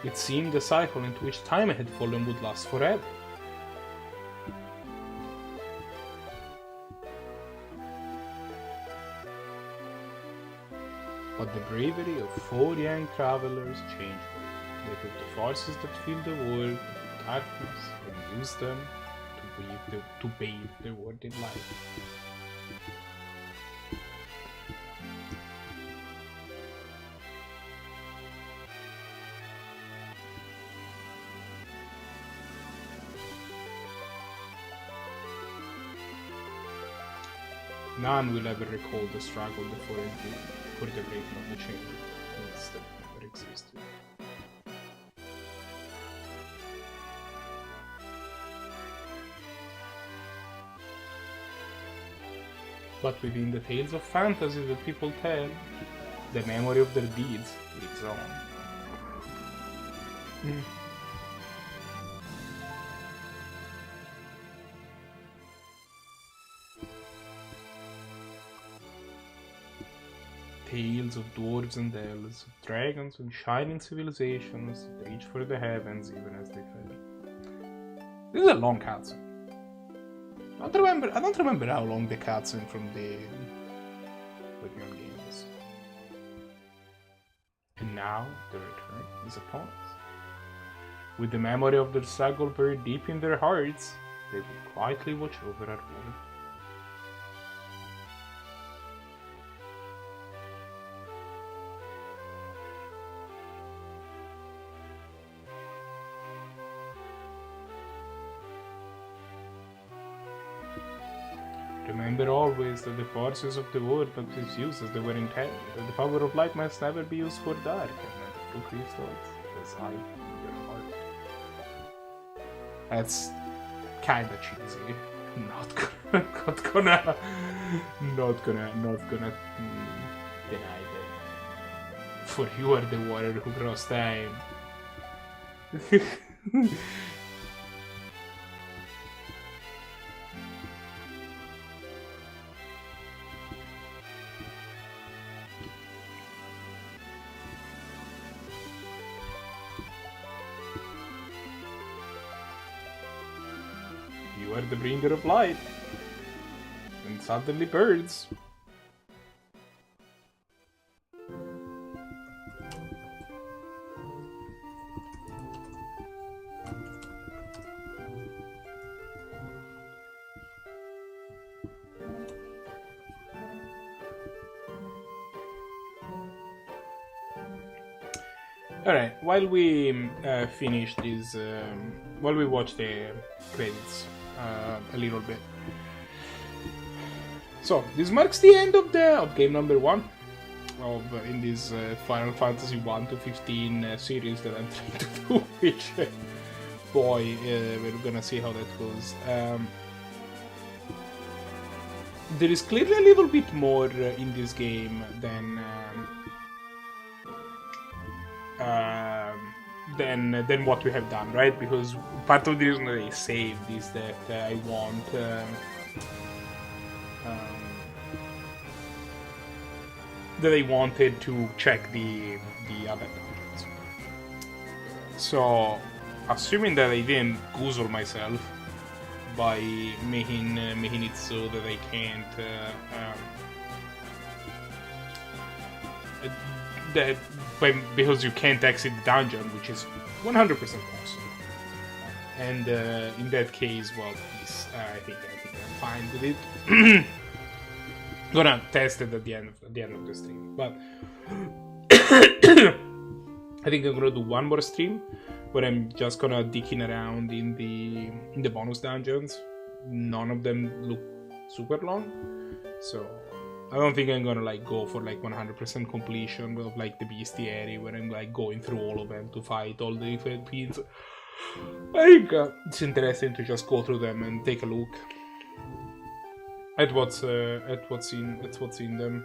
It seemed the cycle into which time had fallen would last forever. But the bravery of four young travelers changed them. They took the forces that filled the world with darkness and used them to bathe the world in light. None will ever recall the struggle before it did for the breaking of the chain. Instead, never existed. But within the tales of fantasy that people tell, the memory of their deeds lives on. Tales of dwarves and elves, of dragons and shining civilizations that reached for the heavens even as they fell. This is a long cutscene. I don't remember how long the cutscene from the original game is. And now the return is upon us. With the memory of their struggle buried deep in their hearts, they will quietly watch over our world. Remember always that the forces of the world must be used as they were intended, that the power of light must never be used for dark, and that the true crystals reside in your heart. That's kinda cheesy. Not gonna deny that. For you are the warrior who cross time. You are the bringer of light. And suddenly birds. Alright, while we finish this, while we watch the credits a little bit. So, this marks the end of game number 1 in this Final Fantasy 1 to 15 series that I'm trying to do, which, boy, we're gonna see how that goes. There is clearly a little bit more in this game than what we have done, right? Because part of the reason that I saved is that I want that I wanted to check the other dungeons. So, assuming that I didn't goozle myself by making it so that I can't because you can't exit the dungeon, which is 100% possible. And in that case, well, I think I'm fine with it. Gonna test it at the end of the stream, but I think I'm gonna do one more stream where I'm just gonna dicking around in the bonus dungeons. None of them look super long, so I don't think I'm gonna like go for like 100% completion of like the bestiary where I'm like going through all of them to fight all the different fiends. I think it's interesting to just go through them and take a look at what's in them.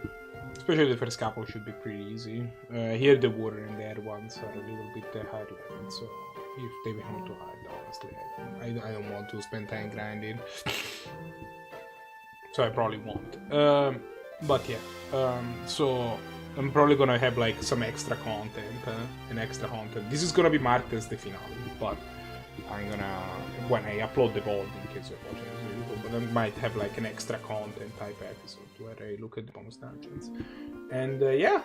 Especially the first couple should be pretty easy. Here the water and the air ones are a little bit higher level, so if they become too hard, honestly, I don't want to spend time grinding. So I probably won't. But yeah, so I'm probably gonna have like some extra content, This is gonna be marked as the finale, but I'm gonna, when I upload the VOD, in case you're watching this video, but I might have like an extra content type episode where I look at the bonus dungeons. And yeah,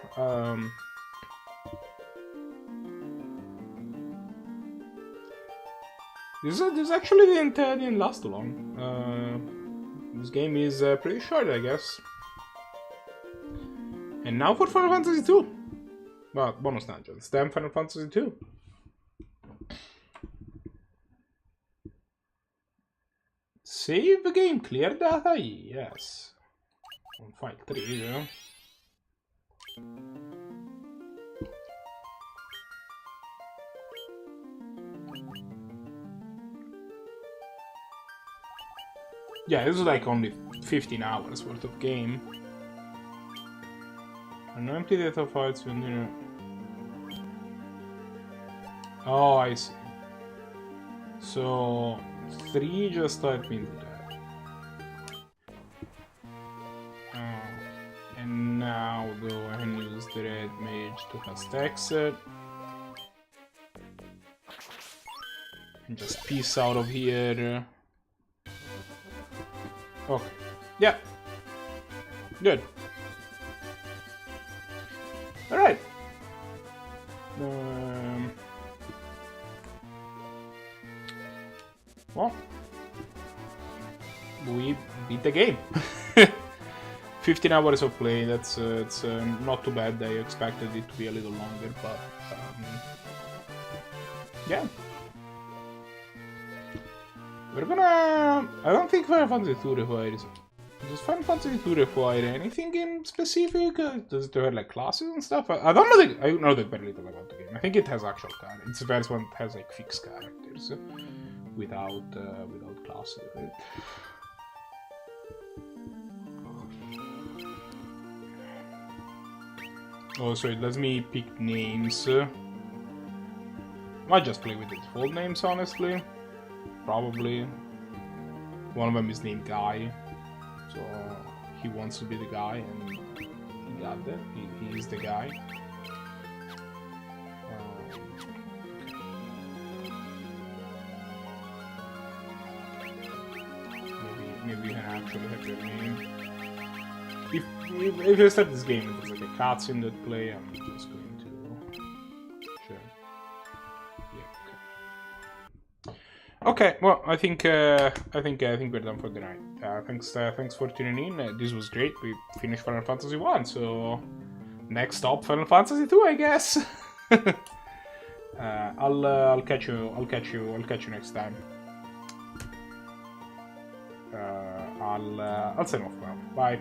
this actually didn't last too long. This game is pretty short, I guess. And now for Final Fantasy 2. Well, bonus dungeons. Damn Final Fantasy 2. Save the game, clear data, yes. On file 3, yeah. Yeah, this is like only 15 hours worth of game. An empty data files when you know. Oh, I see. So 3 just type into that. And now go ahead and use the red mage to cast exit. And just peace out of here. Okay. Yeah. Good. Alright. Well, we beat the game. 15 hours of play, that's it's not too bad. I expected it to be a little longer, but yeah. We're gonna... I don't think Final Fantasy 2 requires Does Final Fantasy 2 require anything in specific? Does it have like classes and stuff? I don't know. I know that very little about the game. I think it has actual characters. It's the first one that has like fixed characters without classes. Right? Oh, so it lets me pick names. Might just play with the default names, honestly. Probably. One of them is named Guy. So he wants to be the guy, and he got that. He is the guy. Maybe you can actually have your name. If I start this game and there's like a cutscene that play, I'm just going to sure. Yeah. Okay. Well, I think we're done for the night. Thanks for tuning in. This was great. We finished Final Fantasy 1, so next stop Final Fantasy 2, I guess. I'll catch you next time. I'll sign off now. Bye.